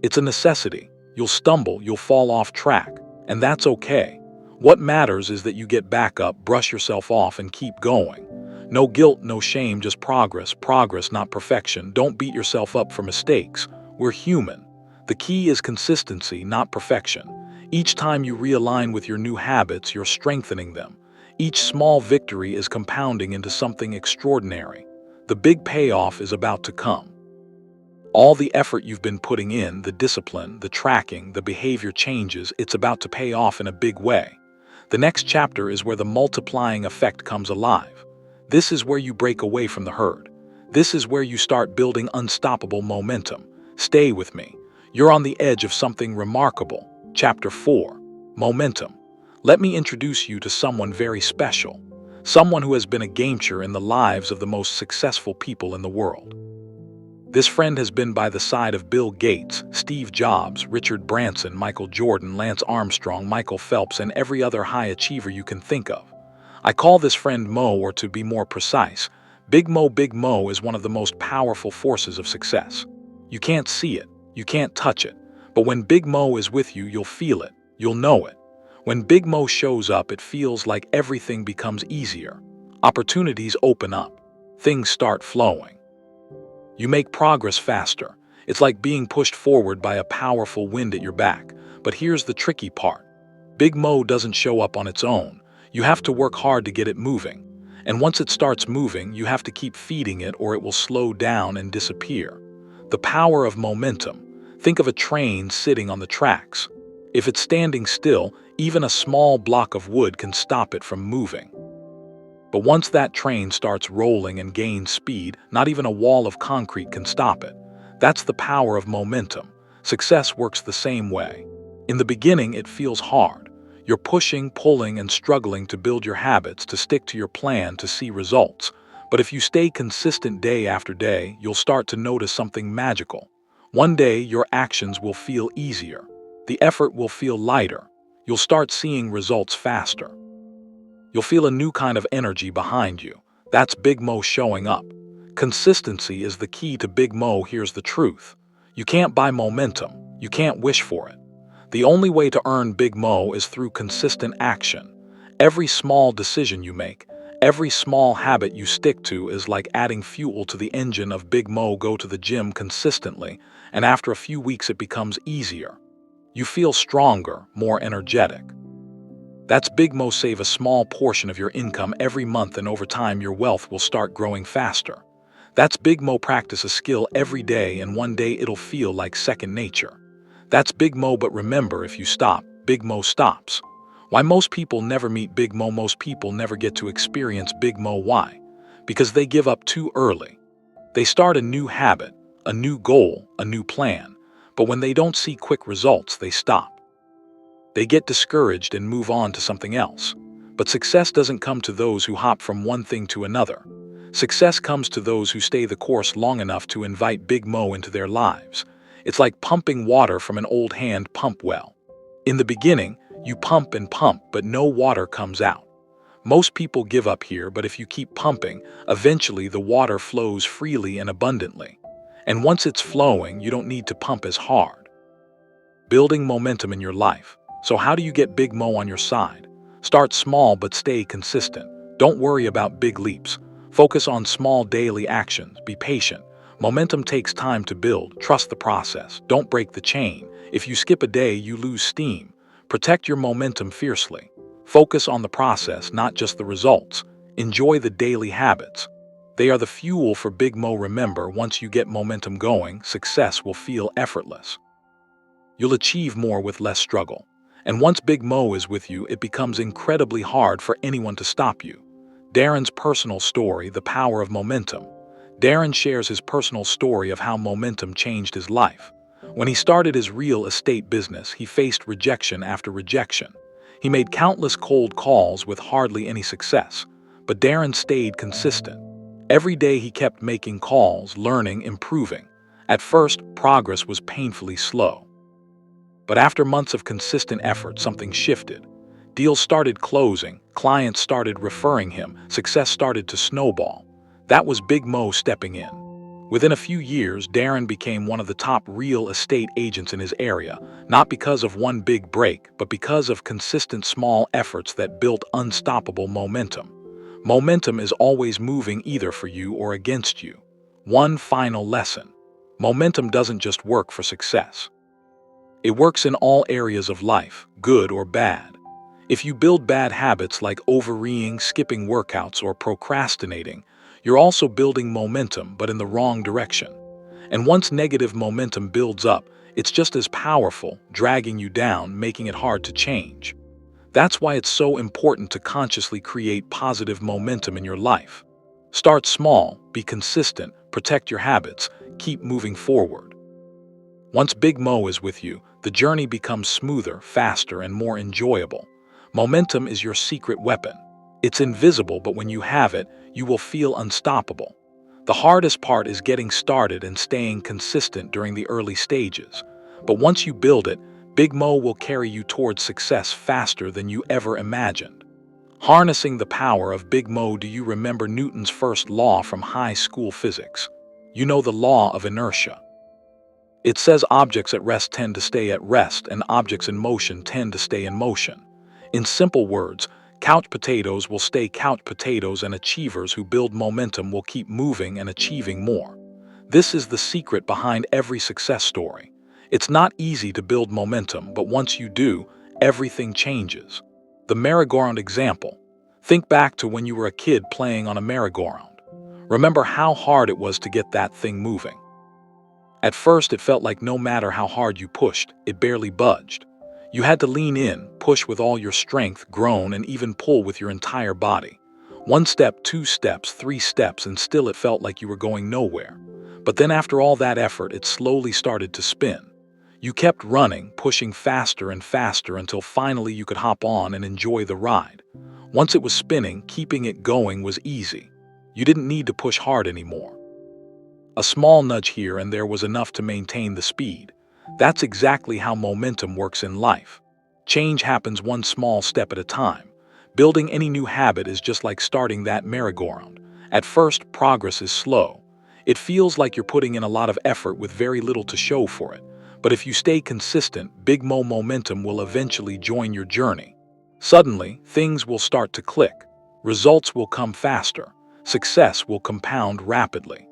It's a necessity. You'll stumble, you'll fall off track, and that's okay. What matters is that you get back up, brush yourself off, and keep going. No guilt, no shame, just progress. Progress, not perfection. Don't beat yourself up for mistakes. We're human. The key is consistency, not perfection. Each time you realign with your new habits, you're strengthening them. Each small victory is compounding into something extraordinary. The big payoff is about to come. All the effort you've been putting in, the discipline, the tracking, the behavior changes, it's about to pay off in a big way. The next chapter is where the multiplying effect comes alive. This is where you break away from the herd. This is where you start building unstoppable momentum. Stay with me. You're on the edge of something remarkable. Chapter 4. Momentum. Let me introduce you to someone very special. Someone who has been a game changer in the lives of the most successful people in the world. This friend has been by the side of Bill Gates, Steve Jobs, Richard Branson, Michael Jordan, Lance Armstrong, Michael Phelps, and every other high achiever you can think of. I call this friend Mo, or to be more precise, Big Mo is one of the most powerful forces of success. You can't see it, you can't touch it, but when Big Mo is with you, you'll feel it, you'll know it. When Big Mo shows up, it feels like everything becomes easier. Opportunities open up, things start flowing. You make progress faster. It's like being pushed forward by a powerful wind at your back. But here's the tricky part. Big Mo doesn't show up on its own. You have to work hard to get it moving. And once it starts moving, you have to keep feeding it or it will slow down and disappear. The power of momentum. Think of a train sitting on the tracks. If it's standing still, even a small block of wood can stop it from moving. But once that train starts rolling and gains speed, not even a wall of concrete can stop it. That's the power of momentum. Success works the same way. In the beginning, it feels hard. You're pushing, pulling, and struggling to build your habits, to stick to your plan, to see results. But if you stay consistent day after day, you'll start to notice something magical. One day, your actions will feel easier. The effort will feel lighter. You'll start seeing results faster. You'll feel a new kind of energy behind you. That's Big Mo showing up. Consistency is the key to Big Mo. Here's the truth. You can't buy momentum. You can't wish for it. The only way to earn Big Mo is through consistent action. Every small decision you make, every small habit you stick to is like adding fuel to the engine of Big Mo. Go to the gym consistently, and after a few weeks it becomes easier. You feel stronger, more energetic. That's Big Mo. Save a small portion of your income every month, and over time your wealth will start growing faster. That's Big Mo. Practice a skill every day and one day it'll feel like second nature. That's Big Mo. But remember, if you stop, Big Mo stops. Why most people never meet Big Mo? Most people never get to experience Big Mo. Why? Because they give up too early. They start a new habit, a new goal, a new plan. But when they don't see quick results, they stop. They get discouraged and move on to something else. But success doesn't come to those who hop from one thing to another. Success comes to those who stay the course long enough to invite Big Mo into their lives. It's like pumping water from an old hand pump well. In the beginning, you pump and pump, but no water comes out. Most people give up here, but if you keep pumping, eventually the water flows freely and abundantly. And once it's flowing, you don't need to pump as hard. Building momentum in your life. So how do you get Big Mo on your side? Start small but stay consistent. Don't worry about big leaps. Focus on small daily actions. Be patient. Momentum takes time to build. Trust the process. Don't break the chain. If you skip a day, you lose steam. Protect your momentum fiercely. Focus on the process, not just the results. Enjoy the daily habits. They are the fuel for Big Mo. Remember, once you get momentum going, success will feel effortless. You'll achieve more with less struggle. And once Big Mo is with you, it becomes incredibly hard for anyone to stop you. Darren's personal story, the power of momentum. Darren shares his personal story of how momentum changed his life. When he started his real estate business, he faced rejection after rejection. He made countless cold calls with hardly any success. But Darren stayed consistent. Every day he kept making calls, learning, improving. At first, progress was painfully slow. But after months of consistent effort, something shifted. Deals started closing, clients started referring him, success started to snowball. That was Big Mo stepping in. Within a few years, Darren became one of the top real estate agents in his area, not because of one big break, but because of consistent small efforts that built unstoppable momentum. Momentum is always moving either for you or against you. One final lesson. Momentum doesn't just work for success. It works in all areas of life, good or bad. If you build bad habits like overeating, skipping workouts, or procrastinating, you're also building momentum, but in the wrong direction. And once negative momentum builds up, it's just as powerful, dragging you down, making it hard to change. That's why it's so important to consciously create positive momentum in your life. Start small, be consistent, protect your habits, keep moving forward. Once Big Mo is with you, the journey becomes smoother, faster, and more enjoyable. Momentum is your secret weapon. It's invisible, but when you have it, you will feel unstoppable. The hardest part is getting started and staying consistent during the early stages. But once you build it, Big Mo will carry you towards success faster than you ever imagined. Harnessing the power of Big Mo. Do you remember Newton's first law from high school physics? You know, the law of inertia. It says objects at rest tend to stay at rest and objects in motion tend to stay in motion. In simple words, couch potatoes will stay couch potatoes and achievers who build momentum will keep moving and achieving more. This is the secret behind every success story. It's not easy to build momentum, but once you do, everything changes. The merry-go-round example. Think back to when you were a kid playing on a merry-go-round. Remember how hard it was to get that thing moving. At first, it felt like no matter how hard you pushed, it barely budged. You had to lean in, push with all your strength, groan, and even pull with your entire body. One step, two steps, three steps, and still it felt like you were going nowhere. But then after all that effort, it slowly started to spin. You kept running, pushing faster and faster until finally you could hop on and enjoy the ride. Once it was spinning, keeping it going was easy. You didn't need to push hard anymore. A small nudge here and there was enough to maintain the speed. That's exactly how momentum works in life. Change happens one small step at a time. Building any new habit is just like starting that merry-go-round. At first, progress is slow. It feels like you're putting in a lot of effort with very little to show for it. But if you stay consistent, Big Mo momentum will eventually join your journey. Suddenly, things will start to click. Results will come faster. Success will compound rapidly.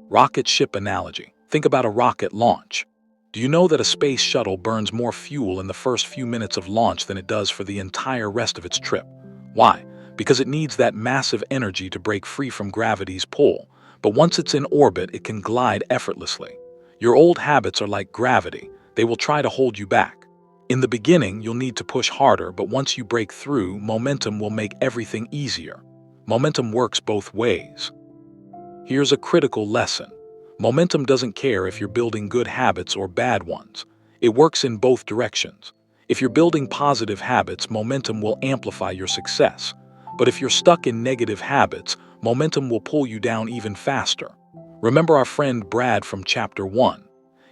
Rocket ship analogy. Think about a rocket launch. Do you know that a space shuttle burns more fuel in the first few minutes of launch than it does for the entire rest of its trip? Why? Because it needs that massive energy to break free from gravity's pull. But once it's in orbit, it can glide effortlessly. Your old habits are like gravity. They will try to hold you back. In the beginning, you'll need to push harder, but once you break through, momentum will make everything easier. Momentum works both ways. Here's a critical lesson. Momentum doesn't care if you're building good habits or bad ones. It works in both directions. If you're building positive habits, momentum will amplify your success. But if you're stuck in negative habits, momentum will pull you down even faster. Remember our friend Brad from Chapter 1.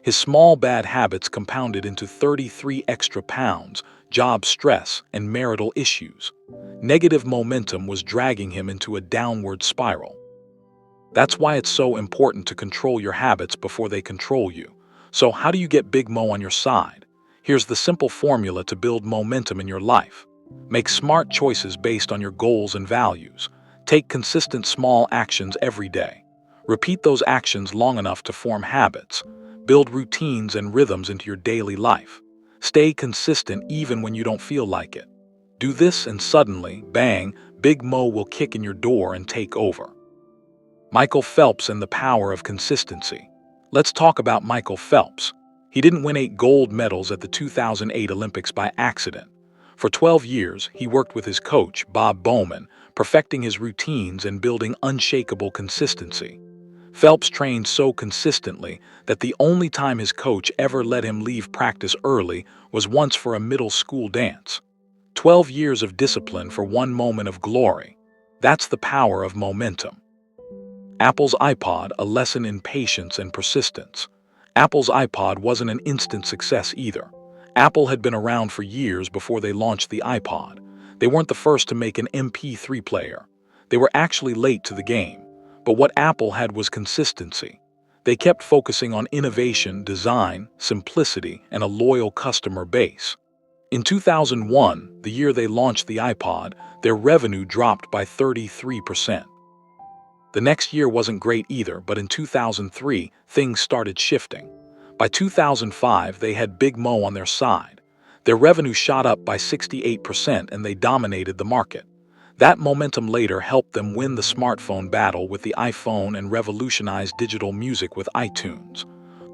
His small bad habits compounded into 33 extra pounds, job stress, and marital issues. Negative momentum was dragging him into a downward spiral. That's why it's so important to control your habits before they control you. So how do you get Big Mo on your side? Here's the simple formula to build momentum in your life. Make smart choices based on your goals and values. Take consistent small actions every day. Repeat those actions long enough to form habits. Build routines and rhythms into your daily life. Stay consistent even when you don't feel like it. Do this and suddenly, bang, Big Mo will kick in your door and take over. Michael Phelps and the power of consistency. Let's talk about Michael Phelps. He didn't win 8 gold medals at the 2008 Olympics by accident. For 12 years, he worked with his coach, Bob Bowman, perfecting his routines and building unshakable consistency. Phelps trained so consistently that the only time his coach ever let him leave practice early was once for a middle school dance. 12 years of discipline for one moment of glory. That's the power of momentum. Apple's iPod, a lesson in patience and persistence. Apple's iPod wasn't an instant success either. Apple had been around for years before they launched the iPod. They weren't the first to make an MP3 player. They were actually late to the game. But what Apple had was consistency. They kept focusing on innovation, design, simplicity, and a loyal customer base. In 2001, the year they launched the iPod, their revenue dropped by 33%. The next year wasn't great either, but in 2003, things started shifting. By 2005, they had Big Mo on their side. Their revenue shot up by 68% and they dominated the market. That momentum later helped them win the smartphone battle with the iPhone and revolutionize digital music with iTunes.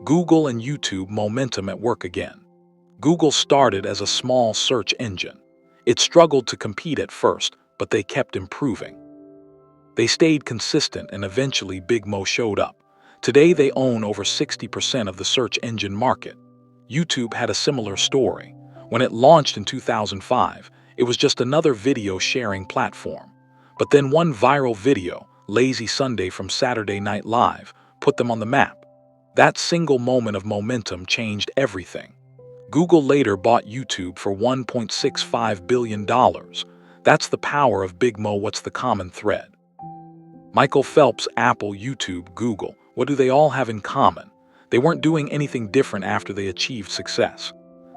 Google and YouTube momentum at work again. Google started as a small search engine. It struggled to compete at first, but they kept improving. They stayed consistent and eventually Big Mo showed up. Today they own over 60% of the search engine market. YouTube had a similar story. When it launched in 2005, it was just another video sharing platform. But then one viral video, Lazy Sunday from Saturday Night Live, put them on the map. That single moment of momentum changed everything. Google later bought YouTube for $1.65 billion. That's the power of Big Mo. What's the common thread? Michael Phelps, Apple, YouTube, Google. What do they all have in common? They weren't doing anything different after they achieved success.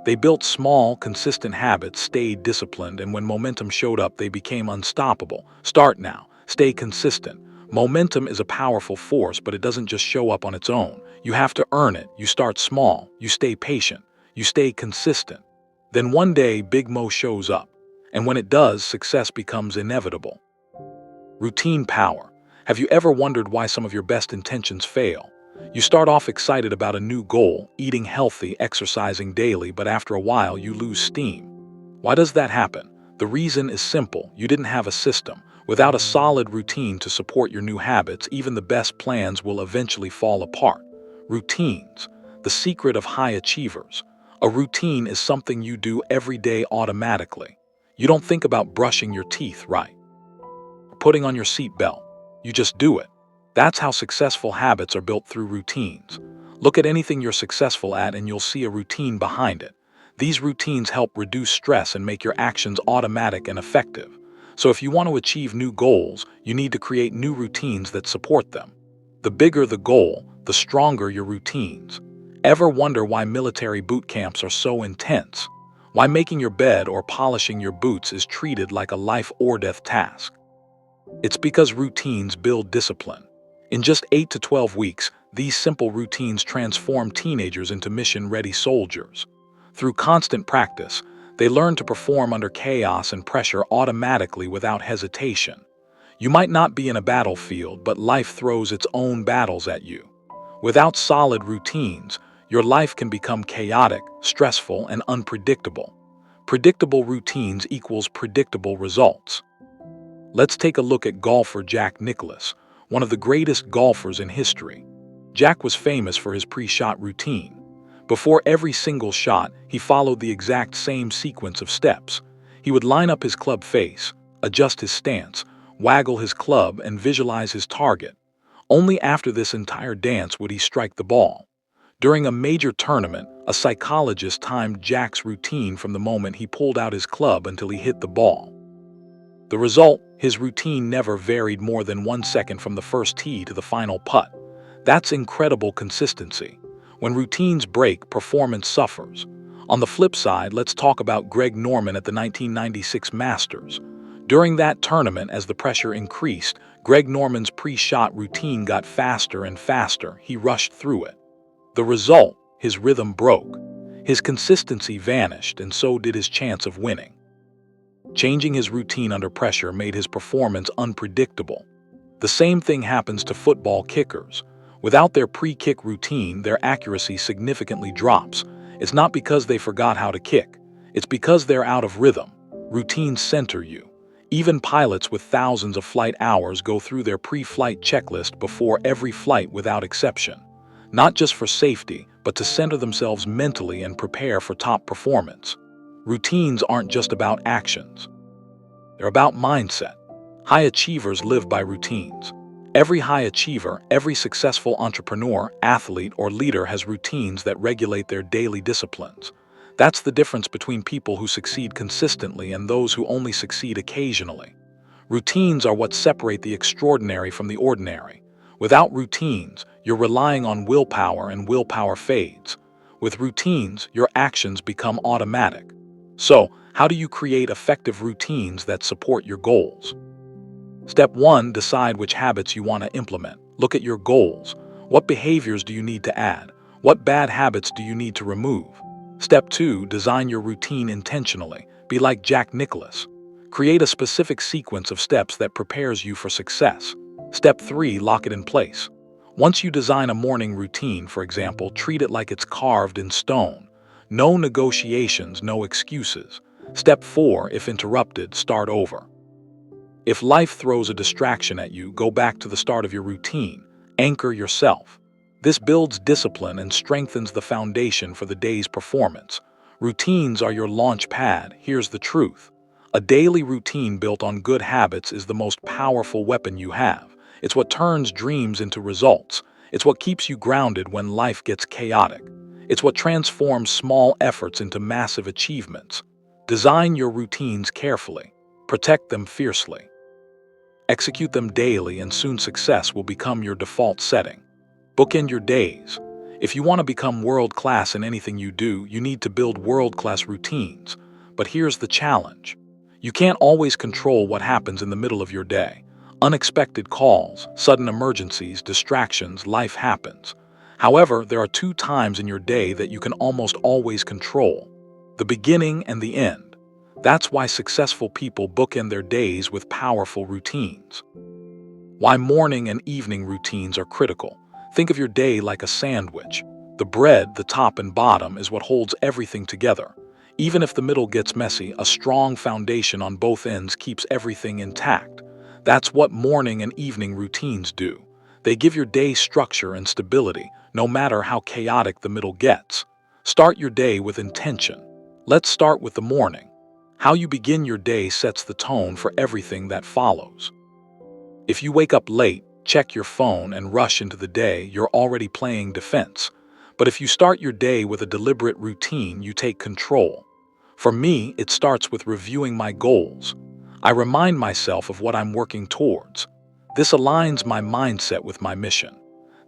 They built small, consistent habits, stayed disciplined, and when momentum showed up, they became unstoppable. Start now. Stay consistent. Momentum is a powerful force, but it doesn't just show up on its own. You have to earn it. You start small. You stay patient. You stay consistent. Then one day, Big Mo shows up. And when it does, success becomes inevitable. Routine power. Have you ever wondered why some of your best intentions fail? You start off excited about a new goal, eating healthy, exercising daily, but after a while you lose steam. Why does that happen? The reason is simple. You didn't have a system. Without a solid routine to support your new habits, even the best plans will eventually fall apart. Routines. The secret of high achievers. A routine is something you do every day automatically. You don't think about brushing your teeth, right? Or putting on your seatbelt. You just do it. That's how successful habits are built, through routines. Look at anything you're successful at and you'll see a routine behind it. These routines help reduce stress and make your actions automatic and effective. So if you want to achieve new goals, you need to create new routines that support them. The bigger the goal, the stronger your routines. Ever wonder why military boot camps are so intense? Why making your bed or polishing your boots is treated like a life or death task? It's because routines build discipline. In just 8 to 12 weeks, these simple routines transform teenagers into mission-ready soldiers. Through constant practice, they learn to perform under chaos and pressure automatically without hesitation. You might not be in a battlefield, but life throws its own battles at you. Without solid routines, your life can become chaotic, stressful, and unpredictable. Predictable routines equals predictable results. Let's take a look at golfer Jack Nicklaus, one of the greatest golfers in history. Jack was famous for his pre-shot routine. Before every single shot, he followed the exact same sequence of steps. He would line up his club face, adjust his stance, waggle his club, and visualize his target. Only after this entire dance would he strike the ball. During a major tournament, a psychologist timed Jack's routine from the moment he pulled out his club until he hit the ball. The result, his routine never varied more than 1 second from the first tee to the final putt. That's incredible consistency. When routines break, performance suffers. On the flip side, let's talk about Greg Norman at the 1996 Masters. During that tournament, as the pressure increased, Greg Norman's pre-shot routine got faster and faster. He rushed through it. The result, his rhythm broke. His consistency vanished, and so did his chance of winning. Changing his routine under pressure made his performance unpredictable. The same thing happens to football kickers. Without their pre-kick routine, their accuracy significantly drops. It's not because they forgot how to kick. It's because they're out of rhythm. Routines center you. Even pilots with thousands of flight hours go through their pre-flight checklist before every flight without exception. Not just for safety, but to center themselves mentally and prepare for top performance. Routines aren't just about actions. They're about mindset. High achievers live by routines. Every high achiever, every successful entrepreneur, athlete, or leader has routines that regulate their daily disciplines. That's the difference between people who succeed consistently and those who only succeed occasionally. Routines are what separate the extraordinary from the ordinary. Without routines, you're relying on willpower, and willpower fades. With routines, your actions become automatic. So, how do you create effective routines that support your goals? Step 1. Decide which habits you want to implement. Look at your goals. What behaviors do you need to add? What bad habits do you need to remove? Step 2. Design your routine intentionally. Be like Jack Nicklaus. Create a specific sequence of steps that prepares you for success. Step 3. Lock it in place. Once you design a morning routine, for example, treat it like it's carved in stone. No negotiations, no excuses. Step 4. If interrupted, start over. If life throws a distraction at you, go back to the start of your routine. Anchor yourself. This builds discipline and strengthens the foundation for the day's performance. Routines are your launch pad. Here's the truth. A daily routine built on good habits is the most powerful weapon you have. It's what turns dreams into results. It's what keeps you grounded when life gets chaotic. It's what transforms small efforts into massive achievements. Design your routines carefully. Protect them fiercely. Execute them daily, and soon success will become your default setting. Bookend your days. If you want to become world-class in anything you do, you need to build world-class routines. But here's the challenge. You can't always control what happens in the middle of your day. Unexpected calls, sudden emergencies, distractions, life happens. However, there are two times in your day that you can almost always control: the beginning and the end. That's why successful people bookend their days with powerful routines. Why morning and evening routines are critical. Think of your day like a sandwich. The bread, the top and bottom, is what holds everything together. Even if the middle gets messy, a strong foundation on both ends keeps everything intact. That's what morning and evening routines do. They give your day structure and stability, no matter how chaotic the middle gets. Start your day with intention. Let's start with the morning. How you begin your day sets the tone for everything that follows. If you wake up late, check your phone, and rush into the day, you're already playing defense. But if you start your day with a deliberate routine, you take control. For me, it starts with reviewing my goals. I remind myself of what I'm working towards. This aligns my mindset with my mission.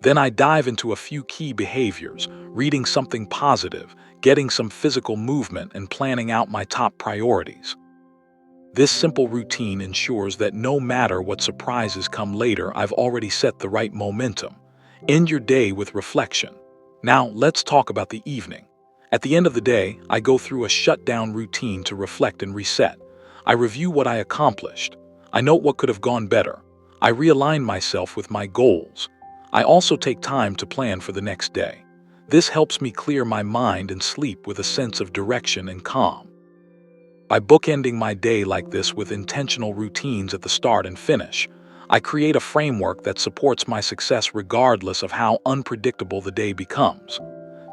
Then I dive into a few key behaviors: reading something positive, getting some physical movement, and planning out my top priorities. This simple routine ensures that no matter what surprises come later, I've already set the right momentum. End your day with reflection. Now, let's talk about the evening. At the end of the day, I go through a shutdown routine to reflect and reset. I review what I accomplished. I note what could have gone better. I realign myself with my goals. I also take time to plan for the next day. This helps me clear my mind and sleep with a sense of direction and calm. By bookending my day like this with intentional routines at the start and finish, I create a framework that supports my success regardless of how unpredictable the day becomes.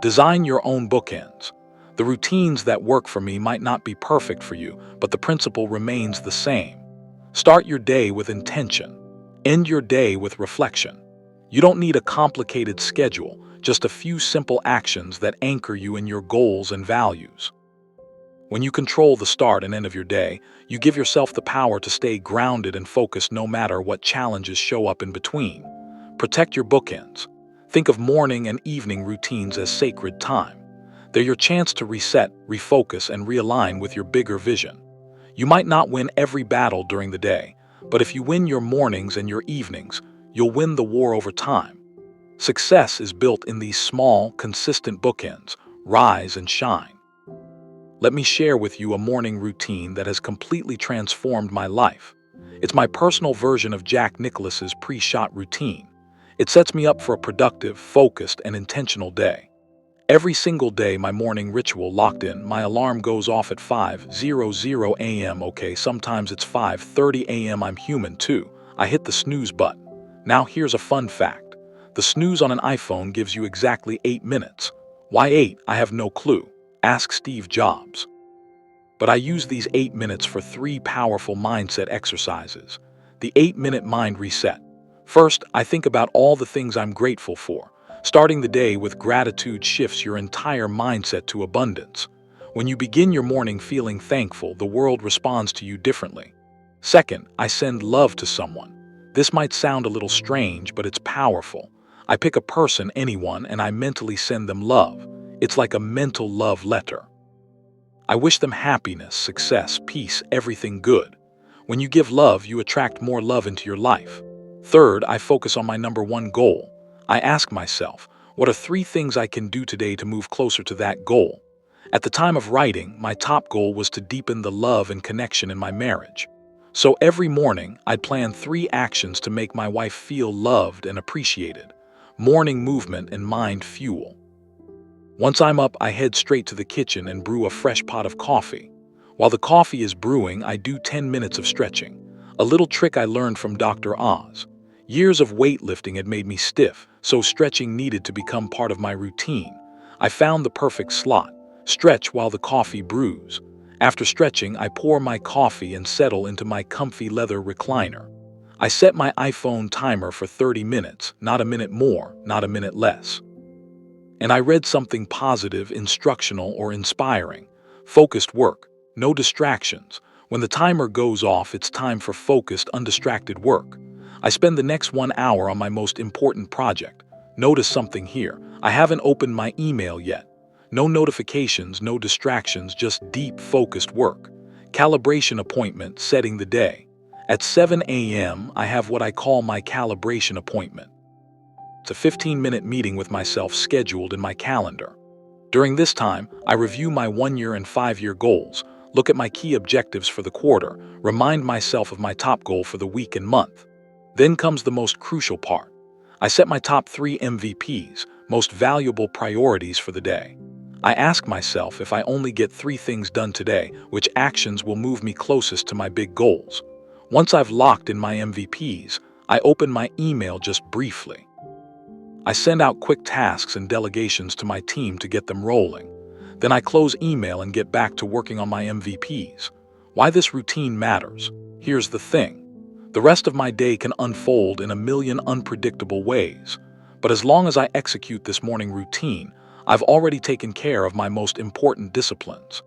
Design your own bookends. The routines that work for me might not be perfect for you, but the principle remains the same. Start your day with intention. End your day with reflection. You don't need a complicated schedule, just a few simple actions that anchor you in your goals and values. When you control the start and end of your day, you give yourself the power to stay grounded and focused no matter what challenges show up in between. Protect your bookends. Think of morning and evening routines as sacred time. They're your chance to reset, refocus, and realign with your bigger vision. You might not win every battle during the day, but if you win your mornings and your evenings, you'll win the war over time. Success is built in these small, consistent bookends. Rise and shine. Let me share with you a morning routine that has completely transformed my life. It's my personal version of Jack Nicklaus's pre-shot routine. It sets me up for a productive, focused, and intentional day. Every single day, my morning ritual locked in. My alarm goes off at 5:00 a.m. Okay, sometimes it's 5:30 a.m. I'm human too. I hit the snooze button. Now here's a fun fact. The snooze on an iPhone gives you exactly 8 minutes. Why 8? I have no clue. Ask Steve Jobs. But I use these 8 minutes for 3 powerful mindset exercises. The 8-minute mind reset. First, I think about all the things I'm grateful for. Starting the day with gratitude shifts your entire mindset to abundance. When you begin your morning feeling thankful, the world responds to you differently. Second, I send love to someone. This might sound a little strange, but it's powerful. I pick a person, anyone, and I mentally send them love. It's like a mental love letter. I wish them happiness, success, peace, everything good. When you give love, you attract more love into your life. Third, I focus on my number one goal. I ask myself, what are 3 things I can do today to move closer to that goal? At the time of writing, my top goal was to deepen the love and connection in my marriage. So every morning, I'd plan 3 actions to make my wife feel loved and appreciated. Morning movement and mind fuel. Once I'm up, I head straight to the kitchen and brew a fresh pot of coffee. While the coffee is brewing, I do 10 minutes of stretching, a little trick I learned from Dr. Oz. Years of weightlifting had made me stiff, so stretching needed to become part of my routine. I found the perfect slot: stretch while the coffee brews. After stretching, I pour my coffee and settle into my comfy leather recliner. I set my iPhone timer for 30 minutes, not a minute more, not a minute less. And I read something positive, instructional, or inspiring. Focused work, no distractions. When the timer goes off, it's time for focused, undistracted work. I spend the next 1 hour on my most important project. Notice something here. I haven't opened my email yet. No notifications, no distractions, just deep, focused work. Calibration appointment, setting the day. At 7 a.m., I have what I call my calibration appointment. It's a 15-minute meeting with myself scheduled in my calendar. During this time, I review my 1-year and 5-year goals, look at my key objectives for the quarter, remind myself of my top goal for the week and month. Then comes the most crucial part. I set my top 3 MVPs, most valuable priorities for the day. I ask myself, if I only get 3 things done today, which actions will move me closest to my big goals? Once I've locked in my MVPs, I open my email just briefly. I send out quick tasks and delegations to my team to get them rolling. Then I close email and get back to working on my MVPs. Why this routine matters? Here's the thing. The rest of my day can unfold in a million unpredictable ways. But as long as I execute this morning routine, I've already taken care of my most important disciplines.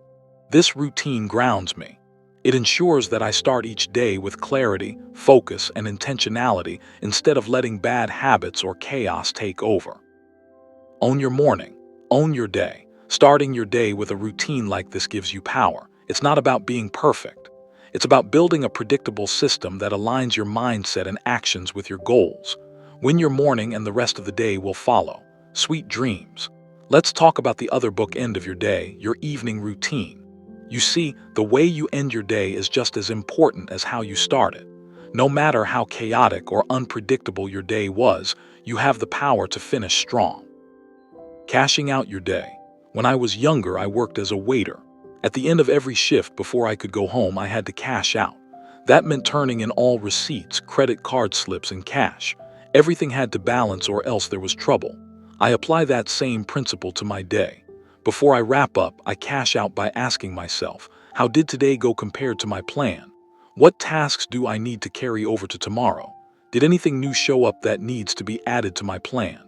This routine grounds me. It ensures that I start each day with clarity, focus, and intentionality instead of letting bad habits or chaos take over. Own your morning. Own your day. Starting your day with a routine like this gives you power. It's not about being perfect. It's about building a predictable system that aligns your mindset and actions with your goals. Win your morning and the rest of the day will follow. Sweet dreams. Let's talk about the other bookend of your day, your evening routine. You see, the way you end your day is just as important as how you start it. No matter how chaotic or unpredictable your day was, you have the power to finish strong. Cashing out your day. When I was younger, I worked as a waiter. At the end of every shift before I could go home, I had to cash out. That meant turning in all receipts, credit card slips, and cash. Everything had to balance or else there was trouble. I apply that same principle to my day. Before I wrap up, I cash out by asking myself, how did today go compared to my plan? What tasks do I need to carry over to tomorrow? Did anything new show up that needs to be added to my plan?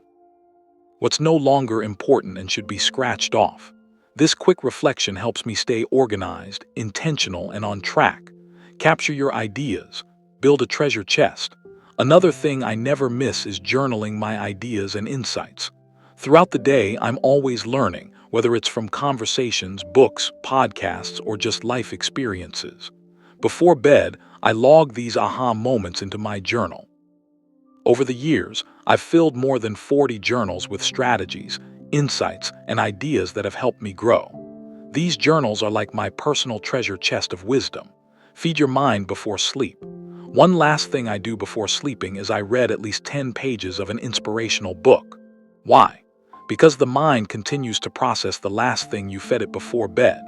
What's no longer important and should be scratched off? This quick reflection helps me stay organized, intentional, and on track. Capture your ideas. Build a treasure chest. Another thing I never miss is journaling my ideas and insights. Throughout the day, I'm always learning, whether it's from conversations, books, podcasts, or just life experiences. Before bed, I log these aha moments into my journal. Over the years, I've filled more than 40 journals with strategies, insights, and ideas that have helped me grow. These journals are like my personal treasure chest of wisdom. Feed your mind before sleep. One last thing I do before sleeping is I read at least 10 pages of an inspirational book. Why? Because the mind continues to process the last thing you fed it before bed.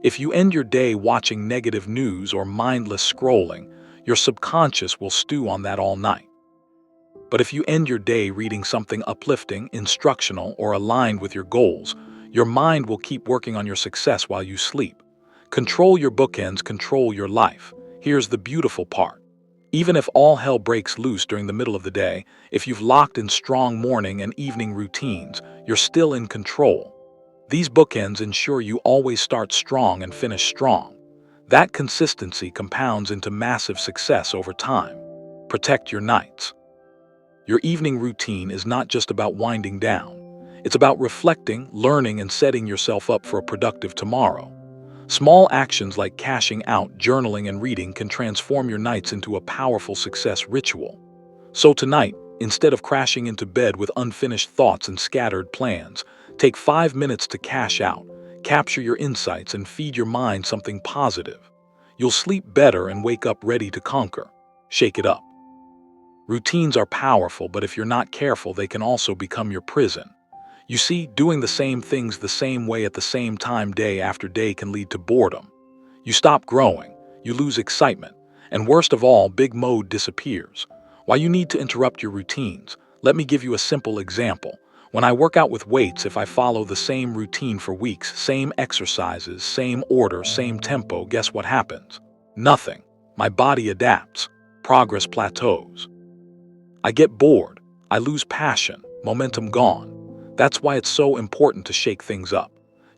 If you end your day watching negative news or mindless scrolling, your subconscious will stew on that all night. But if you end your day reading something uplifting, instructional, or aligned with your goals, your mind will keep working on your success while you sleep. Control your bookends, control your life. Here's the beautiful part. Even if all hell breaks loose during the middle of the day, if you've locked in strong morning and evening routines, you're still in control. These bookends ensure you always start strong and finish strong. That consistency compounds into massive success over time. Protect your nights. Your evening routine is not just about winding down. It's about reflecting, learning, and setting yourself up for a productive tomorrow. Small actions like cashing out, journaling, and reading can transform your nights into a powerful success ritual. So tonight, instead of crashing into bed with unfinished thoughts and scattered plans, take 5 minutes to cash out, capture your insights, and feed your mind something positive. You'll sleep better and wake up ready to conquer. Shake it up. Routines are powerful, but if you're not careful, they can also become your prison. You see, doing the same things the same way at the same time day after day can lead to boredom. You stop growing, you lose excitement, and worst of all, big mode disappears. Why you need to interrupt your routines? Let me give you a simple example. When I work out with weights, if I follow the same routine for weeks, same exercises, same order, same tempo, guess what happens? Nothing. My body adapts. Progress plateaus. I get bored. I lose passion. Momentum gone. That's why it's so important to shake things up.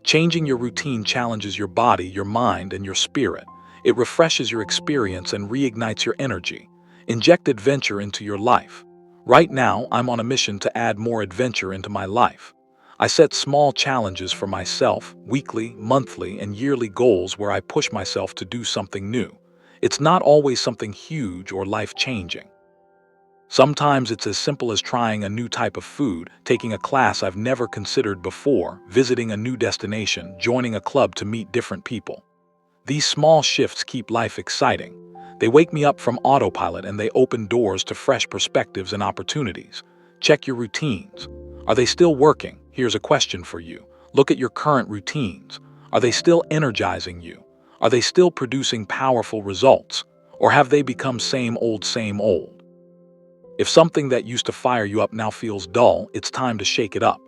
Changing your routine challenges your body, your mind, and your spirit. It refreshes your experience and reignites your energy. Inject adventure into your life. Right now, I'm on a mission to add more adventure into my life. I set small challenges for myself, weekly, monthly, and yearly goals where I push myself to do something new. It's not always something huge or life-changing. Sometimes it's as simple as trying a new type of food, taking a class I've never considered before, visiting a new destination, joining a club to meet different people. These small shifts keep life exciting. They wake me up from autopilot and they open doors to fresh perspectives and opportunities. Check your routines. Are they still working? Here's a question for you. Look at your current routines. Are they still energizing you? Are they still producing powerful results? Or have they become same old, same old? If something that used to fire you up now feels dull, it's time to shake it up.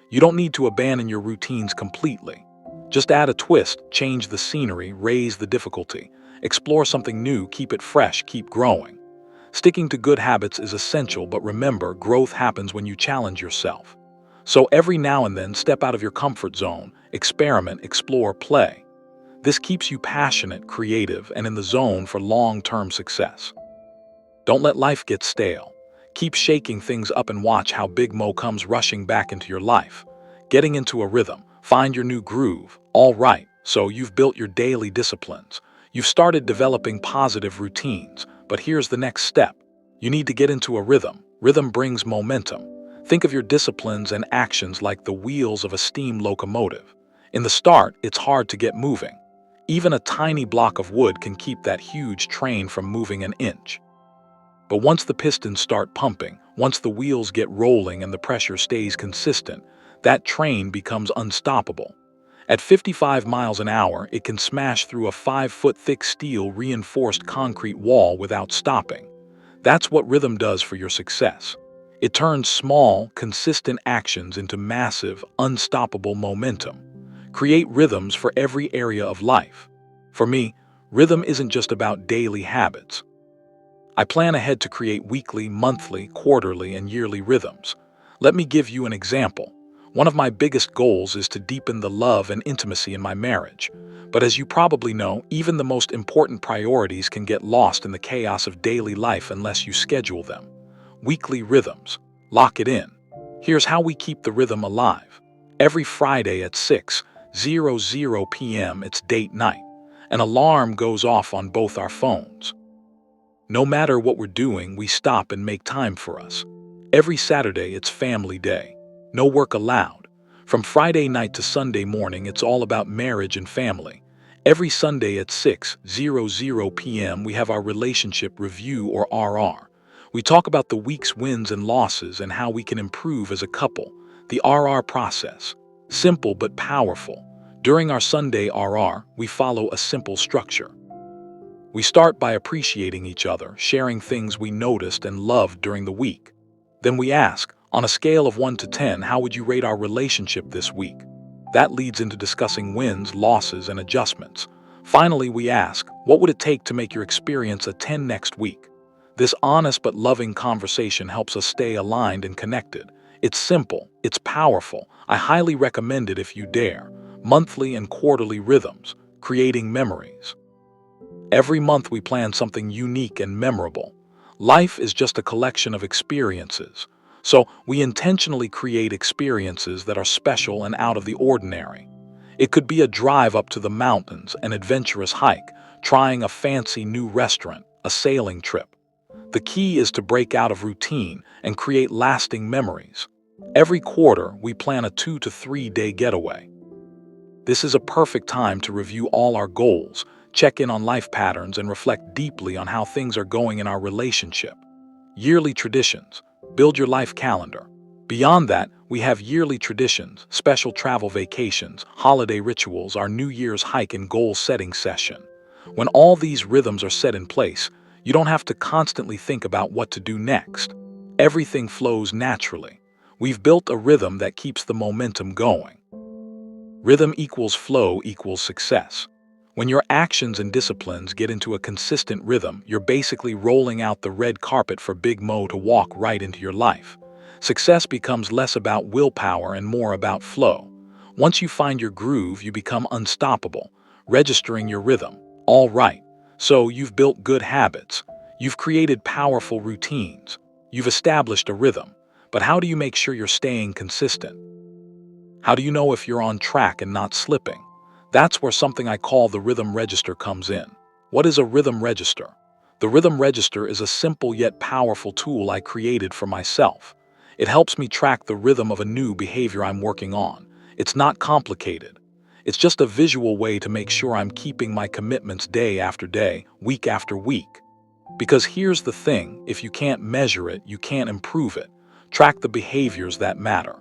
You don't need to abandon your routines completely. Just add a twist, change the scenery, raise the difficulty. Explore something new, keep it fresh, keep growing. Sticking to good habits is essential, but remember, growth happens when you challenge yourself. So every now and then, step out of your comfort zone, experiment, explore, play. This keeps you passionate, creative, and in the zone for long-term success. Don't let life get stale. Keep shaking things up and watch how Big Mo comes rushing back into your life. Getting into a rhythm, find your new groove. All right, so you've built your daily disciplines. You've started developing positive routines, but here's the next step. You need to get into a rhythm. Rhythm brings momentum. Think of your disciplines and actions like the wheels of a steam locomotive. In the start, it's hard to get moving. Even a tiny block of wood can keep that huge train from moving an inch. But once the pistons start pumping, once the wheels get rolling and the pressure stays consistent, that train becomes unstoppable. At 55 miles an hour, it can smash through a 5-foot thick steel reinforced concrete wall without stopping. That's what rhythm does for your success. It turns small, consistent actions into massive, unstoppable momentum. Create rhythms for every area of life. For me, rhythm isn't just about daily habits. I plan ahead to create weekly, monthly, quarterly, and yearly rhythms. Let me give you an example. One of my biggest goals is to deepen the love and intimacy in my marriage. But as you probably know, even the most important priorities can get lost in the chaos of daily life unless you schedule them. Weekly rhythms. Lock it in. Here's how we keep the rhythm alive. Every Friday at 6:00 p.m. it's date night. An alarm goes off on both our phones. No matter what we're doing, we stop and make time for us. Every Saturday, it's family day. No work allowed. From Friday night to Sunday morning, it's all about marriage and family. Every Sunday at 6:00 p.m., we have our relationship review or RR. We talk about the week's wins and losses and how we can improve as a couple. The RR process. Simple but powerful. During our Sunday RR, we follow a simple structure. We start by appreciating each other, sharing things we noticed and loved during the week. Then we ask, on a scale of 1 to 10, how would you rate our relationship this week? That leads into discussing wins, losses, and adjustments. Finally, we ask, what would it take to make your experience a 10 next week? This honest but loving conversation helps us stay aligned and connected. It's simple, it's powerful. I highly recommend it if you dare. Monthly and quarterly rhythms, creating memories. Every month we plan something unique and memorable. Life is just a collection of experiences. So we intentionally create experiences that are special and out of the ordinary. It could be a drive up to the mountains, an adventurous hike, trying a fancy new restaurant, a sailing trip. The key is to break out of routine and create lasting memories. Every quarter, we plan a 2 to 3 day getaway. This is a perfect time to review all our goals, check in on life patterns, and reflect deeply on how things are going in our relationship. Yearly traditions. Build your life calendar. Beyond that, we have yearly traditions, special travel vacations, holiday rituals, our New Year's hike and goal-setting session. When all these rhythms are set in place, you don't have to constantly think about what to do next. Everything flows naturally. We've built a rhythm that keeps the momentum going. Rhythm equals flow equals success. When your actions and disciplines get into a consistent rhythm, you're basically rolling out the red carpet for Big Mo to walk right into your life. Success becomes less about willpower and more about flow. Once you find your groove, you become unstoppable, registering your rhythm. All right, so you've built good habits. You've created powerful routines. You've established a rhythm. But how do you make sure you're staying consistent? How do you know if you're on track and not slipping? That's where something I call the rhythm register comes in. What is a rhythm register? The rhythm register is a simple yet powerful tool I created for myself. It helps me track the rhythm of a new behavior I'm working on. It's not complicated. It's just a visual way to make sure I'm keeping my commitments day after day, week after week. Because here's the thing, if you can't measure it, you can't improve it. Track the behaviors that matter.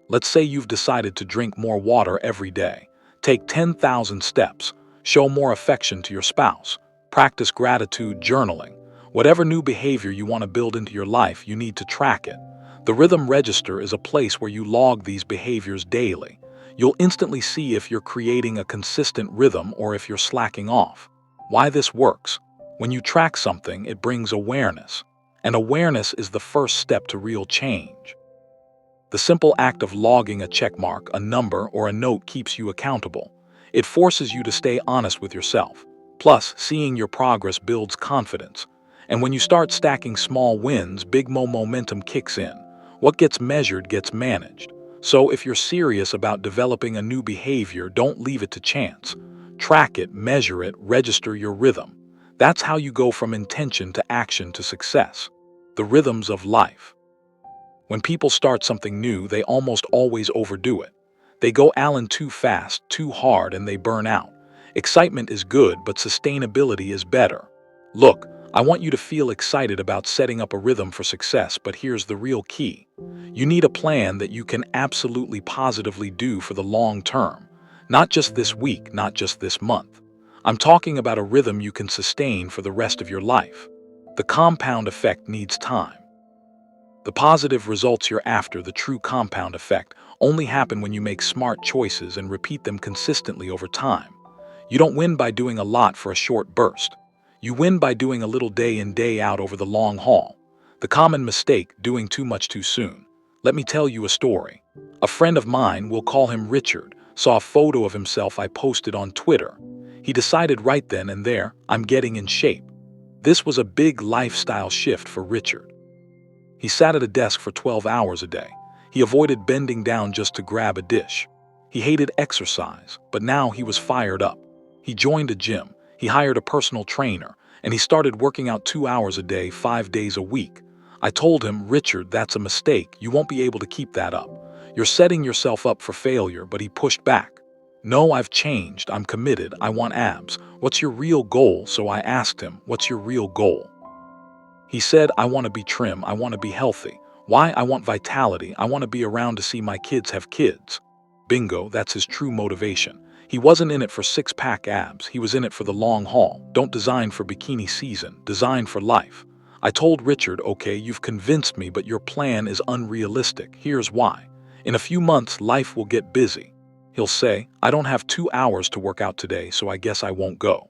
Let's say you've decided to drink more water every day. Take 10,000 steps. Show more affection to your spouse. Practice gratitude journaling. Whatever new behavior you want to build into your life, you need to track it. The rhythm register is a place where you log these behaviors daily. You'll instantly see if you're creating a consistent rhythm or if you're slacking off. Why this works? When you track something, it brings awareness. And awareness is the first step to real change. The simple act of logging a checkmark, a number, or a note keeps you accountable. It forces you to stay honest with yourself. Plus, seeing your progress builds confidence. And when you start stacking small wins, big momentum kicks in. What gets measured gets managed. So if you're serious about developing a new behavior, don't leave it to chance. Track it, measure it, register your rhythm. That's how you go from intention to action to success. The rhythms of life. When people start something new, they almost always overdo it. They go Allen too fast, too hard, and they burn out. Excitement is good, but sustainability is better. Look, I want you to feel excited about setting up a rhythm for success, but here's the real key. You need a plan that you can absolutely positively do for the long term. Not just this week, not just this month. I'm talking about a rhythm you can sustain for the rest of your life. The compound effect needs time. The positive results you're after, the true compound effect, only happen when you make smart choices and repeat them consistently over time. You don't win by doing a lot for a short burst. You win by doing a little day in, day out over the long haul. The common mistake, doing too much too soon. Let me tell you a story. A friend of mine, we'll call him Richard, saw a photo of himself I posted on Twitter. He decided right then and there, I'm getting in shape. This was a big lifestyle shift for Richard. He sat at a desk for 12 hours a day. He avoided bending down just to grab a dish. He hated exercise, but now he was fired up. He joined a gym, he hired a personal trainer, and he started working out 2 hours a day, 5 days a week. I told him, Richard, that's a mistake. You won't be able to keep that up. You're setting yourself up for failure, but he pushed back. No, I've changed. I'm committed. I want abs. What's your real goal? So I asked him, what's your real goal? He said, I want to be trim, I want to be healthy. Why? I want vitality, I want to be around to see my kids have kids. Bingo, that's his true motivation. He wasn't in it for six-pack abs, he was in it for the long haul. Don't design for bikini season, design for life. I told Richard, okay, you've convinced me, but your plan is unrealistic. Here's why. In a few months, life will get busy. He'll say, I don't have 2 hours to work out today, so I guess I won't go.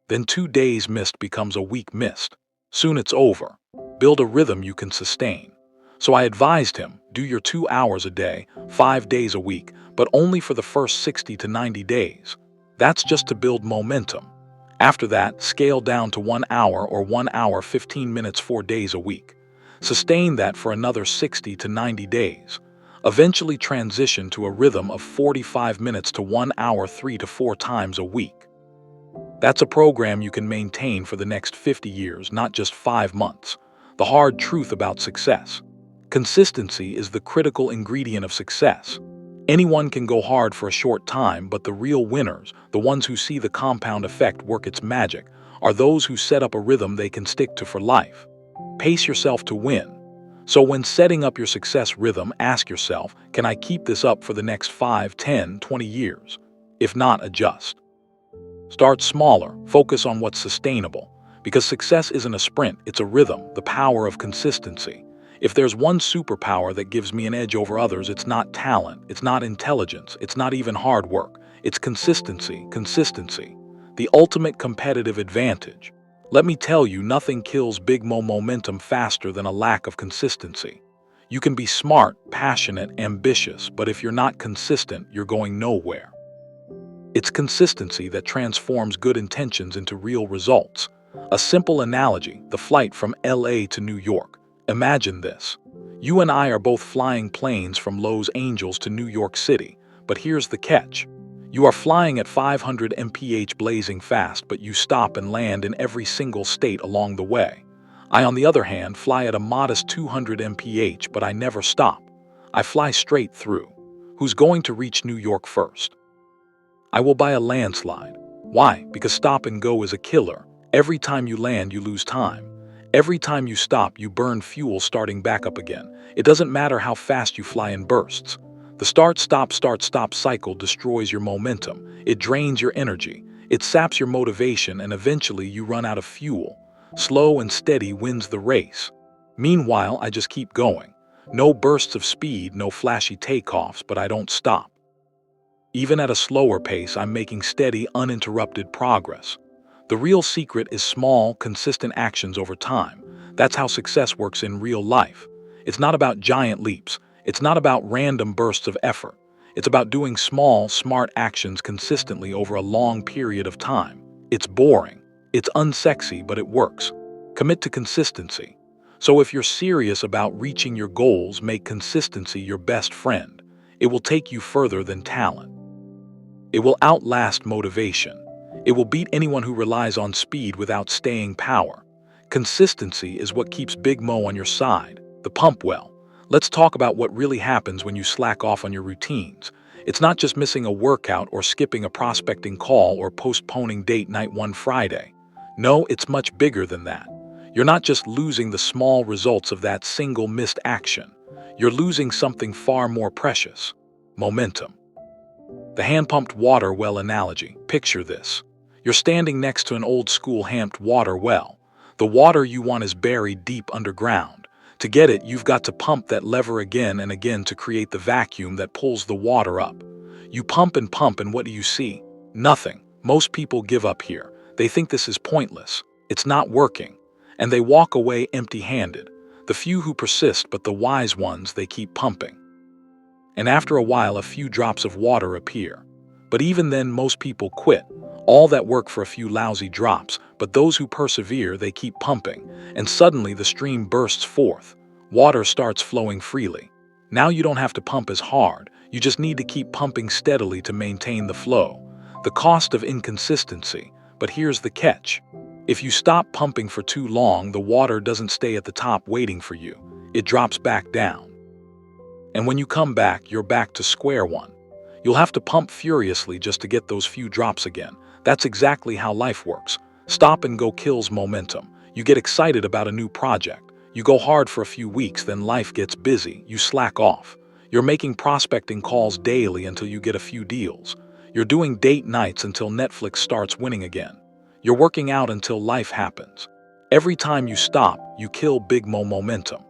Then 2 days missed becomes a week missed. Soon it's over. Build a rhythm you can sustain. So I advised him, do your 2 hours a day, 5 days a week, but only for the first 60 to 90 days. That's just to build momentum. After that, scale down to 1 hour or 1 hour 15 minutes 4 days a week. Sustain that for another 60 to 90 days. Eventually transition to a rhythm of 45 minutes to 1 hour 3 to 4 times a week. That's a program you can maintain for the next 50 years, not just 5 months. The hard truth about success. Consistency is the critical ingredient of success. Anyone can go hard for a short time, but the real winners, the ones who see the compound effect work its magic, are those who set up a rhythm they can stick to for life. Pace yourself to win. So when setting up your success rhythm, ask yourself, can I keep this up for the next 5, 10, 20 years? If not, adjust. Start smaller, focus on what's sustainable. Because success isn't a sprint, it's a rhythm, the power of consistency. If there's one superpower that gives me an edge over others, it's not talent, it's not intelligence, it's not even hard work. It's consistency, consistency. The ultimate competitive advantage. Let me tell you, nothing kills big momentum faster than a lack of consistency. You can be smart, passionate, ambitious, but if you're not consistent, you're going nowhere. It's consistency that transforms good intentions into real results. A simple analogy, the flight from LA to New York. Imagine this. You and I are both flying planes from Los Angeles to New York City, but here's the catch. You are flying at 500 mph blazing fast, but you stop and land in every single state along the way. I, on the other hand, fly at a modest 200 mph, but I never stop. I fly straight through. Who's going to reach New York first? I will by a landslide. Why? Because stop and go is a killer. Every time you land, you lose time. Every time you stop, you burn fuel starting back up again. It doesn't matter how fast you fly in bursts. The start-stop cycle destroys your momentum. It drains your energy. It saps your motivation, and eventually you run out of fuel. Slow and steady wins the race. Meanwhile, I just keep going. No bursts of speed, no flashy takeoffs, but I don't stop. Even at a slower pace, I'm making steady, uninterrupted progress. The real secret is small, consistent actions over time. That's how success works in real life. It's not about giant leaps. It's not about random bursts of effort. It's about doing small, smart actions consistently over a long period of time. It's boring. It's unsexy, but it works. Commit to consistency. So if you're serious about reaching your goals, make consistency your best friend. It will take you further than talent. It will outlast motivation. It will beat anyone who relies on speed without staying power. Consistency is what keeps Big Mo on your side, the pump well. Let's talk about what really happens when you slack off on your routines. It's not just missing a workout or skipping a prospecting call or postponing date night one Friday. No, it's much bigger than that. You're not just losing the small results of that single missed action. You're losing something far more precious: momentum. The hand-pumped water well analogy. Picture this. You're standing next to an old-school hand-pumped water well. The water you want is buried deep underground. To get it, you've got to pump that lever again and again to create the vacuum that pulls the water up. You pump, and what do you see? Nothing. Most people give up here. They think this is pointless. It's not working. And they walk away empty-handed. The few who persist, but the wise ones, they keep pumping. And after a while, a few drops of water appear. But even then, most people quit. All that work for a few lousy drops, but those who persevere, they keep pumping. And suddenly the stream bursts forth. Water starts flowing freely. Now you don't have to pump as hard. You just need to keep pumping steadily to maintain the flow. The cost of inconsistency. But here's the catch. If you stop pumping for too long, the water doesn't stay at the top waiting for you. It drops back down. And when you come back, you're back to square one. You'll have to pump furiously just to get those few drops again. That's exactly how life works. Stop and go kills momentum. You get excited about a new project. You go hard for a few weeks, then life gets busy. You slack off. You're making prospecting calls daily until you get a few deals. You're doing date nights until Netflix starts winning again. You're working out until life happens. Every time you stop, you kill Big Mo momentum.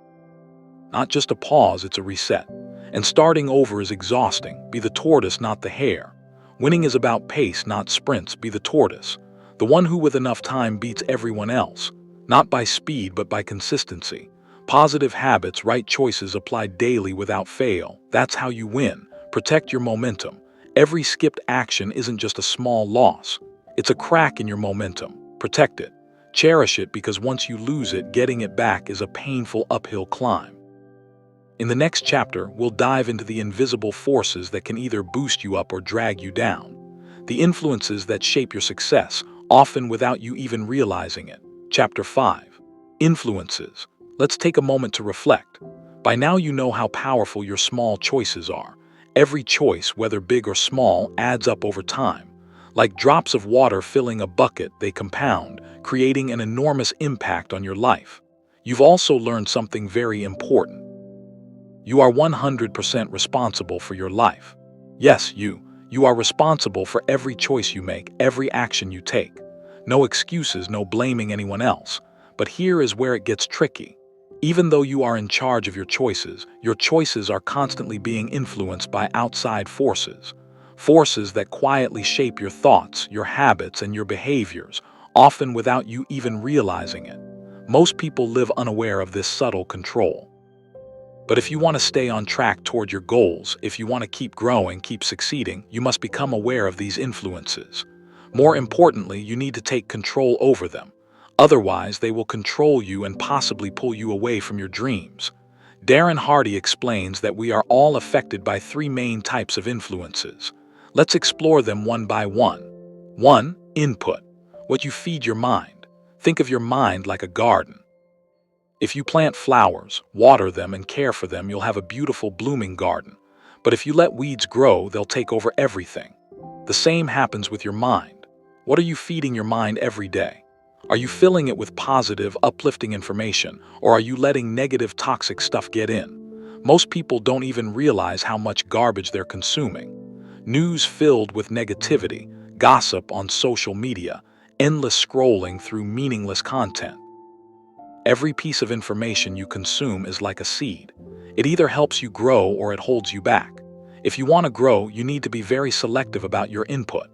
Not just a pause, it's a reset. And starting over is exhausting. Be the tortoise, not the hare. Winning is about pace, not sprints. Be the tortoise. The one who with enough time beats everyone else. Not by speed, but by consistency. Positive habits, right choices applied daily without fail. That's how you win. Protect your momentum. Every skipped action isn't just a small loss. It's a crack in your momentum. Protect it. Cherish it, because once you lose it, getting it back is a painful uphill climb. In the next chapter, we'll dive into the invisible forces that can either boost you up or drag you down. The influences that shape your success, often without you even realizing it. Chapter 5. Influences. Let's take a moment to reflect. By now you know how powerful your small choices are. Every choice, whether big or small, adds up over time. Like drops of water filling a bucket, they compound, creating an enormous impact on your life. You've also learned something very important. You are 100% responsible for your life. Yes, you are responsible for every choice you make, every action you take. No excuses, no blaming anyone else. But here is where it gets tricky. Even though you are in charge of your choices are constantly being influenced by outside forces. Forces that quietly shape your thoughts, your habits, and your behaviors, often without you even realizing it. Most people live unaware of this subtle control. But if you want to stay on track toward your goals, if you want to keep growing, keep succeeding, you must become aware of these influences. More importantly, you need to take control over them. Otherwise, they will control you and possibly pull you away from your dreams. Darren Hardy explains that we are all affected by three main types of influences. Let's explore them one by one. 1. Input. What you feed your mind. Think of your mind like a garden. If you plant flowers, water them, and care for them, you'll have a beautiful blooming garden. But if you let weeds grow, they'll take over everything. The same happens with your mind. What are you feeding your mind every day? Are you filling it with positive, uplifting information, or are you letting negative, toxic stuff get in? Most people don't even realize how much garbage they're consuming. News filled with negativity, gossip on social media, endless scrolling through meaningless content. Every piece of information you consume is like a seed. It either helps you grow or it holds you back. If you want to grow, you need to be very selective about your input.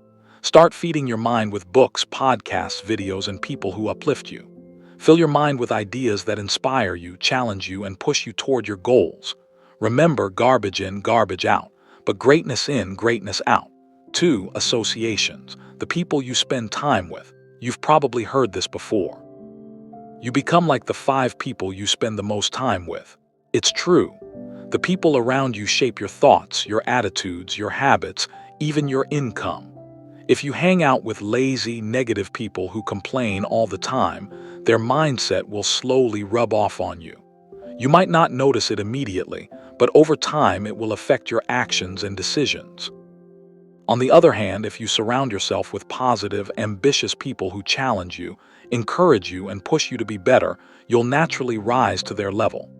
Start feeding your mind with books, podcasts, videos, and people who uplift you. Fill your mind with ideas that inspire you, challenge you, and push you toward your goals. Remember, garbage in, garbage out, but greatness in, greatness out. 2. Associations. The people you spend time with. You've probably heard this before. You become like the 5 people you spend the most time with. It's true. The people around you shape your thoughts, your attitudes, your habits, even your income. If you hang out with lazy, negative people who complain all the time, their mindset will slowly rub off on you. You might not notice it immediately, but over time it will affect your actions and decisions. On the other hand, if you surround yourself with positive, ambitious people who challenge you, encourage you, and push you to be better, you'll naturally rise to their level.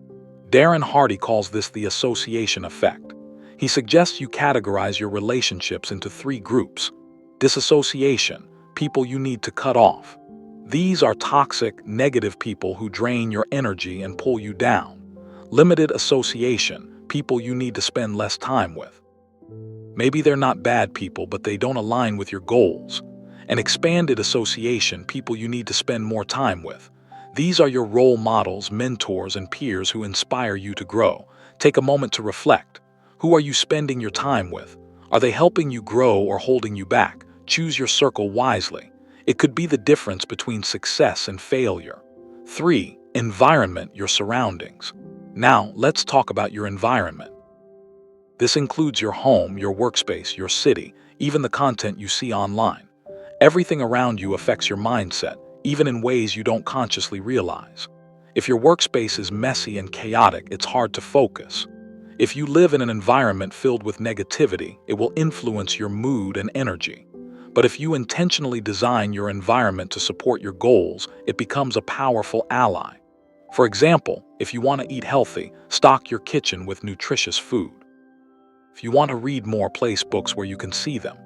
Darren Hardy calls this the association effect. He suggests you categorize your relationships into 3 groups. Disassociation, people you need to cut off. These are toxic, negative people who drain your energy and pull you down. Limited association, people you need to spend less time with. Maybe they're not bad people, but they don't align with your goals. An expanded association, people you need to spend more time with. These are your role models, mentors, and peers who inspire you to grow. Take a moment to reflect. Who are you spending your time with? Are they helping you grow or holding you back? Choose your circle wisely. It could be the difference between success and failure. 3. Environment, your surroundings. Now, let's talk about your environment. This includes your home, your workspace, your city, even the content you see online. Everything around you affects your mindset, even in ways you don't consciously realize. If your workspace is messy and chaotic, it's hard to focus. If you live in an environment filled with negativity, it will influence your mood and energy. But if you intentionally design your environment to support your goals, it becomes a powerful ally. For example, if you want to eat healthy, stock your kitchen with nutritious food. If you want to read more, place books where you can see them.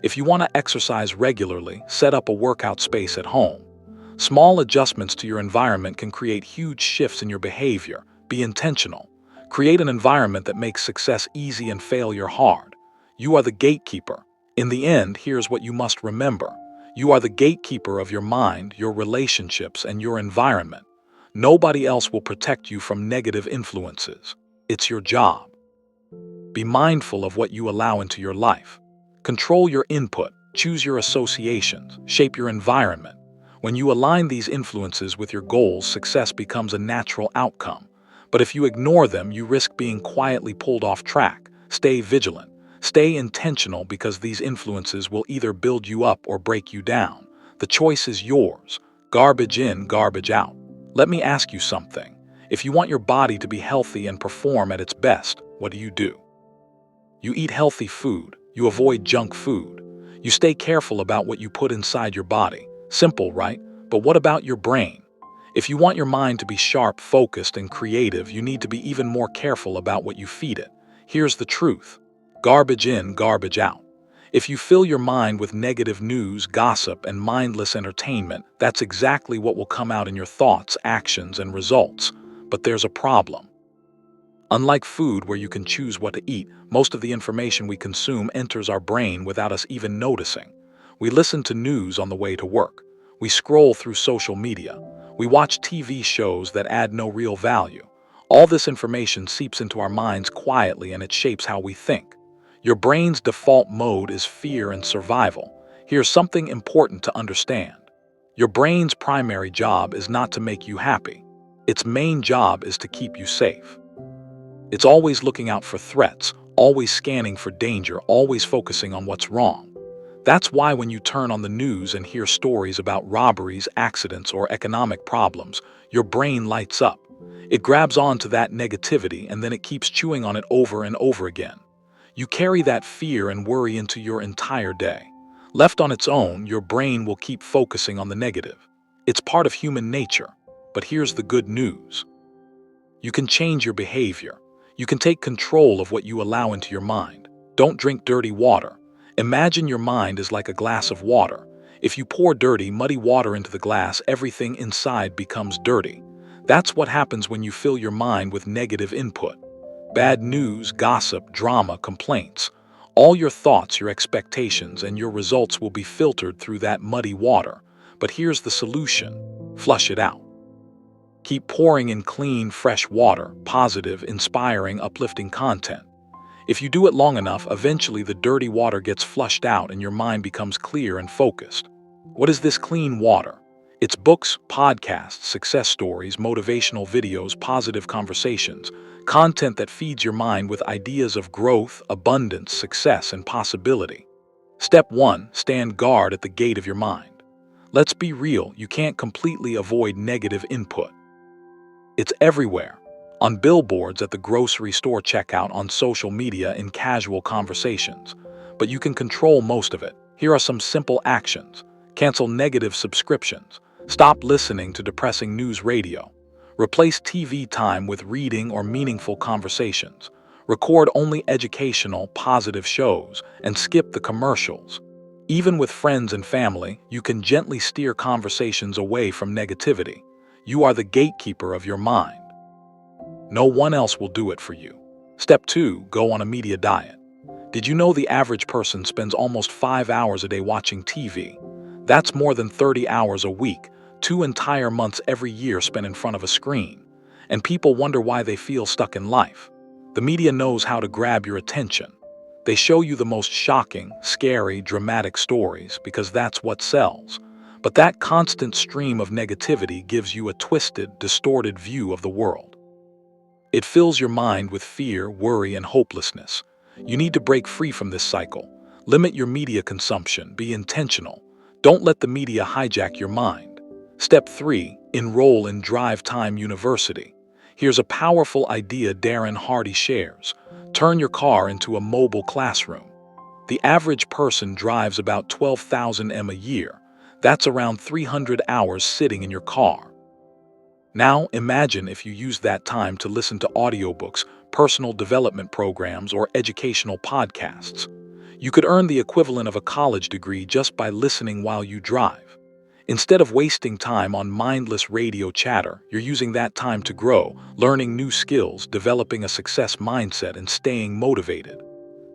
If you want to exercise regularly, set up a workout space at home. Small adjustments to your environment can create huge shifts in your behavior. Be intentional. Create an environment that makes success easy and failure hard. You are the gatekeeper. In the end, here's what you must remember. You are the gatekeeper of your mind, your relationships, and your environment. Nobody else will protect you from negative influences. It's your job. Be mindful of what you allow into your life. Control your input, choose your associations, shape your environment. When you align these influences with your goals, success becomes a natural outcome. But if you ignore them, you risk being quietly pulled off track. Stay vigilant. Stay intentional, because these influences will either build you up or break you down. The choice is yours. Garbage in, garbage out. Let me ask you something. If you want your body to be healthy and perform at its best, what do? You eat healthy food. You avoid junk food. You stay careful about what you put inside your body. Simple, right? But what about your brain? If you want your mind to be sharp, focused, and creative, you need to be even more careful about what you feed it. Here's the truth. Garbage in, garbage out. If you fill your mind with negative news, gossip, and mindless entertainment, that's exactly what will come out in your thoughts, actions, and results. But there's a problem. Unlike food, where you can choose what to eat, most of the information we consume enters our brain without us even noticing. We listen to news on the way to work. We scroll through social media. We watch TV shows that add no real value. All this information seeps into our minds quietly and it shapes how we think. Your brain's default mode is fear and survival. Here's something important to understand. Your brain's primary job is not to make you happy. Its main job is to keep you safe. It's always looking out for threats, always scanning for danger, always focusing on what's wrong. That's why when you turn on the news and hear stories about robberies, accidents, or economic problems, your brain lights up. It grabs onto that negativity and then it keeps chewing on it over and over again. You carry that fear and worry into your entire day. Left on its own, your brain will keep focusing on the negative. It's part of human nature. But here's the good news. You can change your behavior. You can take control of what you allow into your mind. Don't drink dirty water. Imagine your mind is like a glass of water. If you pour dirty, muddy water into the glass, everything inside becomes dirty. That's what happens when you fill your mind with negative input. Bad news, gossip, drama, complaints. All your thoughts, your expectations, and your results will be filtered through that muddy water. But here's the solution. Flush it out. Keep pouring in clean, fresh water, positive, inspiring, uplifting content. If you do it long enough, eventually the dirty water gets flushed out and your mind becomes clear and focused. What is this clean water? It's books, podcasts, success stories, motivational videos, positive conversations, content that feeds your mind with ideas of growth, abundance, success, and possibility. Step 1. Stand guard at the gate of your mind. Let's be real, you can't completely avoid negative input. It's everywhere. On billboards, at the grocery store checkout, on social media, in casual conversations. But you can control most of it. Here are some simple actions. Cancel negative subscriptions. Stop listening to depressing news radio. Replace TV time with reading or meaningful conversations. Record only educational, positive shows, and skip the commercials. Even with friends and family, you can gently steer conversations away from negativity. You are the gatekeeper of your mind. No one else will do it for you. Step 2. Go on a media diet. Did you know the average person spends almost 5 hours a day watching TV? That's more than 30 hours a week, 2 entire months every year spent in front of a screen. And people wonder why they feel stuck in life. The media knows how to grab your attention. They show you the most shocking, scary, dramatic stories because that's what sells. But that constant stream of negativity gives you a twisted, distorted view of the world. It fills your mind with fear, worry, and hopelessness. You need to break free from this cycle. Limit your media consumption. Be intentional. Don't let the media hijack your mind. Step 3. Enroll in Drive Time University. Here's a powerful idea Darren Hardy shares. Turn your car into a mobile classroom. The average person drives about 12,000 m a year. That's around 300 hours sitting in your car. Now imagine if you use that time to listen to audiobooks, personal development programs, or educational podcasts. You could earn the equivalent of a college degree just by listening while you drive. Instead of wasting time on mindless radio chatter, you're using that time to grow, learning new skills, developing a success mindset, and staying motivated.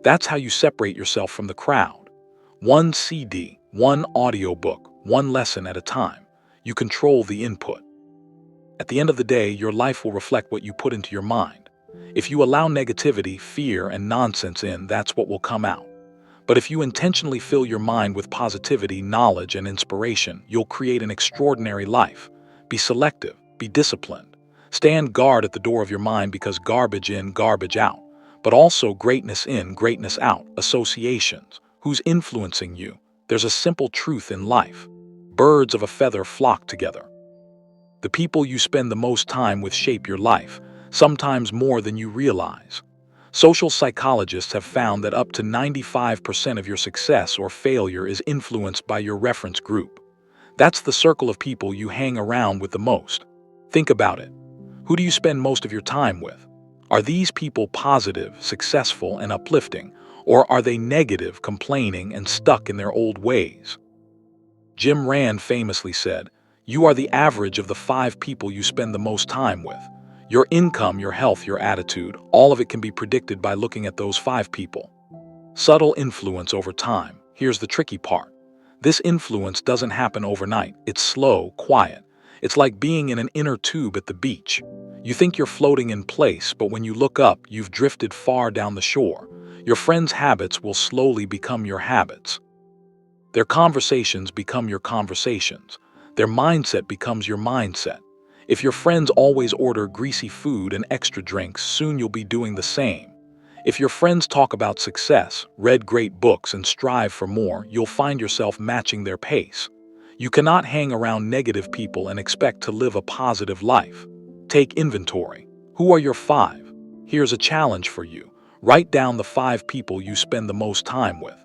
That's how you separate yourself from the crowd. One CD, one audiobook, one lesson at a time. You control the input. At the end of the day, your life will reflect what you put into your mind. If you allow negativity, fear, and nonsense in, that's what will come out. But if you intentionally fill your mind with positivity, knowledge, and inspiration, you'll create an extraordinary life. Be selective, be disciplined. Stand guard at the door of your mind because garbage in, garbage out. But also greatness in, greatness out, associations. Who's influencing you? There's a simple truth in life. Birds of a feather flock together. The people you spend the most time with shape your life, sometimes more than you realize. Social psychologists have found that up to 95% of your success or failure is influenced by your reference group. That's the circle of people you hang around with the most. Think about it. Who do you spend most of your time with? Are these people positive, successful, and uplifting, or are they negative, complaining, and stuck in their old ways? Jim Rand famously said, "You are the average of the 5 people you spend the most time with." Your income, your health, your attitude, all of it can be predicted by looking at those 5 people. Subtle influence over time. Here's the tricky part. This influence doesn't happen overnight. It's slow, quiet. It's like being in an inner tube at the beach. You think you're floating in place, but when you look up, you've drifted far down the shore. Your friends' habits will slowly become your habits. Their conversations become your conversations. Their mindset becomes your mindset. If your friends always order greasy food and extra drinks, soon you'll be doing the same. If your friends talk about success, read great books, and strive for more, you'll find yourself matching their pace. You cannot hang around negative people and expect to live a positive life. Take inventory. Who are your five? Here's a challenge for you. Write down the 5 people you spend the most time with.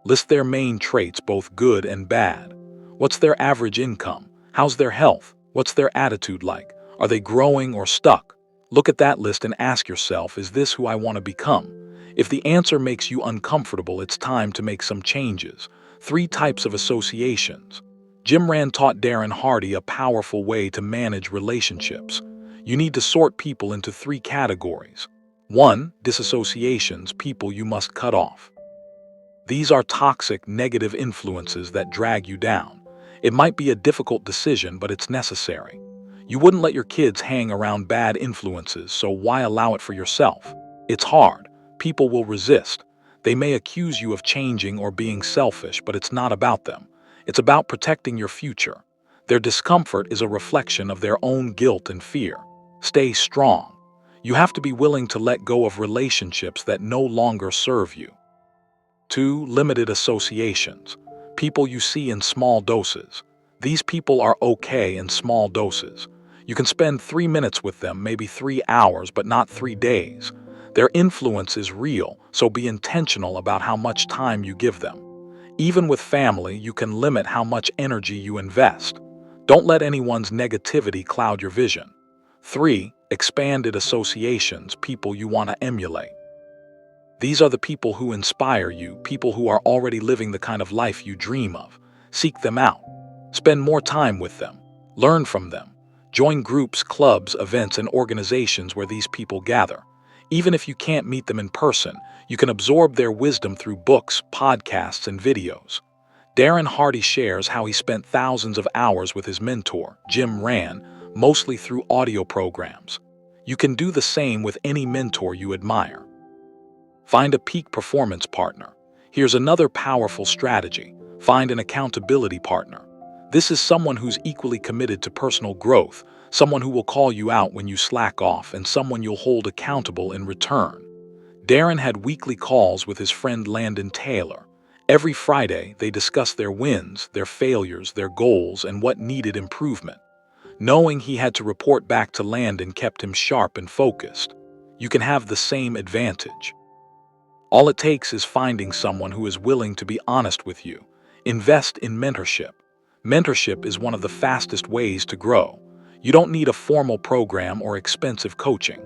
List their main traits, both good and bad. What's their average income? How's their health? What's their attitude like? Are they growing or stuck? Look at that list and ask yourself, is this who I want to become? If the answer makes you uncomfortable, it's time to make some changes. 3 types of associations. Jim Rand taught Darren Hardy a powerful way to manage relationships. You need to sort people into 3 categories. 1. Disassociations, people you must cut off. These are toxic, negative influences that drag you down. It might be a difficult decision, but it's necessary. You wouldn't let your kids hang around bad influences, so why allow it for yourself? It's hard. People will resist. They may accuse you of changing or being selfish, but it's not about them. It's about protecting your future. Their discomfort is a reflection of their own guilt and fear. Stay strong. You have to be willing to let go of relationships that no longer serve you. 2. Limited associations. People you see in small doses. These people are okay in small doses. You can spend 3 minutes with them, maybe 3 hours, but not 3 days. Their influence is real, so be intentional about how much time you give them. Even with family, you can limit how much energy you invest. Don't let anyone's negativity cloud your vision. 3. Expanded associations, people you want to emulate. These are the people who inspire you, people who are already living the kind of life you dream of. Seek them out. Spend more time with them. Learn from them. Join groups, clubs, events, and organizations where these people gather. Even if you can't meet them in person, you can absorb their wisdom through books, podcasts, and videos. Darren Hardy shares how he spent thousands of hours with his mentor, Jim Rand, mostly through audio programs. You can do the same with any mentor you admire. Find a peak performance partner. Here's another powerful strategy. Find an accountability partner. This is someone who's equally committed to personal growth, someone who will call you out when you slack off, and someone you'll hold accountable in return. Darren had weekly calls with his friend Landon Taylor. Every Friday, they discussed their wins, their failures, their goals, and what needed improvement. Knowing he had to report back to Landon kept him sharp and focused. You can have the same advantage. All it takes is finding someone who is willing to be honest with you. Invest in mentorship. Mentorship is one of the fastest ways to grow. You don't need a formal program or expensive coaching.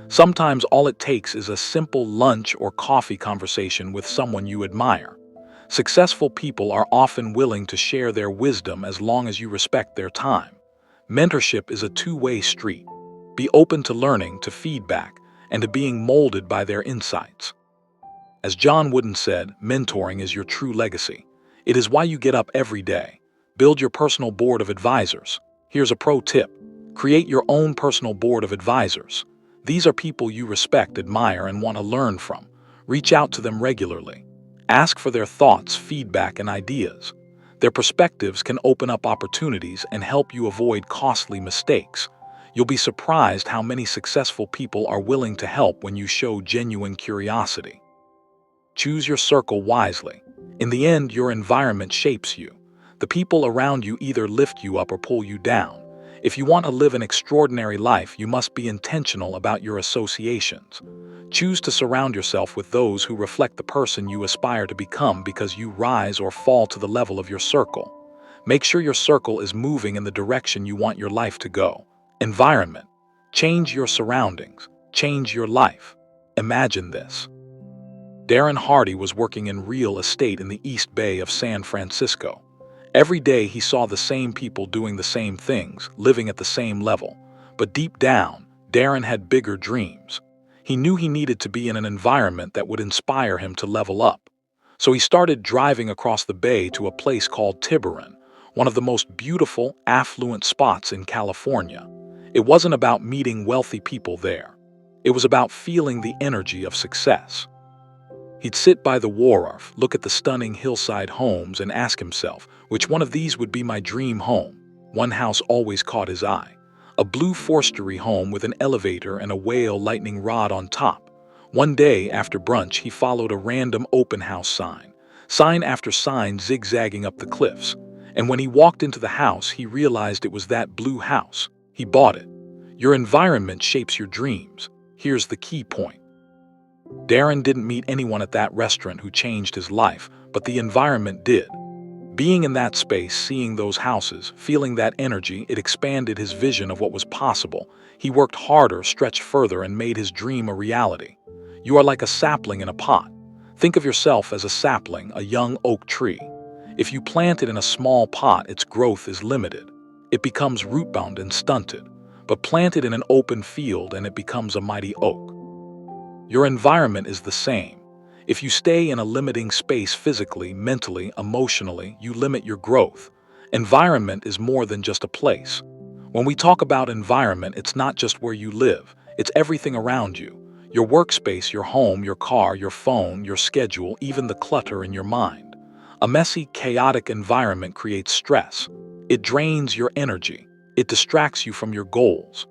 Sometimes all it takes is a simple lunch or coffee conversation with someone you admire. Successful people are often willing to share their wisdom as long as you respect their time. Mentorship is a two-way street. Be open to learning, to feedback, and to being molded by their insights. As John Wooden said, mentoring is your true legacy. It is why you get up every day. Build your personal board of advisors. Here's a pro tip. Create your own personal board of advisors. These are people you respect, admire, and want to learn from. Reach out to them regularly. Ask for their thoughts, feedback, and ideas. Their perspectives can open up opportunities and help you avoid costly mistakes. You'll be surprised how many successful people are willing to help when you show genuine curiosity. Choose your circle wisely. In the end, your environment shapes you. The people around you either lift you up or pull you down. If you want to live an extraordinary life, you must be intentional about your associations. Choose to surround yourself with those who reflect the person you aspire to become, because you rise or fall to the level of your circle. Make sure your circle is moving in the direction you want your life to go. Environment. Change your surroundings. Change your life. Imagine this. Darren Hardy was working in real estate in the East Bay of San Francisco. Every day he saw the same people doing the same things, living at the same level. But deep down, Darren had bigger dreams. He knew he needed to be in an environment that would inspire him to level up. So he started driving across the bay to a place called Tiburon, one of the most beautiful, affluent spots in California. It wasn't about meeting wealthy people there. It was about feeling the energy of success. He'd sit by the wharf, look at the stunning hillside homes, and ask himself, which one of these would be my dream home? One house always caught his eye. A blue forestry home with an elevator and a Wayyal lightning rod on top. One day, after brunch, he followed a random open house sign after sign zigzagging up the cliffs. And when he walked into the house, he realized it was that blue house. He bought it. Your environment shapes your dreams. Here's the key point. Darren didn't meet anyone at that restaurant who changed his life, but the environment did. Being in that space, seeing those houses, feeling that energy, it expanded his vision of what was possible. He worked harder, stretched further, and made his dream a reality. You are like a sapling in a pot. Think of yourself as a sapling, a young oak tree. If you plant it in a small pot, its growth is limited. It becomes root-bound and stunted. But plant it in an open field and it becomes a mighty oak. Your environment is the same. If you stay in a limiting space physically, mentally, emotionally, you limit your growth. Environment is more than just a place. When we talk about environment, it's not just where you live, it's everything around you. Your workspace, your home, your car, your phone, your schedule, even the clutter in your mind. A messy, chaotic environment creates stress. It drains your energy. It distracts you from your goals.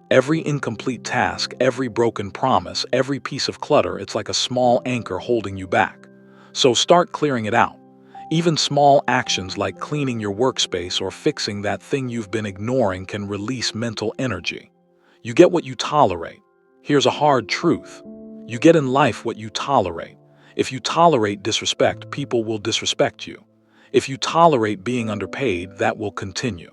Every incomplete task, every broken promise, every piece of clutter, it's like a small anchor holding you back. So start clearing it out. Even small actions like cleaning your workspace or fixing that thing you've been ignoring can release mental energy. You get what you tolerate. Here's a hard truth. You get in life what you tolerate. If you tolerate disrespect, people will disrespect you. If you tolerate being underpaid, that will continue.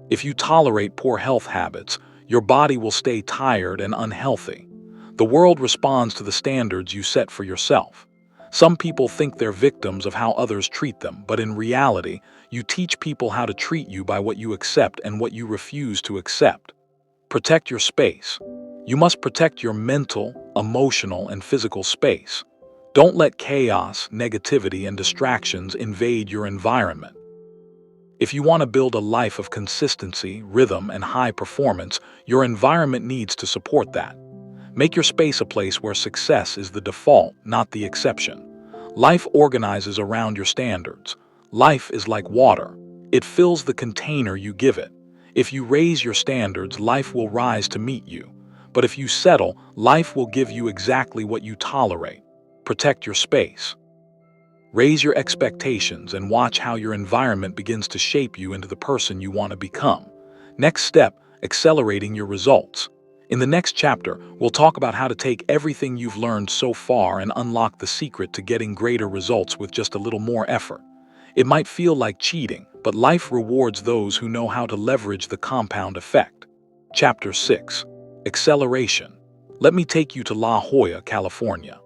If you tolerate poor health habits, your body will stay tired and unhealthy. The world responds to the standards you set for yourself. Some people think they're victims of how others treat them, but in reality, you teach people how to treat you by what you accept and what you refuse to accept. Protect your space. You must protect your mental, emotional, and physical space. Don't let chaos, negativity, and distractions invade your environment. If you want to build a life of consistency, rhythm, and high performance, your environment needs to support that. Make your space a place where success is the default, not the exception. Life organizes around your standards. Life is like water. It fills the container you give it. If you raise your standards, life will rise to meet you. But if you settle, life will give you exactly what you tolerate. Protect your space. Raise your expectations and watch how your environment begins to shape you into the person you want to become. Next step, accelerating your results. In the next chapter, we'll talk about how to take everything you've learned so far and unlock the secret to getting greater results with just a little more effort. It might feel like cheating, but life rewards those who know how to leverage the compound effect. Chapter 6. Acceleration. Let me take you to La Jolla, California.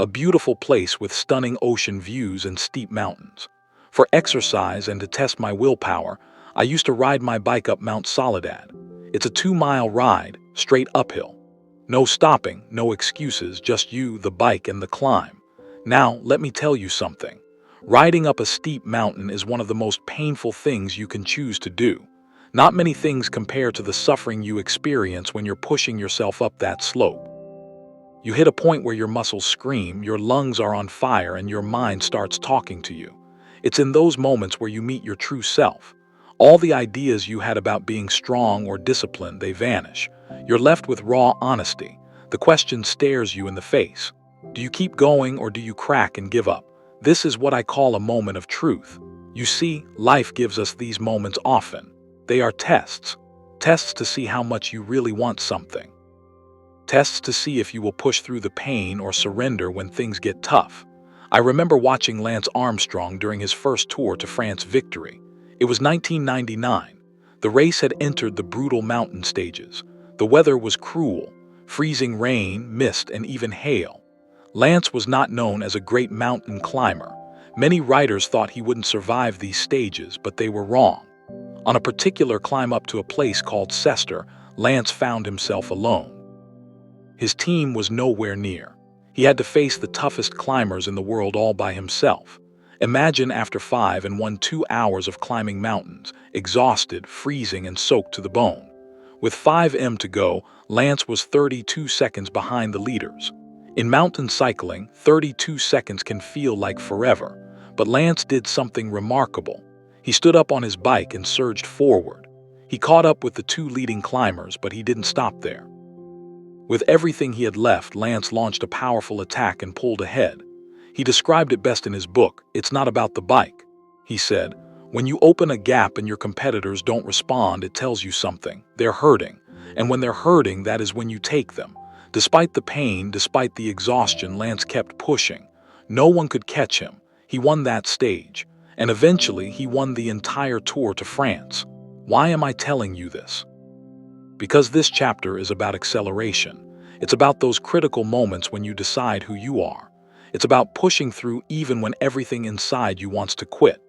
A beautiful place with stunning ocean views and steep mountains. For exercise and to test my willpower, I used to ride my bike up Mount Soledad. It's a 2-mile ride, straight uphill. No stopping, no excuses, just you, the bike, and the climb. Now, let me tell you something. Riding up a steep mountain is one of the most painful things you can choose to do. Not many things compare to the suffering you experience when you're pushing yourself up that slope. You hit a point where your muscles scream, your lungs are on fire, and your mind starts talking to you. It's in those moments where you meet your true self. All the ideas you had about being strong or disciplined, they vanish. You're left with raw honesty. The question stares you in the face. Do you keep going or do you crack and give up? This is what I call a moment of truth. You see, life gives us these moments often. They are tests. Tests to see how much you really want something. Tests to see if you will push through the pain or surrender when things get tough. I remember watching Lance Armstrong during his first tour to France victory. It was 1999. The race had entered the brutal mountain stages. The weather was cruel, freezing rain, mist, and even hail. Lance was not known as a great mountain climber. Many riders thought he wouldn't survive these stages, but they were wrong. On a particular climb up to a place called Cester, Lance found himself alone. His team was nowhere near. He had to face the toughest climbers in the world all by himself. Imagine after 2 hours of climbing mountains, exhausted, freezing, and soaked to the bone. With 5 to go, Lance was 32 seconds behind the leaders. In mountain cycling, 32 seconds can feel like forever, but Lance did something remarkable. He stood up on his bike and surged forward. He caught up with the two leading climbers, but he didn't stop there. With everything he had left, Lance launched a powerful attack and pulled ahead. He described it best in his book, "It's not about the bike." He said, "When you open a gap and your competitors don't respond, it tells you something. They're hurting. And when they're hurting, that is when you take them." Despite the pain, despite the exhaustion, Lance kept pushing. No one could catch him. He won that stage. And eventually, he won the entire Tour to France. Why am I telling you this? Because this chapter is about acceleration. It's about those critical moments when you decide who you are. It's about pushing through even when everything inside you wants to quit.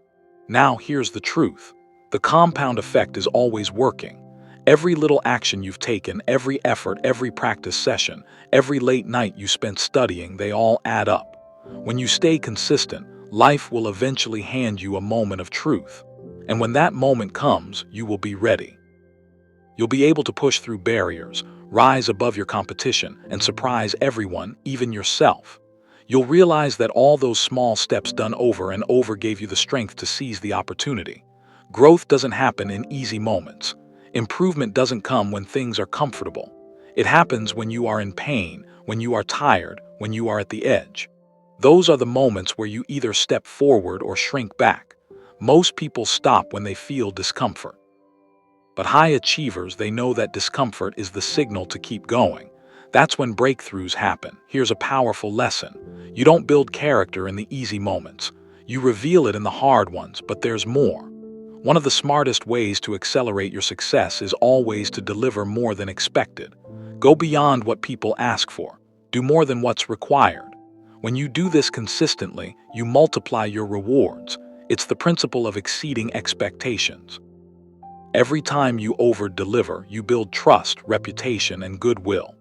Now here's the truth. The compound effect is always working. Every little action you've taken, every effort, every practice session, every late night you spent studying, they all add up. When you stay consistent, life will eventually hand you a moment of truth. And when that moment comes, you will be ready. You'll be able to push through barriers, rise above your competition, and surprise everyone, even yourself. You'll realize that all those small steps done over and over gave you the strength to seize the opportunity. Growth doesn't happen in easy moments. Improvement doesn't come when things are comfortable. It happens when you are in pain, when you are tired, when you are at the edge. Those are the moments where you either step forward or shrink back. Most people stop when they feel discomfort. But high achievers, they know that discomfort is the signal to keep going. That's when breakthroughs happen. Here's a powerful lesson. You don't build character in the easy moments. You reveal it in the hard ones, but there's more. One of the smartest ways to accelerate your success is always to deliver more than expected. Go beyond what people ask for. Do more than what's required. When you do this consistently, you multiply your rewards. It's the principle of exceeding expectations. Every time you over-deliver, you build trust, reputation, and goodwill.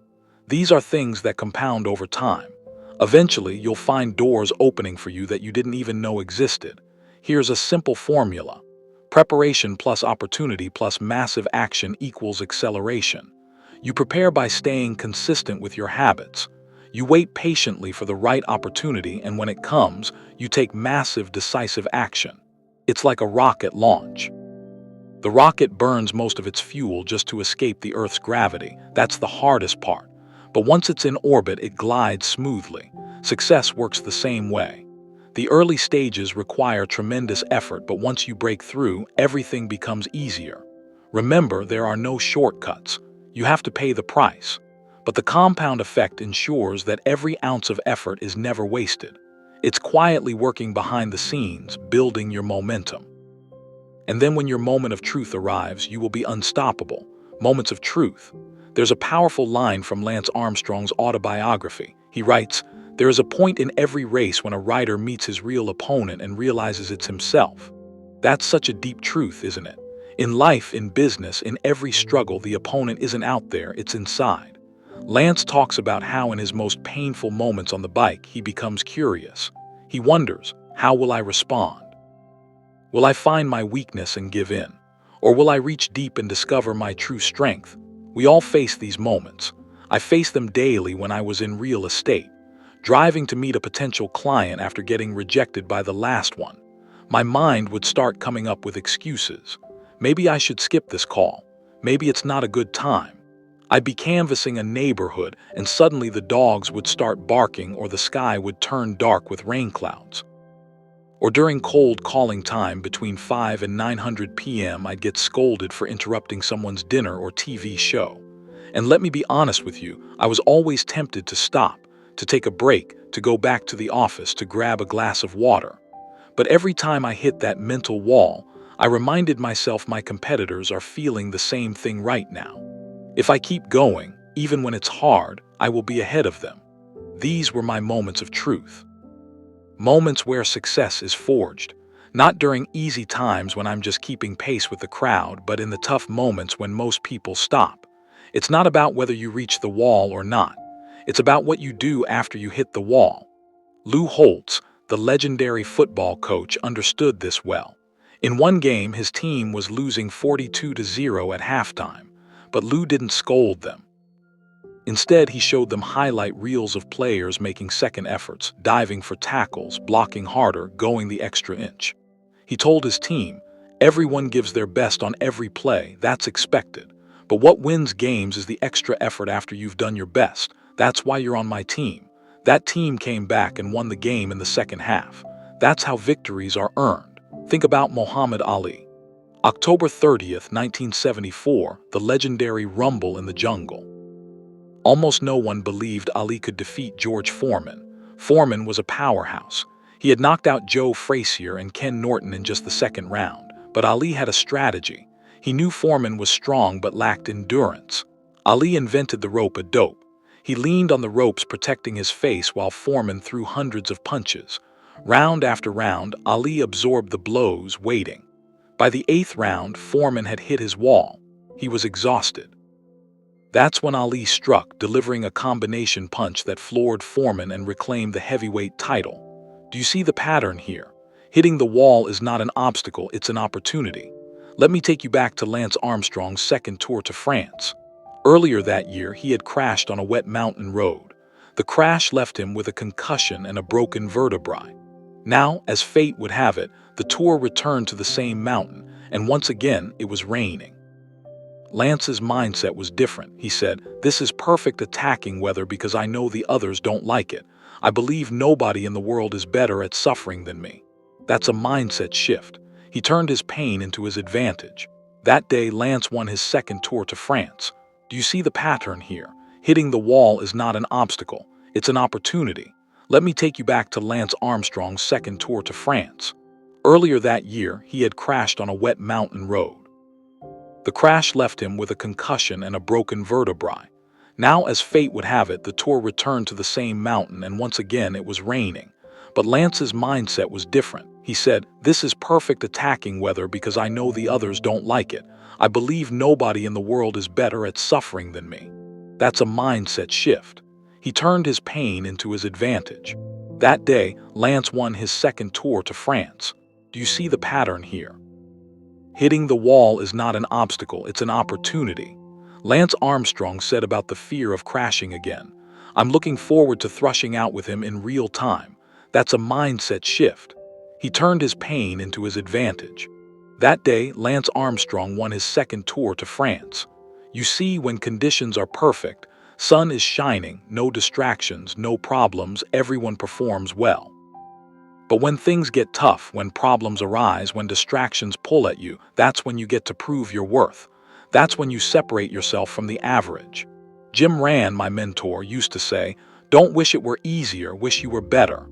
These are things that compound over time. Eventually, you'll find doors opening for you that you didn't even know existed. Here's a simple formula. Preparation plus opportunity plus massive action equals acceleration. You prepare by staying consistent with your habits. You wait patiently for the right opportunity, and when it comes, you take massive, decisive action. It's like a rocket launch. The rocket burns most of its fuel just to escape the Earth's gravity. That's the hardest part. But once it's in orbit, it glides smoothly. Success works the same way. The early stages require tremendous effort, but once you break through, everything becomes easier. Remember, there are no shortcuts. You have to pay the price. But the compound effect ensures that every ounce of effort is never wasted. It's quietly working behind the scenes, building your momentum. And then when your moment of truth arrives, you will be unstoppable. Moments of truth. There's a powerful line from Lance Armstrong's autobiography. He writes, "There is a point in every race when a rider meets his real opponent and realizes it's himself." That's such a deep truth, isn't it? In life, in business, in every struggle, the opponent isn't out there, it's inside. Lance talks about how in his most painful moments on the bike, he becomes curious. He wonders, how will I respond? Will I find my weakness and give in? Or will I reach deep and discover my true strength? We all face these moments. I faced them daily when I was in real estate, driving to meet a potential client after getting rejected by the last one. My mind would start coming up with excuses. Maybe I should skip this call. Maybe it's not a good time. I'd be canvassing a neighborhood and suddenly the dogs would start barking or the sky would turn dark with rain clouds. Or during cold calling time between 5 and 900 p.m., I'd get scolded for interrupting someone's dinner or TV show. And let me be honest with you, I was always tempted to stop, to take a break, to go back to the office, to grab a glass of water. But every time I hit that mental wall, I reminded myself my competitors are feeling the same thing right now. If I keep going, even when it's hard, I will be ahead of them. These were my moments of truth. Moments where success is forged, not during easy times when I'm just keeping pace with the crowd, but in the tough moments when most people stop. It's not about whether you reach the wall or not. It's about what you do after you hit the wall. Lou Holtz, the legendary football coach, understood this well. In one game, his team was losing 42-0 at halftime, but Lou didn't scold them. Instead, he showed them highlight reels of players making second efforts, diving for tackles, blocking harder, going the extra inch. He told his team, "Everyone gives their best on every play, that's expected. But what wins games is the extra effort after you've done your best. That's why you're on my team." That team came back and won the game in the second half. That's how victories are earned. Think about Muhammad Ali. October 30th, 1974, the legendary Rumble in the Jungle. Almost no one believed Ali could defeat George Foreman. Foreman was a powerhouse. He had knocked out Joe Frazier and Ken Norton in just the second round. But Ali had a strategy. He knew Foreman was strong but lacked endurance. Ali invented the rope-a-dope. He leaned on the ropes, protecting his face while Foreman threw hundreds of punches. Round after round, Ali absorbed the blows, waiting. By the eighth round, Foreman had hit his wall. He was exhausted. That's when Ali struck, delivering a combination punch that floored Foreman and reclaimed the heavyweight title. Do you see the pattern here? Hitting the wall is not an obstacle, it's an opportunity. Let me take you back to Lance Armstrong's second tour to France. Earlier that year, he had crashed on a wet mountain road. The crash left him with a concussion and a broken vertebrae. Now, as fate would have it, the tour returned to the same mountain, and once again, it was raining. Lance's mindset was different. He said, "This is perfect attacking weather because I know the others don't like it. I believe nobody in the world is better at suffering than me." That's a mindset shift. He turned his pain into his advantage. That day, Lance won his second tour to France. Do you see the pattern here? Hitting the wall is not an obstacle, it's an opportunity. Let me take you back to Lance Armstrong's second tour to France. Earlier that year, he had crashed on a wet mountain road. The crash left him with a concussion and a broken vertebrae. Now, as fate would have it, the tour returned to the same mountain, and once again it was raining. But Lance's mindset was different. He said, "This is perfect attacking weather because I know the others don't like it. I believe nobody in the world is better at suffering than me." That's a mindset shift. He turned his pain into his advantage. That day, Lance won his second tour to France. Do you see the pattern here? Hitting the wall is not an obstacle, it's an opportunity. Lance Armstrong said about the fear of crashing again, "I'm looking forward to thrashing out with him in real time." That's a mindset shift. He turned his pain into his advantage. That day, Lance Armstrong won his second tour to France. You see, when conditions are perfect, sun is shining, no distractions, no problems, everyone performs well. But when things get tough, when problems arise, when distractions pull at you, that's when you get to prove your worth. That's when you separate yourself from the average. Jim Rand, my mentor, used to say, "Don't wish it were easier, wish you were better."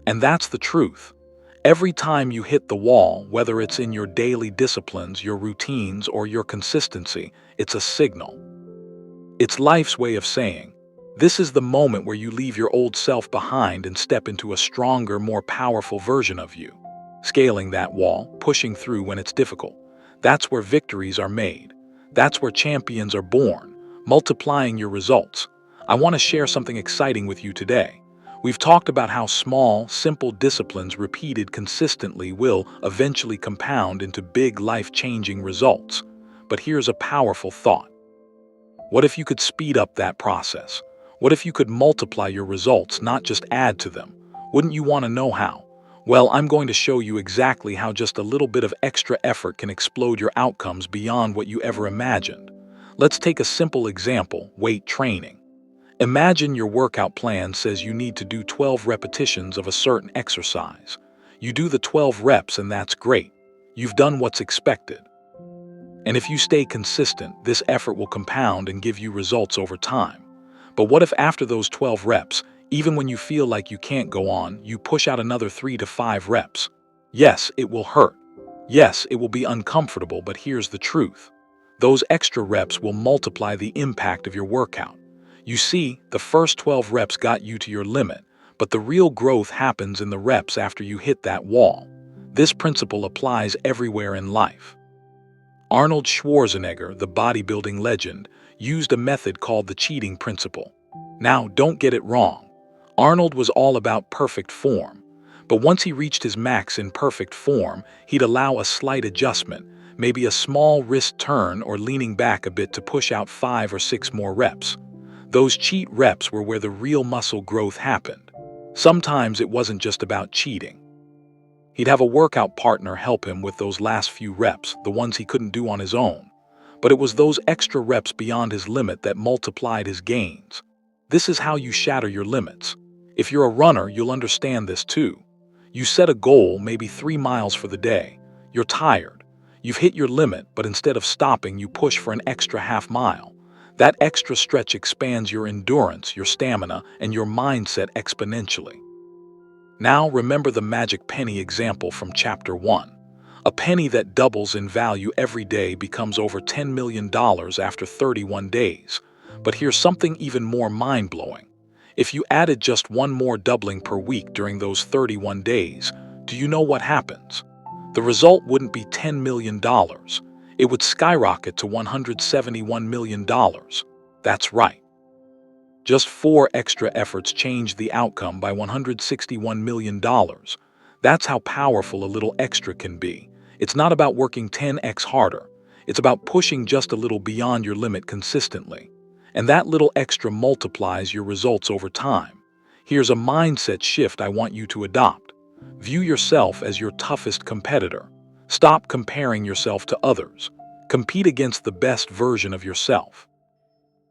And that's the truth. Every time you hit the wall, whether it's in your daily disciplines, your routines, or your consistency, it's a signal. It's life's way of saying, this is the moment where you leave your old self behind and step into a stronger, more powerful version of you. Scaling that wall, pushing through when it's difficult. That's where victories are made. That's where champions are born, multiplying your results. I want to share something exciting with you today. We've talked about how small, simple disciplines repeated consistently will eventually compound into big, life-changing results. But here's a powerful thought. What if you could speed up that process? What if you could multiply your results, not just add to them? Wouldn't you want to know how? Well, I'm going to show you exactly how just a little bit of extra effort can explode your outcomes beyond what you ever imagined. Let's take a simple example, weight training. Imagine your workout plan says you need to do 12 repetitions of a certain exercise. You do the 12 reps and that's great. You've done what's expected. And if you stay consistent, this effort will compound and give you results over time. But what if after those 12 reps, even when you feel like you can't go on, you push out another 3 to 5 reps? Yes, it will hurt. Yes, it will be uncomfortable, but here's the truth. Those extra reps will multiply the impact of your workout. You see, the first 12 reps got you to your limit, but the real growth happens in the reps after you hit that wall. This principle applies everywhere in life. Arnold Schwarzenegger, the bodybuilding legend, used a method called the cheating principle. Now, don't get it wrong. Arnold was all about perfect form. But once he reached his max in perfect form, he'd allow a slight adjustment, maybe a small wrist turn or leaning back a bit to push out 5 or 6 more reps. Those cheat reps were where the real muscle growth happened. Sometimes it wasn't just about cheating. He'd have a workout partner help him with those last few reps, the ones he couldn't do on his own. But it was those extra reps beyond his limit that multiplied his gains. This is how you shatter your limits. If you're a runner, you'll understand this too. You set a goal, maybe 3 miles for the day. You're tired. You've hit your limit, but instead of stopping, you push for an extra half mile. That extra stretch expands your endurance, your stamina, and your mindset exponentially. Now remember the magic penny example from Chapter 1. A penny that doubles in value every day becomes over $10 million after 31 days. But here's something even more mind-blowing. If you added just one more doubling per week during those 31 days, do you know what happens? The result wouldn't be $10 million. It would skyrocket to $171 million. That's right. Just 4 extra efforts changed the outcome by $161 million. That's how powerful a little extra can be. It's not about working 10x harder. It's about pushing just a little beyond your limit consistently. And that little extra multiplies your results over time. Here's a mindset shift I want you to adopt. View yourself as your toughest competitor. Stop comparing yourself to others. Compete against the best version of yourself.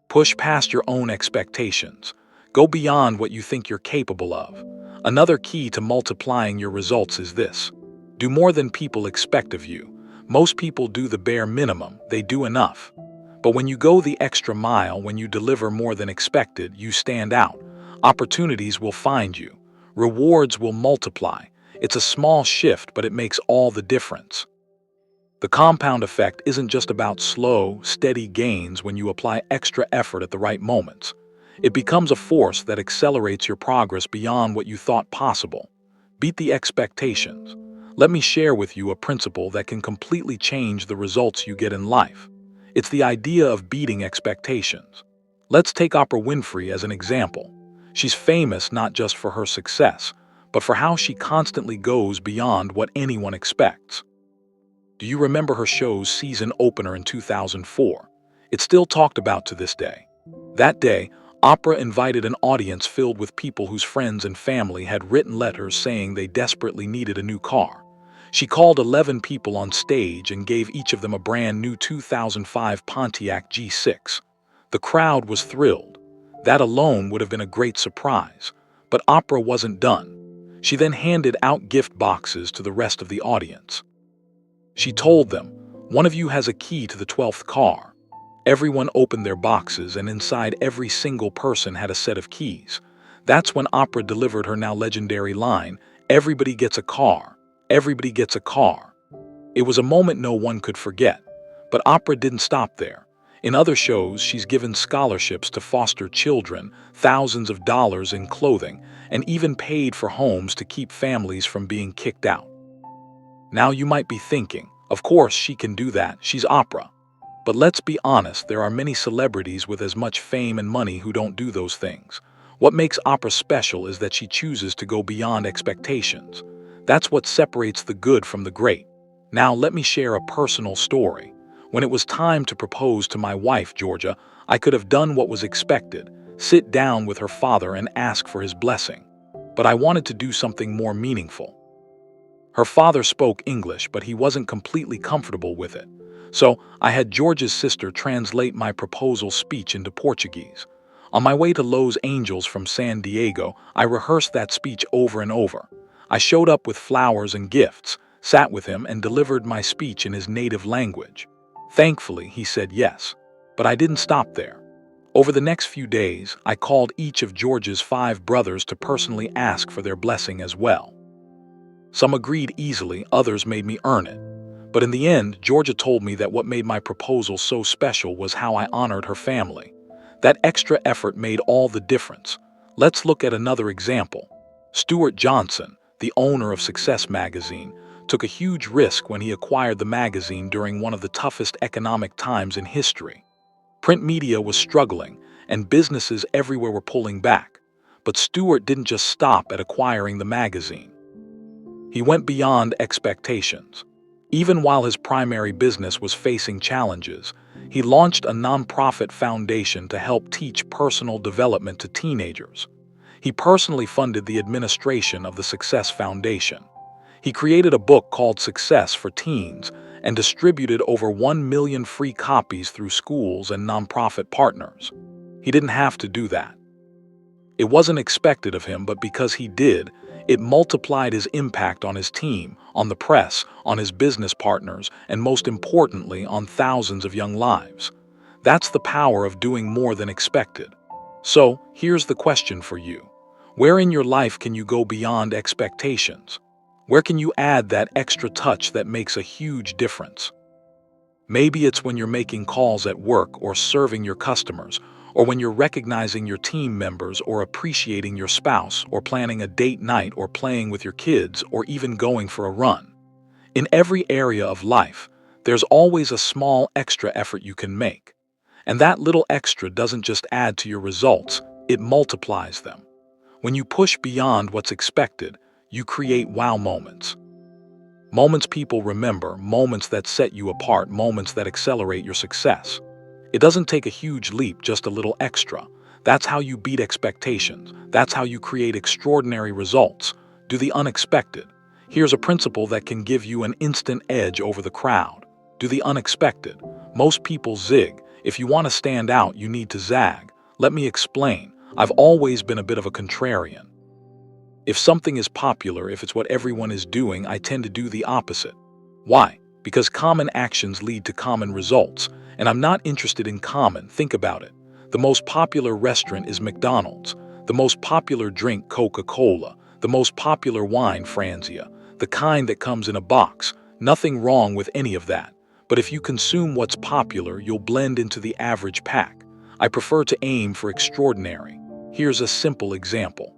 Push past your own expectations. Go beyond what you think you're capable of. Another key to multiplying your results is this. Do more than people expect of you. Most people do the bare minimum, they do enough. But when you go the extra mile, when you deliver more than expected, you stand out. Opportunities will find you. Rewards will multiply. It's a small shift, but it makes all the difference. The compound effect isn't just about slow, steady gains when you apply extra effort at the right moments. It becomes a force that accelerates your progress beyond what you thought possible. Beat the expectations. Let me share with you a principle that can completely change the results you get in life. It's the idea of beating expectations. Let's take Oprah Winfrey as an example. She's famous not just for her success, but for how she constantly goes beyond what anyone expects. Do you remember her show's season opener in 2004? It's still talked about to this day. That day, Oprah invited an audience filled with people whose friends and family had written letters saying they desperately needed a new car. She called 11 people on stage and gave each of them a brand new 2005 Pontiac G6. The crowd was thrilled. That alone would have been a great surprise. But Oprah wasn't done. She then handed out gift boxes to the rest of the audience. She told them, "One of you has a key to the 12th car." Everyone opened their boxes, and inside every single person had a set of keys. That's when Oprah delivered her now legendary line, "Everybody gets a car. Everybody gets a car." It was a moment no one could forget. But Oprah didn't stop there. In other shows, she's given scholarships to foster children, thousands of dollars in clothing, and even paid for homes to keep families from being kicked out. Now you might be thinking, of course she can do that, she's Oprah. But let's be honest, there are many celebrities with as much fame and money who don't do those things. What makes Oprah special is that she chooses to go beyond expectations. That's what separates the good from the great. Now let me share a personal story. When it was time to propose to my wife, Georgia, I could have done what was expected, sit down with her father and ask for his blessing. But I wanted to do something more meaningful. Her father spoke English, but he wasn't completely comfortable with it. So I had George's sister translate my proposal speech into Portuguese. On my way to Los Angeles from San Diego, I rehearsed that speech over and over. I showed up with flowers and gifts, sat with him, and delivered my speech in his native language. Thankfully, he said yes. But I didn't stop there. Over the next few days, I called each of George's 5 brothers to personally ask for their blessing as well. Some agreed easily, others made me earn it. But in the end, Georgia told me that what made my proposal so special was how I honored her family. That extra effort made all the difference. Let's look at another example. Stuart Johnson, the owner of Success magazine, took a huge risk when he acquired the magazine during one of the toughest economic times in history. Print media was struggling, and businesses everywhere were pulling back. But Stuart didn't just stop at acquiring the magazine. He went beyond expectations. Even while his primary business was facing challenges, he launched a nonprofit foundation to help teach personal development to teenagers. He personally funded the administration of the Success Foundation. He created a book called Success for Teens and distributed over 1 million free copies through schools and nonprofit partners. He didn't have to do that. It wasn't expected of him, but because he did, it multiplied his impact on his team, on the press, on his business partners, and most importantly, on thousands of young lives. That's the power of doing more than expected. So, here's the question for you. Where in your life can you go beyond expectations? Where can you add that extra touch that makes a huge difference? Maybe it's when you're making calls at work or serving your customers, or when you're recognizing your team members or appreciating your spouse or planning a date night or playing with your kids or even going for a run. In every area of life, there's always a small extra effort you can make. And that little extra doesn't just add to your results, it multiplies them. When you push beyond what's expected, you create wow moments. Moments people remember, moments that set you apart, moments that accelerate your success. It doesn't take a huge leap, just a little extra. That's how you beat expectations. That's how you create extraordinary results. Do the unexpected. Here's a principle that can give you an instant edge over the crowd. Do the unexpected. Most people zig. If you want to stand out, you need to zag. Let me explain. I've always been a bit of a contrarian. If something is popular, if it's what everyone is doing, I tend to do the opposite. Why? Because common actions lead to common results, and I'm not interested in common. Think about it. The most popular restaurant is McDonald's. The most popular drink, Coca-Cola. The most popular wine, Franzia. The kind that comes in a box. Nothing wrong with any of that. But if you consume what's popular, you'll blend into the average pack. I prefer to aim for extraordinary. Here's a simple example.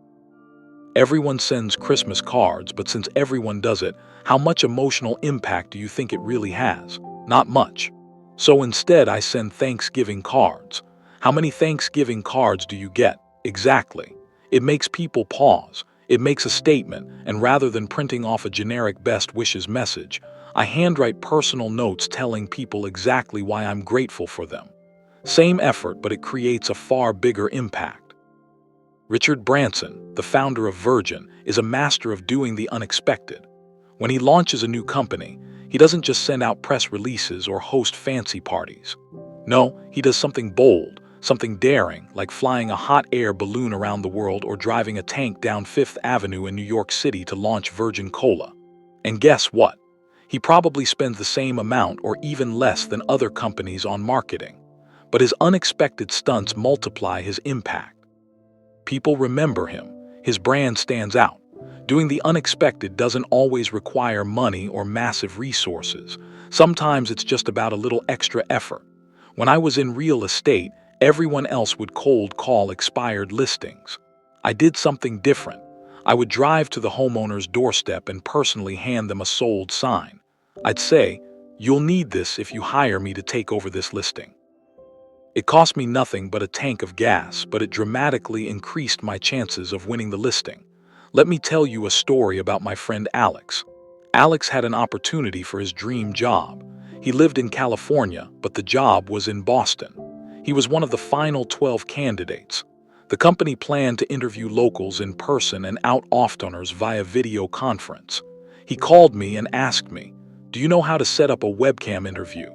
Everyone sends Christmas cards, but since everyone does it, how much emotional impact do you think it really has? Not much. So instead, I send Thanksgiving cards. How many Thanksgiving cards do you get? Exactly. It makes people pause. It makes a statement, and rather than printing off a generic best wishes message, I handwrite personal notes telling people exactly why I'm grateful for them. Same effort, but it creates a far bigger impact. Richard Branson, the founder of Virgin, is a master of doing the unexpected. When he launches a new company, he doesn't just send out press releases or host fancy parties. No, he does something bold, something daring, like flying a hot air balloon around the world or driving a tank down Fifth Avenue in New York City to launch Virgin Cola. And guess what? He probably spends the same amount or even less than other companies on marketing. But his unexpected stunts multiply his impact. People remember him. His brand stands out. Doing the unexpected doesn't always require money or massive resources. Sometimes it's just about a little extra effort. When I was in real estate, everyone else would cold call expired listings. I did something different. I would drive to the homeowner's doorstep and personally hand them a sold sign. I'd say, "You'll need this if you hire me to take over this listing." It cost me nothing but a tank of gas, but it dramatically increased my chances of winning the listing. Let me tell you a story about my friend Alex. Alex had an opportunity for his dream job. He lived in California, but the job was in Boston. He was one of the final 12 candidates. The company planned to interview locals in person and out-offtoners via video conference. He called me and asked me, "Do you know how to set up a webcam interview?"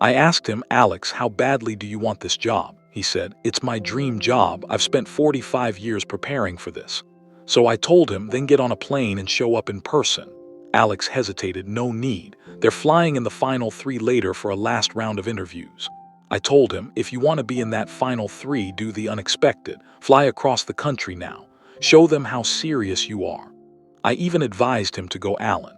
I asked him, "Alex, how badly do you want this job?" He said, "It's my dream job. I've spent 45 years preparing for this." So I told him, "Then get on a plane and show up in person." Alex hesitated. "No need. They're flying in the final 3 later for a last round of interviews." I told him, "If you want to be in that final 3, do the unexpected. Fly across the country now. Show them how serious you are." I even advised him to go Allen.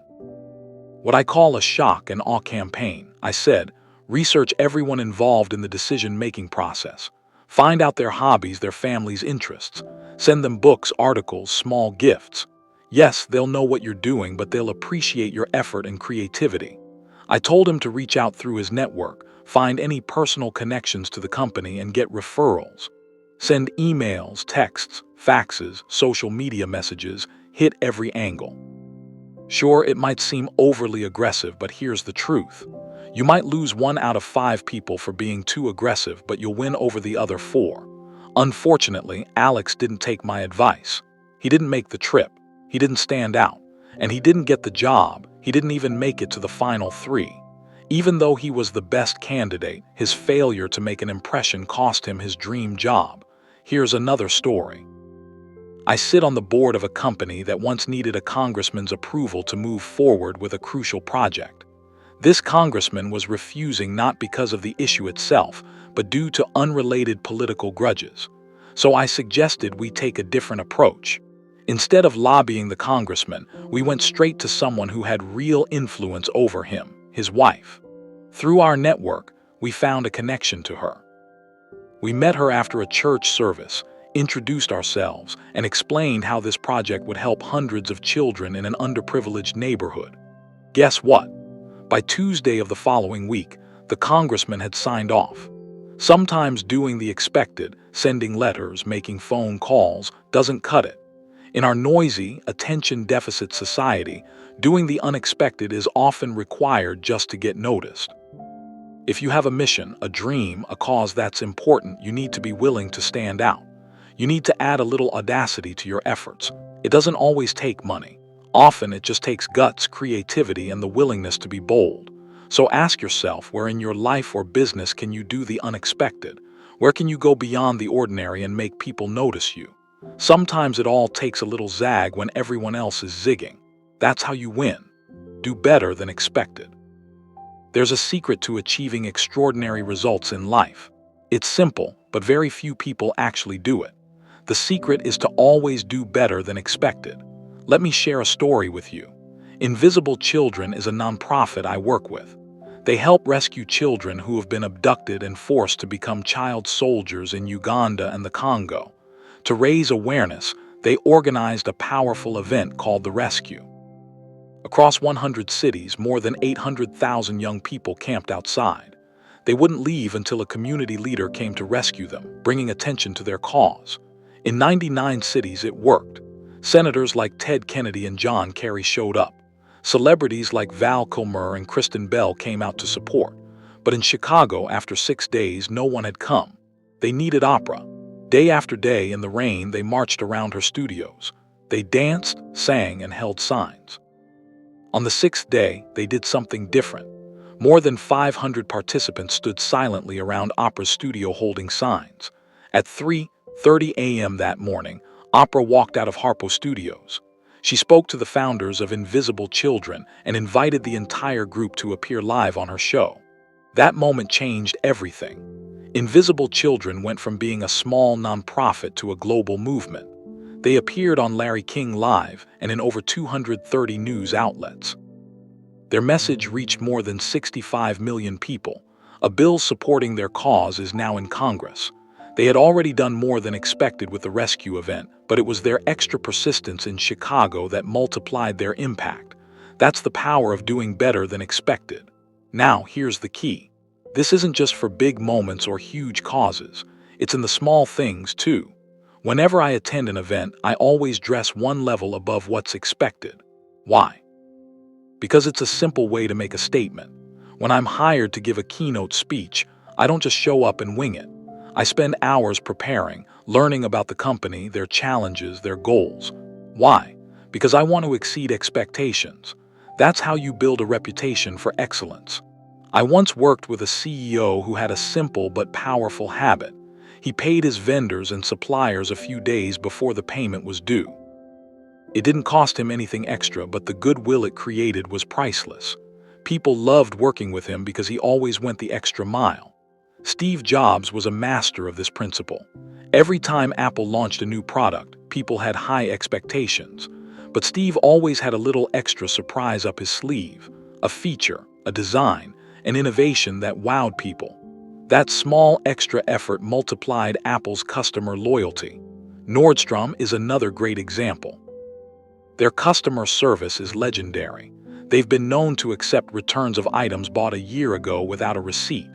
What I call a shock and awe campaign. I said, research everyone involved in the decision-making process. Find out their hobbies, their family's interests. Send them books, articles, small gifts. Yes, they'll know what you're doing, but they'll appreciate your effort and creativity. I told him to reach out through his network, find any personal connections to the company, and get referrals. Send emails, texts, faxes, social media messages, hit every angle. Sure, it might seem overly aggressive, but here's the truth. You might lose 1 out of 5 people for being too aggressive, but you'll win over the other 4. Unfortunately, Alex didn't take my advice. He didn't make the trip. He didn't stand out. And he didn't get the job. He didn't even make it to the final 3. Even though he was the best candidate, his failure to make an impression cost him his dream job. Here's another story. I sit on the board of a company that once needed a congressman's approval to move forward with a crucial project. This congressman was refusing not because of the issue itself, but due to unrelated political grudges. So I suggested we take a different approach. Instead of lobbying the congressman, we went straight to someone who had real influence over him, his wife. Through our network, we found a connection to her. We met her after a church service, introduced ourselves, and explained how this project would help hundreds of children in an underprivileged neighborhood. Guess what? By Tuesday of the following week, the congressman had signed off. Sometimes doing the expected, sending letters, making phone calls, doesn't cut it. In our noisy, attention-deficit society, doing the unexpected is often required just to get noticed. If you have a mission, a dream, a cause that's important, you need to be willing to stand out. You need to add a little audacity to your efforts. It doesn't always take money. Often it just takes guts, creativity, and the willingness to be bold. So ask yourself, where in your life or business can you do the unexpected? Where can you go beyond the ordinary and make people notice you? Sometimes it all takes a little zag when everyone else is zigging. That's how you win. Do better than expected. There's a secret to achieving extraordinary results in life. It's simple, but very few people actually do it. The secret is to always do better than expected. Let me share a story with you. Invisible Children is a nonprofit I work with. They help rescue children who have been abducted and forced to become child soldiers in Uganda and the Congo. To raise awareness, they organized a powerful event called The Rescue. Across 100 cities, more than 800,000 young people camped outside. They wouldn't leave until a community leader came to rescue them, bringing attention to their cause. In 99 cities, it worked. Senators like Ted Kennedy and John Kerry showed up. Celebrities like Val Kilmer and Kristen Bell came out to support. But in Chicago, after 6 days, no one had come. They needed opera. Day after day, in the rain, they marched around her studios. They danced, sang, and held signs. On the 6th day, they did something different. More than 500 participants stood silently around Opera's studio holding signs. At 3:30 a.m. that morning, Opera walked out of Harpo Studios. She spoke to the founders of Invisible Children and invited the entire group to appear live on her show. That moment changed everything. Invisible Children went from being a small nonprofit to a global movement. They appeared on Larry King Live and in over 230 news outlets. Their message reached more than 65 million people. A bill supporting their cause is now in Congress. They had already done more than expected with the rescue event, but it was their extra persistence in Chicago that multiplied their impact. That's the power of doing better than expected. Now, here's the key. This isn't just for big moments or huge causes. It's in the small things, too. Whenever I attend an event, I always dress one level above what's expected. Why? Because it's a simple way to make a statement. When I'm hired to give a keynote speech, I don't just show up and wing it. I spend hours preparing, learning about the company, their challenges, their goals. Why? Because I want to exceed expectations. That's how you build a reputation for excellence. I once worked with a CEO who had a simple but powerful habit. He paid his vendors and suppliers a few days before the payment was due. It didn't cost him anything extra, but the goodwill it created was priceless. People loved working with him because he always went the extra mile. Steve Jobs was a master of this principle. Every time Apple launched a new product, people had high expectations. But Steve always had a little extra surprise up his sleeve, a feature, a design, an innovation that wowed people. That small extra effort multiplied Apple's customer loyalty. Nordstrom is another great example. Their customer service is legendary. They've been known to accept returns of items bought a year ago without a receipt.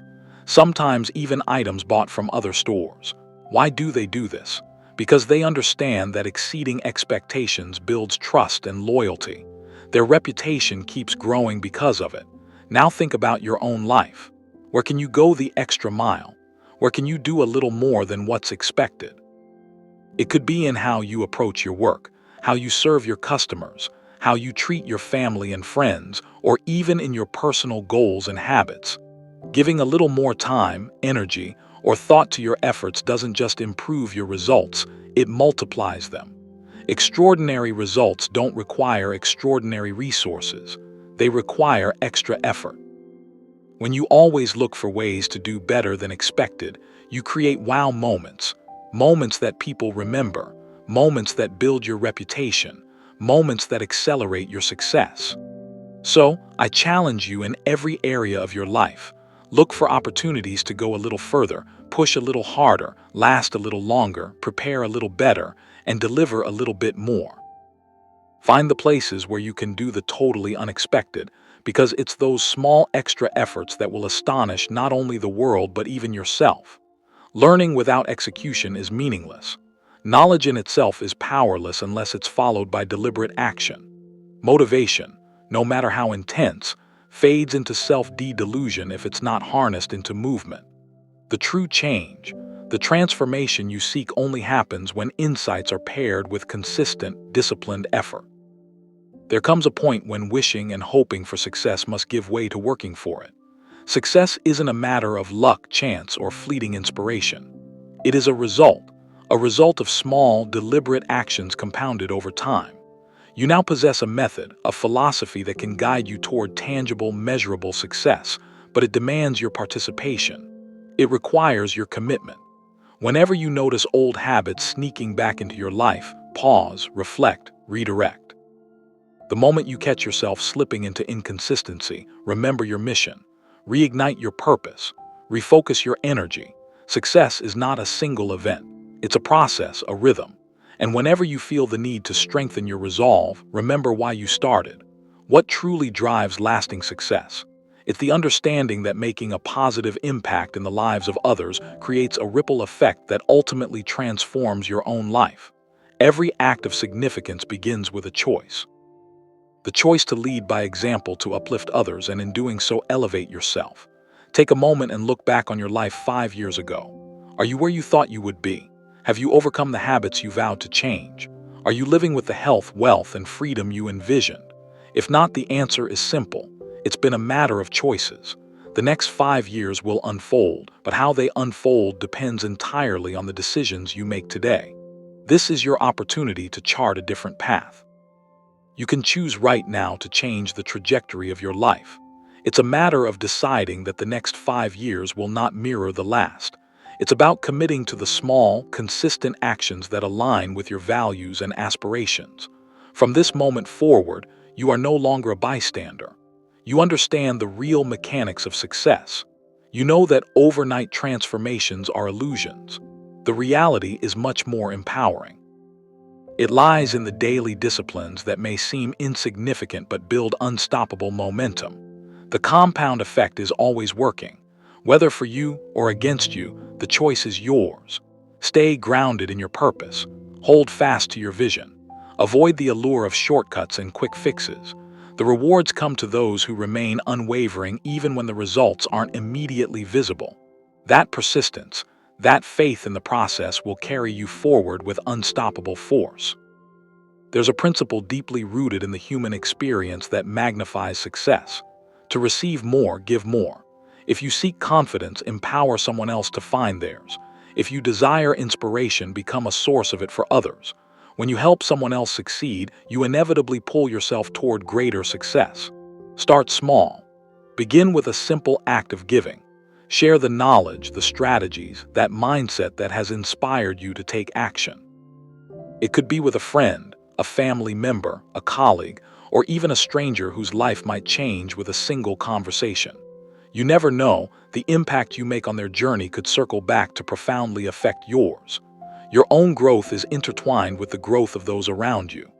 Sometimes even items bought from other stores. Why do they do this? Because they understand that exceeding expectations builds trust and loyalty. Their reputation keeps growing because of it. Now think about your own life. Where can you go the extra mile? Where can you do a little more than what's expected? It could be in how you approach your work, how you serve your customers, how you treat your family and friends, or even in your personal goals and habits. Giving a little more time, energy, or thought to your efforts doesn't just improve your results, it multiplies them. Extraordinary results don't require extraordinary resources. They require extra effort. When you always look for ways to do better than expected, you create wow moments, moments that people remember, moments that build your reputation, moments that accelerate your success. So, I challenge you in every area of your life. Look for opportunities to go a little further, push a little harder, last a little longer, prepare a little better, and deliver a little bit more. Find the places where you can do the totally unexpected, because it's those small extra efforts that will astonish not only the world but even yourself. Learning without execution is meaningless. Knowledge in itself is powerless unless it's followed by deliberate action. Motivation, no matter how intense, fades into self-delusion if it's not harnessed into movement. The true change, the transformation you seek only happens when insights are paired with consistent, disciplined effort. There comes a point when wishing and hoping for success must give way to working for it. Success isn't a matter of luck, chance, or fleeting inspiration. It is a result of small, deliberate actions compounded over time. You now possess a method, a philosophy that can guide you toward tangible, measurable success, but it demands your participation. It requires your commitment. Whenever you notice old habits sneaking back into your life, pause, reflect, redirect. The moment you catch yourself slipping into inconsistency, remember your mission. Reignite your purpose. Refocus your energy. Success is not a single event. It's a process, a rhythm. And whenever you feel the need to strengthen your resolve, remember why you started. What truly drives lasting success? It's the understanding that making a positive impact in the lives of others creates a ripple effect that ultimately transforms your own life. Every act of significance begins with a choice. The choice to lead by example, to uplift others, and in doing so elevate yourself. Take a moment and look back on your life 5 years ago. Are you where you thought you would be? Have you overcome the habits you vowed to change? Are you living with the health, wealth, and freedom you envisioned? If not, the answer is simple. It's been a matter of choices. The next 5 years will unfold, but how they unfold depends entirely on the decisions you make today. This is your opportunity to chart a different path. You can choose right now to change the trajectory of your life. It's a matter of deciding that the next 5 years will not mirror the last. It's about committing to the small, consistent actions that align with your values and aspirations. From this moment forward, you are no longer a bystander. You understand the real mechanics of success. You know that overnight transformations are illusions. The reality is much more empowering. It lies in the daily disciplines that may seem insignificant but build unstoppable momentum. The compound effect is always working. Whether for you or against you, the choice is yours. Stay grounded in your purpose. Hold fast to your vision. Avoid the allure of shortcuts and quick fixes. The rewards come to those who remain unwavering even when the results aren't immediately visible. That persistence, that faith in the process will carry you forward with unstoppable force. There's a principle deeply rooted in the human experience that magnifies success. To receive more, give more. If you seek confidence, empower someone else to find theirs. If you desire inspiration, become a source of it for others. When you help someone else succeed, you inevitably pull yourself toward greater success. Start small. Begin with a simple act of giving. Share the knowledge, the strategies, that mindset that has inspired you to take action. It could be with a friend, a family member, a colleague, or even a stranger whose life might change with a single conversation. You never know, the impact you make on their journey could circle back to profoundly affect yours. Your own growth is intertwined with the growth of those around you.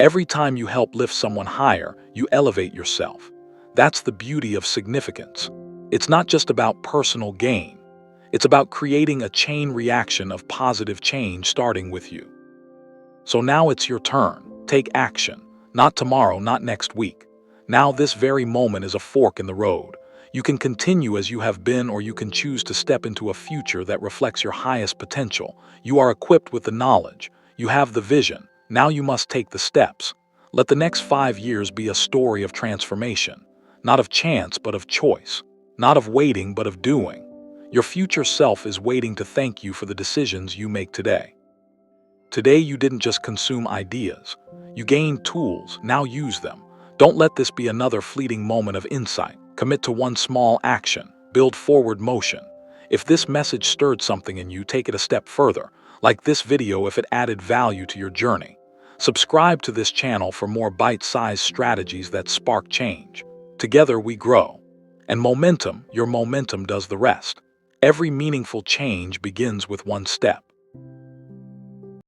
Every time you help lift someone higher, you elevate yourself. That's the beauty of significance. It's not just about personal gain. It's about creating a chain reaction of positive change starting with you. So now it's your turn. Take action. Not tomorrow, not next week. Now this very moment is a fork in the road. You can continue as you have been, or you can choose to step into a future that reflects your highest potential. You are equipped with the knowledge. You have the vision. Now you must take the steps. Let the next 5 years be a story of transformation. Not of chance, but of choice. Not of waiting, but of doing. Your future self is waiting to thank you for the decisions you make today. Today you didn't just consume ideas. You gained tools, now use them. Don't let this be another fleeting moment of insight. Commit to one small action. Build forward motion. If this message stirred something in you, take it a step further. Like this video if it added value to your journey. Subscribe to this channel for more bite-sized strategies that spark change. Together we grow. And momentum, your momentum does the rest. Every meaningful change begins with one step.